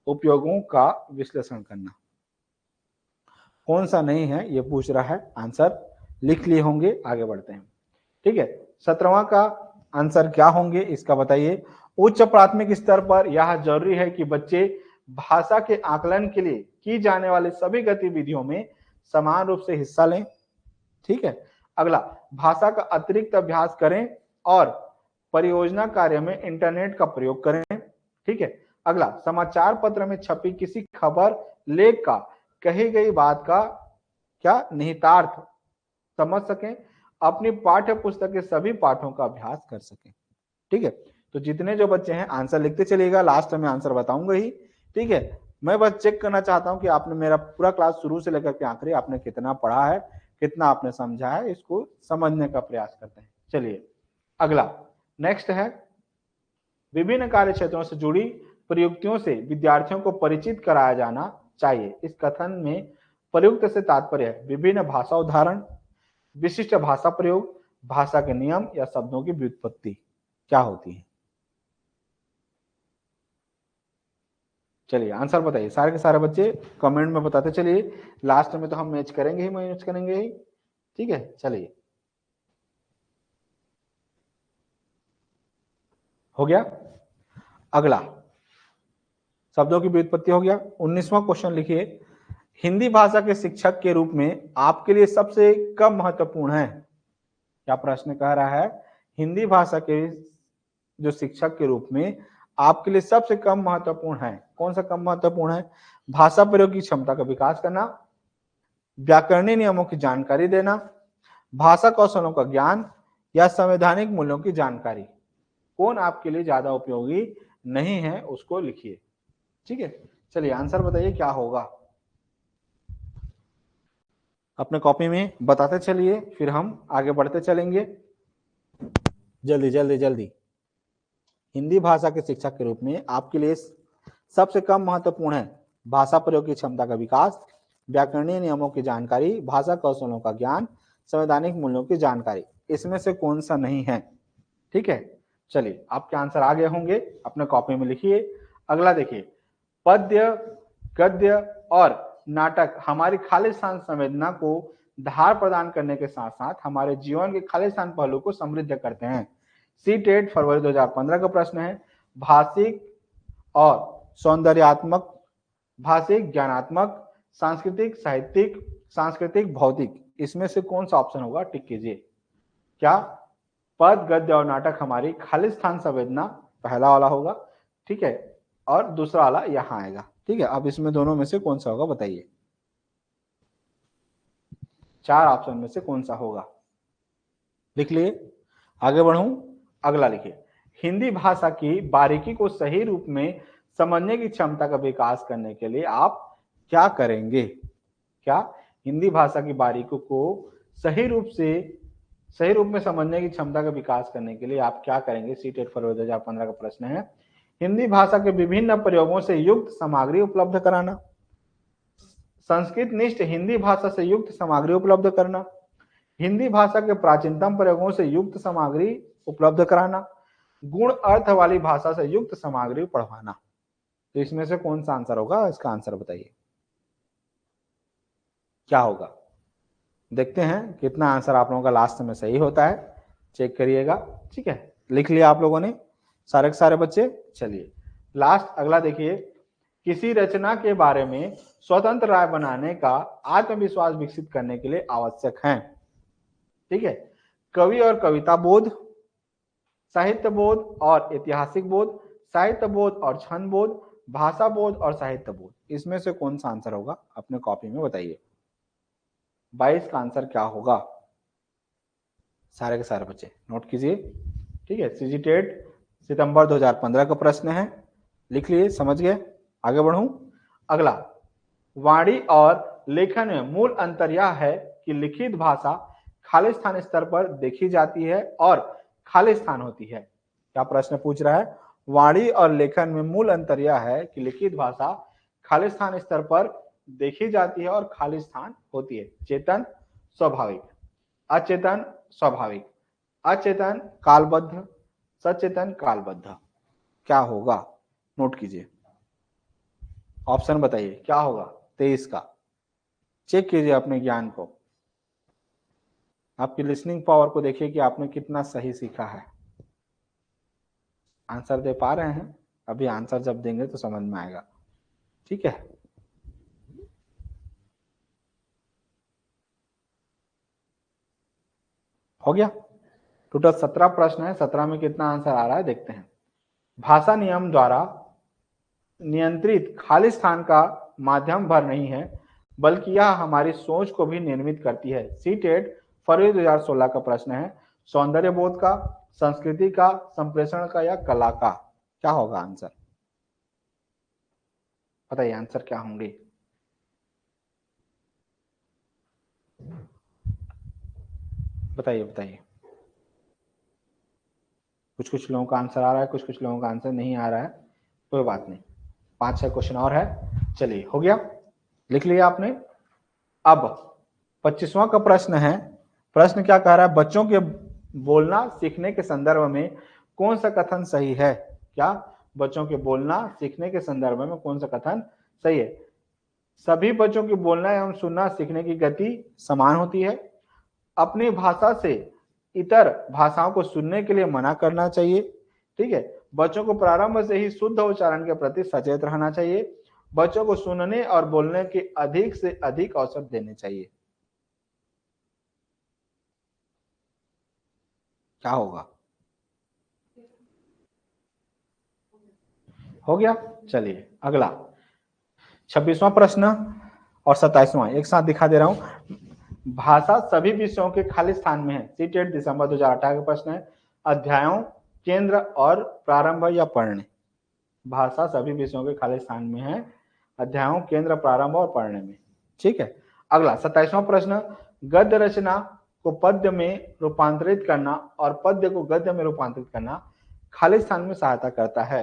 उपयोगों का विश्लेषण करना। कौन सा नहीं है ये पूछ रहा है, आंसर लिख लिए होंगे, आगे बढ़ते हैं। ठीक है, 17वां का आंसर क्या होंगे इसका बताइए। उच्च प्राथमिक स्तर पर यह जरूरी है कि बच्चे भाषा के आकलन के लिए की जाने वाली सभी गतिविधियों में समान रूप से हिस्सा लें। ठीक है, अगला, भाषा का अतिरिक्त अभ्यास करें और परियोजना कार्य में इंटरनेट का प्रयोग करें। ठीक है, अगला, समाचार पत्र में छपी किसी खबर, लेख का कही गई बात का क्या निहितार्थ समझ सकें, अपनी पाठ्य पुस्तक के सभी पाठों का अभ्यास कर सकें। ठीक है, तो जितने जो बच्चे हैं आंसर लिखते चलिएगा, लास्ट में आंसर बताऊंगा ही। ठीक है, मैं बस चेक करना चाहता हूं कि आपने मेरा पूरा क्लास शुरू से लेकर के आखिरी आपने कितना पढ़ा है, कितना आपने समझा है, इसको समझने का प्रयास करते हैं। चलिए अगला, नेक्स्ट है, विभिन्न कार्य क्षेत्रों से जुड़ी प्रयुक्तियों से विद्यार्थियों को परिचित कराया जाना चाहिए। इस कथन में प्रयुक्त से तात्पर्य है विभिन्न भाषा उदाहरण, विशिष्ट भाषा प्रयोग, भाषा के नियम या शब्दों की व्युत्पत्ति क्या होती है। चलिए आंसर बताइए, सारे के सारे बच्चे कमेंट में बताते चलिए, लास्ट में तो हम मैच करेंगे ही। ठीक है, चलिए हो गया। अगला, शब्दों की व्युत्पत्ति हो गया। 19वां क्वेश्चन लिखिए, हिंदी भाषा के शिक्षक के रूप में आपके लिए सबसे कम महत्वपूर्ण है। क्या प्रश्न कह रहा है, हिंदी भाषा के जो शिक्षक के रूप में आपके लिए सबसे कम महत्वपूर्ण है, कौन सा कम महत्वपूर्ण है? भाषा प्रयोग की क्षमता का विकास करना, व्याकरणीय नियमों की जानकारी देना, भाषा कौशलों का ज्ञान या संवैधानिक मूल्यों की जानकारी। कौन आपके लिए ज्यादा उपयोगी नहीं है उसको लिखिए। ठीक है, चलिए आंसर बताइए क्या होगा, अपने कॉपी में बताते चलिए, फिर हम आगे बढ़ते चलेंगे। जल्दी जल्दी जल्दी। हिंदी भाषा के शिक्षक के रूप में आपके लिए सबसे कम महत्वपूर्ण है भाषा प्रयोग की क्षमता का विकास, व्याकरणीय नियमों की जानकारी, भाषा कौशलों का ज्ञान, संवैधानिक मूल्यों की जानकारी। इसमें से कौन सा नहीं है? ठीक है, चलिए आपके आंसर आ गए होंगे, अपने कॉपी में लिखिए। अगला देखिए, पद्य, गद्य और नाटक हमारी खालिस्तान संवेदना को धार प्रदान करने के साथ साथ हमारे जीवन के खालिस्तान पहलू को समृद्ध करते हैं। सीटेट फरवरी 2015 का प्रश्न है। भाषिक और सौंदर्यात्मक, भाषिक, ज्ञानात्मक, सांस्कृतिक, साहित्यिक, सांस्कृतिक, भौतिक, इसमें से कौन सा ऑप्शन होगा, टिक कीजिए। क्या पद, गद्य और नाटक हमारी खालिस्तान संवेदना पहला वाला होगा, ठीक है, और दूसरा वाला यहां आएगा। ठीक है, अब इसमें दोनों में से कौन सा होगा बताइए, 4 ऑप्शन में से कौन सा होगा, लिख लिए। आगे बढ़ूं, अगला लिखिए, हिंदी भाषा की बारीकी को सही रूप में समझने की क्षमता का विकास करने के लिए आप क्या करेंगे? क्या हिंदी भाषा की बारीकी को सही रूप में समझने की क्षमता का विकास करने के लिए आप क्या करेंगे? सीटेट फरवरी 2015 का प्रश्न है। हिंदी भाषा के विभिन्न प्रयोगों से युक्त सामग्री उपलब्ध कराना, संस्कृत निष्ठ हिंदी भाषा से युक्त सामग्री उपलब्ध करना, हिंदी भाषा के प्राचीनतम प्रयोगों से युक्त सामग्री उपलब्ध कराना, गुण अर्थ वाली भाषा से युक्त सामग्री पढ़वाना। तो इसमें से कौन सा आंसर होगा, इसका आंसर बताइए क्या होगा। देखते हैं कितना आंसर आप लोगों का लास्ट में सही होता है, चेक करिएगा। ठीक है, लिख लिया आप लोगों ने सारे के सारे बच्चे। चलिए लास्ट अगला देखिए, किसी रचना के बारे में स्वतंत्र राय बनाने का आत्मविश्वास विकसित करने के लिए आवश्यक है। ठीक है, कवि और कविता बोध, साहित्य बोध और ऐतिहासिक बोध, साहित्य बोध और छंद बोध, भाषा बोध और साहित्य बोध, इसमें से कौन सा आंसर होगा, अपने कॉपी में बताइए। 22 का आंसर क्या होगा, सारे के सारे बच्चे नोट कीजिए। ठीक है, सीजीटेट सितंबर 2015 का प्रश्न है, लिख लिए, समझ गए। आगे बढ़ूं, अगला, वाणी और लेखन में मूल अंतर यह है कि लिखित भाषा खालिस्तान स्तर पर देखी जाती है और खालिस्तान होती है। क्या प्रश्न पूछ रहा है, वाणी और लेखन में मूल अंतर यह है कि लिखित भाषा खालिस्तान स्तर पर देखी जाती है और खालिस्तान होती है। चेतन स्वाभाविक, अचेतन स्वाभाविक, अचेतन कालबद्ध, सचेतन कालबद्ध। क्या होगा नोट कीजिए, ऑप्शन बताइए क्या होगा 23 का। चेक कीजिए अपने ज्ञान को, आपकी लिसनिंग पावर को देखिए कि आपने कितना सही सीखा है। आंसर दे पा रहे हैं? अभी आंसर जब देंगे तो समझ में आएगा, ठीक है। हो गया। टोटल 17 प्रश्न है, 17 में कितना आंसर आ रहा है देखते हैं। भाषा नियम द्वारा नियंत्रित खाली स्थान का माध्यम भर नहीं है, बल्कि यह हमारी सोच को भी निर्मित करती है। सीटेट फरवरी 2016 का प्रश्न है। सौंदर्य बोध का, संस्कृति का, संप्रेषण का या कला का? क्या होगा आंसर? बताइए आंसर क्या होंगे। बताइए बताइए। कुछ कुछ लोगों का आंसर आ रहा है, कुछ कुछ लोगों का आंसर नहीं आ रहा है, कोई बात नहीं। 5-6 क्वेश्चन और है। चलिए हो गया, लिख लिया आपने। अब 25वां का प्रश्न है। प्रश्न क्या कह रहा है? बच्चों के बोलना सीखने के संदर्भ में कौन सा कथन सही है? क्या बच्चों के बोलना सीखने के संदर्भ में कौन सा कथन सही है? सभी बच्चों की बोलना एवं सुनना सीखने की गति समान होती है। अपनी भाषा से इतर भाषाओं को सुनने के लिए मना करना चाहिए। ठीक है। बच्चों को प्रारंभ से ही शुद्ध उच्चारण के प्रति सचेत रहना चाहिए। बच्चों को सुनने और बोलने के अधिक से अधिक अवसर देने चाहिए। क्या होगा? हो गया। चलिए अगला 26वां प्रश्न और 27वां एक साथ दिखा दे रहा हूं। भाषा सभी विषयों के खाली स्थान में है। सीटेट दिसंबर 2018 का प्रश्न है। अध्यायों, केंद्र और प्रारंभ या पढ़ने? भाषा सभी विषयों के खाली स्थान में है, अध्यायों, केंद्र, प्रारंभ और पढ़ने में। ठीक है। अगला 27वां प्रश्न। गद्य रचना को पद्य में रूपांतरित करना और पद्य को गद्य में रूपांतरित करना खाली स्थान में सहायता करता है।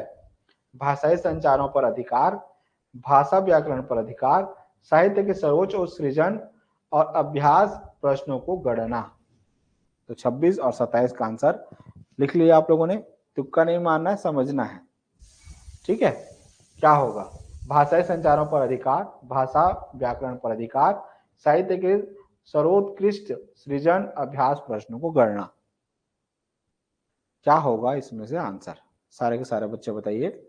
भाषाई संचारों पर अधिकार, भाषा व्याकरण पर अधिकार, साहित्य के सर्वोच्च उत्सृजन और अभ्यास प्रश्नों को गणना। तो 26 और 27 का आंसर लिख लिया आप लोगों ने। तुक्का नहीं मारना है, समझना है। ठीक है। क्या होगा? भाषाई संचारों पर अधिकार, भाषा व्याकरण पर अधिकार, साहित्य के सर्वोत्कृष्ट सृजन, अभ्यास प्रश्नों को गणना। क्या होगा इसमें से आंसर? सारे के सारे बच्चे बताइए।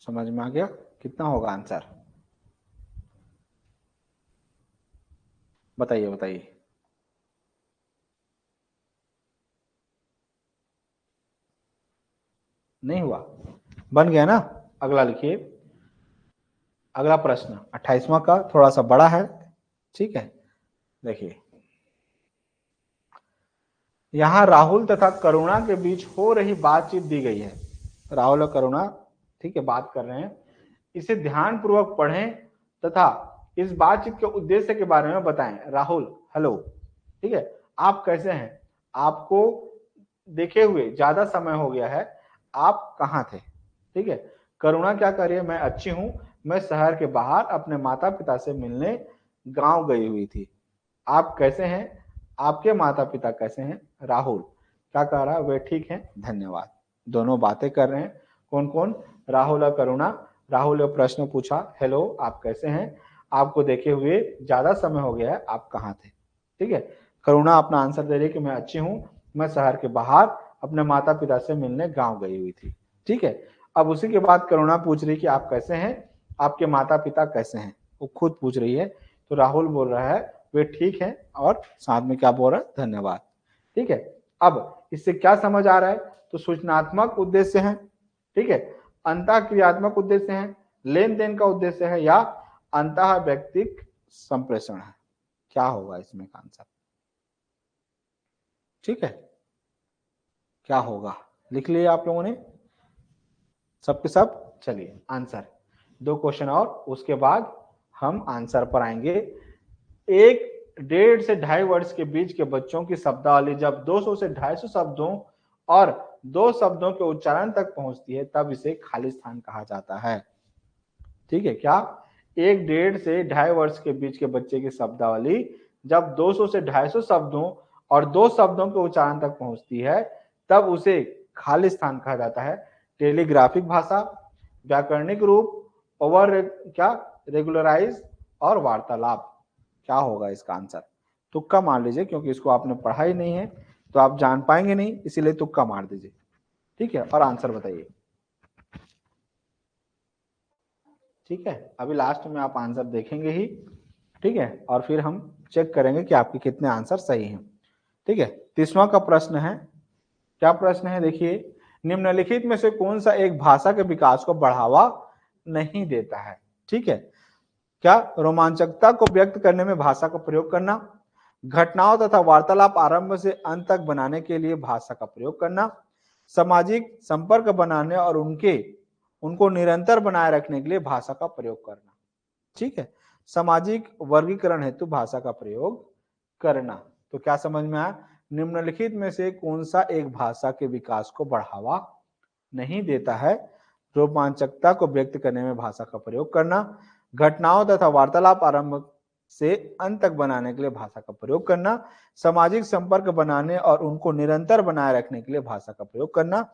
समझ में आ गया? कितना होगा आंसर? बताइए बताइए। नहीं हुआ? बन गया ना? अगला लिखिए। अगला प्रश्न 28वां का थोड़ा सा बड़ा है। ठीक है। देखिए, यहां राहुल तथा करुणा के बीच हो रही बातचीत दी गई है। राहुल और करुणा, ठीक है, बात कर रहे हैं। इसे ध्यान पूर्वक पढ़ें तथा इस बातचीत के उद्देश्य के बारे में बताएं। राहुल, हेलो, ठीक है, आप कैसे हैं? आपको देखे हुए ज्यादा समय हो गया है, आप कहाँ थे? ठीक है। करुणा क्या कर रही है? मैं अच्छी हूं, मैं शहर के बाहर अपने माता पिता से मिलने गांव गई हुई थी। आप कैसे हैं? आपके माता पिता कैसे हैं? राहुल क्या कह रहा है? वे ठीक हैं, धन्यवाद। दोनों बातें कर रहे हैं। कौन कौन? राहुल और करुणा। राहुल ने प्रश्न पूछा, हेलो आप कैसे हैं, आपको देखे हुए ज्यादा समय हो गया है, आप कहाँ थे? ठीक है। करुणा अपना आंसर दे रही है कि मैं अच्छी हूं, मैं शहर के बाहर अपने माता पिता से मिलने गांव गई हुई थी। ठीक है। अब उसी के बाद करुणा पूछ रही कि आप कैसे हैं, आपके माता पिता कैसे हैं? वो खुद पूछ रही है। तो राहुल बोल रहा है वे ठीक हैं, और साथ में क्या बोल रहा है? धन्यवाद। ठीक है। अब इससे क्या समझ आ रहा है? तो सूचनात्मक उद्देश्य है, ठीक है, अंतः क्रियात्मक उद्देश्य है, लेन देन का उद्देश्य है, या अंतः व्यक्तिक संप्रेषण है? क्या होगा इसमें का आंसर? ठीक है। क्या होगा? लिख लिए आप लोगों ने सबके सब? चलिए आंसर 2 क्वेश्चन और उसके बाद हम आंसर पर आएंगे। एक 1.5 से 2.5 वर्ष के बीच के बच्चों की शब्दावली जब 200 से 250 शब्दों और 2 शब्दों के उच्चारण तक पहुंचती है तब इसे खाली स्थान कहा जाता है। ठीक है, क्या 1.5 से 2.5 वर्ष के बीच के बच्चे की शब्दावली जब 200 से 250 शब्दों और 2 शब्दों के उच्चारण तक पहुंचती है तब उसे खाली स्थान कहा जाता है। टेलीग्राफिक भाषा, व्याकरणिक रूप, ओवर क्या रेगुलराइज और वार्तालाप। क्या होगा इसका आंसर? तुक्का मार लीजिए, क्योंकि इसको आपने पढ़ा ही नहीं है तो आप जान पाएंगे नहीं, इसीलिए तुक्का मार दीजिए। ठीक है, और आंसर बताइए। ठीक है, अभी लास्ट में आप आंसर देखेंगे ही। ठीक है, और फिर हम चेक करेंगे कि आपके कितने आंसर सही हैं। ठीक है, 30वां का प्रश्न है। क्या प्रश्न है देखिए, निम्नलिखित में से कौन सा एक भाषा के विकास को बढ़ावा नहीं देता है? ठीक है, क्या रोमांचकता को व्यक्त करने में भाषा का प्रयोग करना, घटनाओं तथा वार्तालाप आरंभ से अंत तक बनाने के लिए भाषा का प्रयोग करना, सामाजिक संपर्क बनाने और उनको निरंतर बनाए रखने के लिए भाषा का प्रयोग करना। ठीक है, सामाजिक वर्गीकरण हेतु भाषा का प्रयोग करना। तो क्या समझ में आया? निम्नलिखित में से कौन सा एक भाषा के विकास को बढ़ावा नहीं देता है? रोमांचकता को व्यक्त करने में भाषा का प्रयोग करना, घटनाओं तथा वार्तालाप आरंभ से अंत तक बनाने के लिए भाषा का प्रयोग करना, सामाजिक संपर्क बनाने और उनको निरंतर बनाए रखने के लिए भाषा का प्रयोग करना,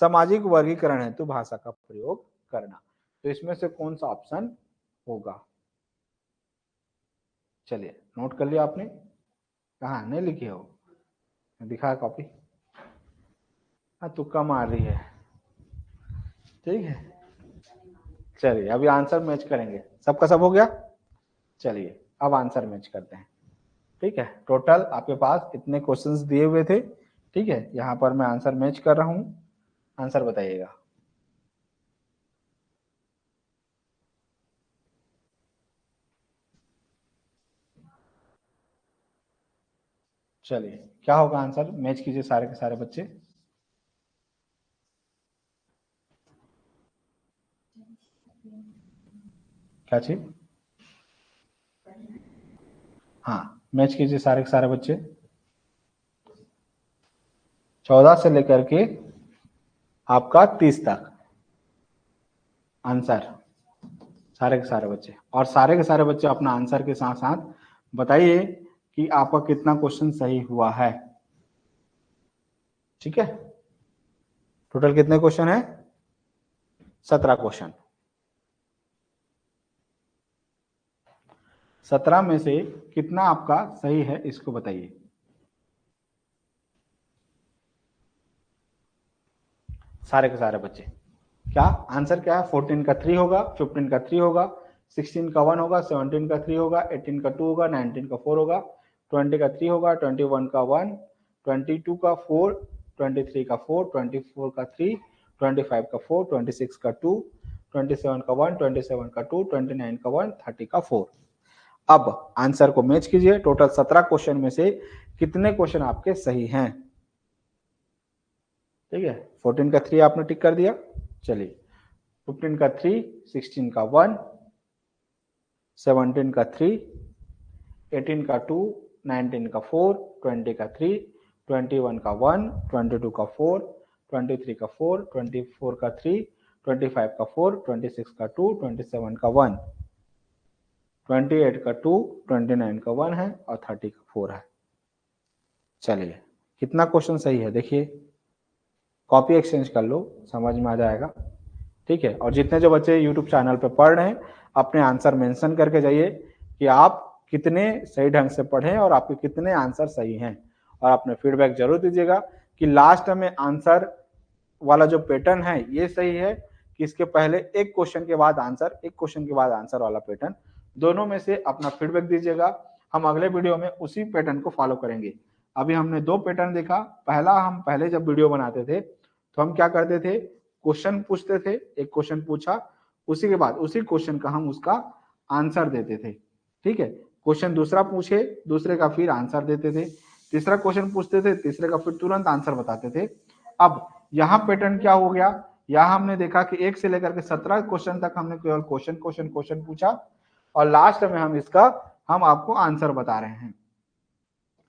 सामाजिक वर्गीकरण हेतु भाषा का प्रयोग करना। तो इसमें से कौन सा ऑप्शन होगा? चलिए, नोट कर लिया आपने? कहाँ नहीं लिखे हो? दिखा कॉपी। हाँ, तुक्का मार रही है। ठीक है, चलिए अभी आंसर मैच करेंगे। सबका सब हो गया? चलिए अब आंसर मैच करते हैं। ठीक है, टोटल आपके पास इतने क्वेश्चंस दिए हुए थे। ठीक है, यहाँ पर मैं आंसर मैच कर रहा हूँ, आंसर बताइएगा। चलिए, क्या होगा आंसर? मैच कीजिए सारे के सारे बच्चे। क्या चीज? हाँ, मैच कीजिए सारे के सारे बच्चे। 14 से लेकर के आपका 30 तक आंसर, सारे के सारे बच्चे। और सारे के सारे बच्चे अपना आंसर के साथ साथ बताइए कि आपका कितना क्वेश्चन सही हुआ है। ठीक है, टोटल कितने क्वेश्चन है? 17 क्वेश्चन। 17 में से कितना आपका सही है इसको बताइए। सारे के सारे बच्चे। क्या आंसर क्या है? 14 का 3 होगा, 15 का 3 होगा, 16 का 1 होगा, 17 का 3 होगा, 18 का 2 होगा, 19 का 4 होगा, 20 का 3 होगा, 21 का 1, 22 का 4, 23 का 4, 24 का 3, 25 का 4, 26 का 2, 27 का 1, 27 का 2, 29 का 1, 30 का 4। अब आंसर को मैच कीजिए। टोटल 17 क्वेश्चन में से कितने क्वेश्चन आपके सही हैं? ठीक है, 14 का 3 आपने टिक कर दिया। चलिए, 15 का 3, 16 का 1, 17 का 3, 18 का 2, 19 का 4, 20 का 3, 21 का 1, 22 का 4, 23 का 4, 24 का 3, 25 का 4, 26 का 2, 27 का 1, 28 का 2, 29 का 1 है और 30 का 4 है। चलिए, कितना क्वेश्चन सही है देखिए, कॉपी एक्सचेंज कर लो, समझ में आ जाएगा। ठीक है, और जितने जो बच्चे यूट्यूब चैनल पे पढ़ रहे हैं अपने आंसर मेंशन करके जाइए कि आप कितने सही ढंग से पढ़े और आपके कितने आंसर सही हैं, और अपने फीडबैक जरूर दीजिएगा कि लास्ट में आंसर वाला जो पैटर्न है ये सही है कि इसके पहले एक क्वेश्चन के बाद आंसर, एक क्वेश्चन के बाद आंसर वाला पैटर्न। दोनों में से अपना फीडबैक दीजिएगा। हम अगले वीडियो में उसी पैटर्न को फॉलो करेंगे। अभी हमने 2 पैटर्न देखा। पहला, हम पहले जब वीडियो बनाते थे तो हम क्या करते थे, क्वेश्चन पूछते थे, एक क्वेश्चन पूछा, उसी के बाद उसी क्वेश्चन का हम उसका आंसर देते थे। ठीक है, क्वेश्चन दूसरा पूछे, दूसरे का फिर आंसर देते थे, तीसरा क्वेश्चन पूछते थे, तीसरे का फिर तुरंत आंसर बताते थे। अब यहाँ पैटर्न क्या हो गया, यहाँ हमने देखा कि 1 से लेकर के 17 क्वेश्चन तक हमने केवल क्वेश्चन क्वेश्चन क्वेश्चन पूछा और लास्ट में हम आपको आंसर बता रहे हैं।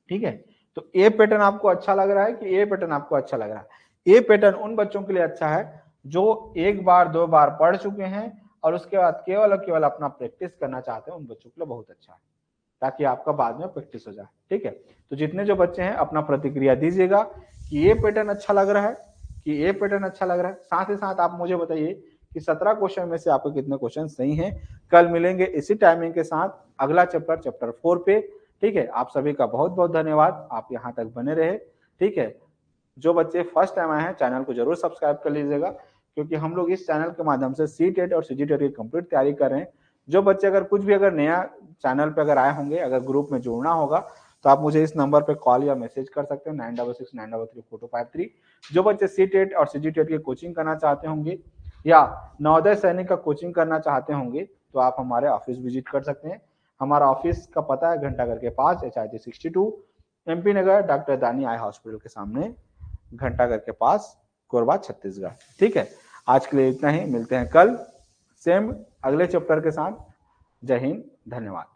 ठीक है। तो ए पैटर्न आपको अच्छा लग रहा है कि ए पैटर्न आपको अच्छा लग रहा है? ए पैटर्न उन बच्चों के लिए अच्छा है जो एक बार दो बार पढ़ चुके हैं और उसके बाद केवल और केवल अपना प्रैक्टिस करना चाहते हैं, उन बच्चों के लिए बहुत अच्छा है, ताकि आपका बाद में प्रैक्टिस हो जाए। ठीक है, तो जितने जो बच्चे हैं अपना प्रतिक्रिया दीजिएगा कि ये पैटर्न अच्छा लग रहा है कि ये पैटर्न अच्छा लग रहा है। साथ ही साथ आप मुझे बताइए कि 17 क्वेश्चन में से आपके कितने क्वेश्चन सही हैं। कल मिलेंगे इसी टाइमिंग के साथ अगला चैप्टर, चैप्टर 4 पे। ठीक है, आप सभी का बहुत बहुत धन्यवाद, आप यहाँ तक बने रहे। ठीक है, जो बच्चे फर्स्ट टाइम आए हैं चैनल को जरूर सब्सक्राइब कर लीजिएगा, क्योंकि हम लोग इस चैनल के माध्यम से सीटेट और सीजीटेट की कंप्लीट तैयारी कर रहे हैं। जो बच्चे अगर कुछ भी अगर नया चैनल पे अगर आए होंगे, अगर ग्रुप में जुड़ना होगा, तो आप मुझे इस नंबर पे कॉल या मैसेज कर सकते हैं 9669334253। जो बच्चे सीटेट और सीजीटेट की कोचिंग करना चाहते होंगे या नवोदय सैनिक का कोचिंग करना चाहते होंगे, तो आप हमारे ऑफिस विजिट कर सकते हैं। हमारा ऑफिस का पता है घंटाघर के पास, HIT 62, MP नगर, डॉक्टर दानी आई हॉस्पिटल के सामने, घंटाघर के पास, कोरबा, छत्तीसगढ़। ठीक है, आज के लिए इतना ही, मिलते हैं कल सेम अगले चैप्टर के साथ। जय हिंद, धन्यवाद।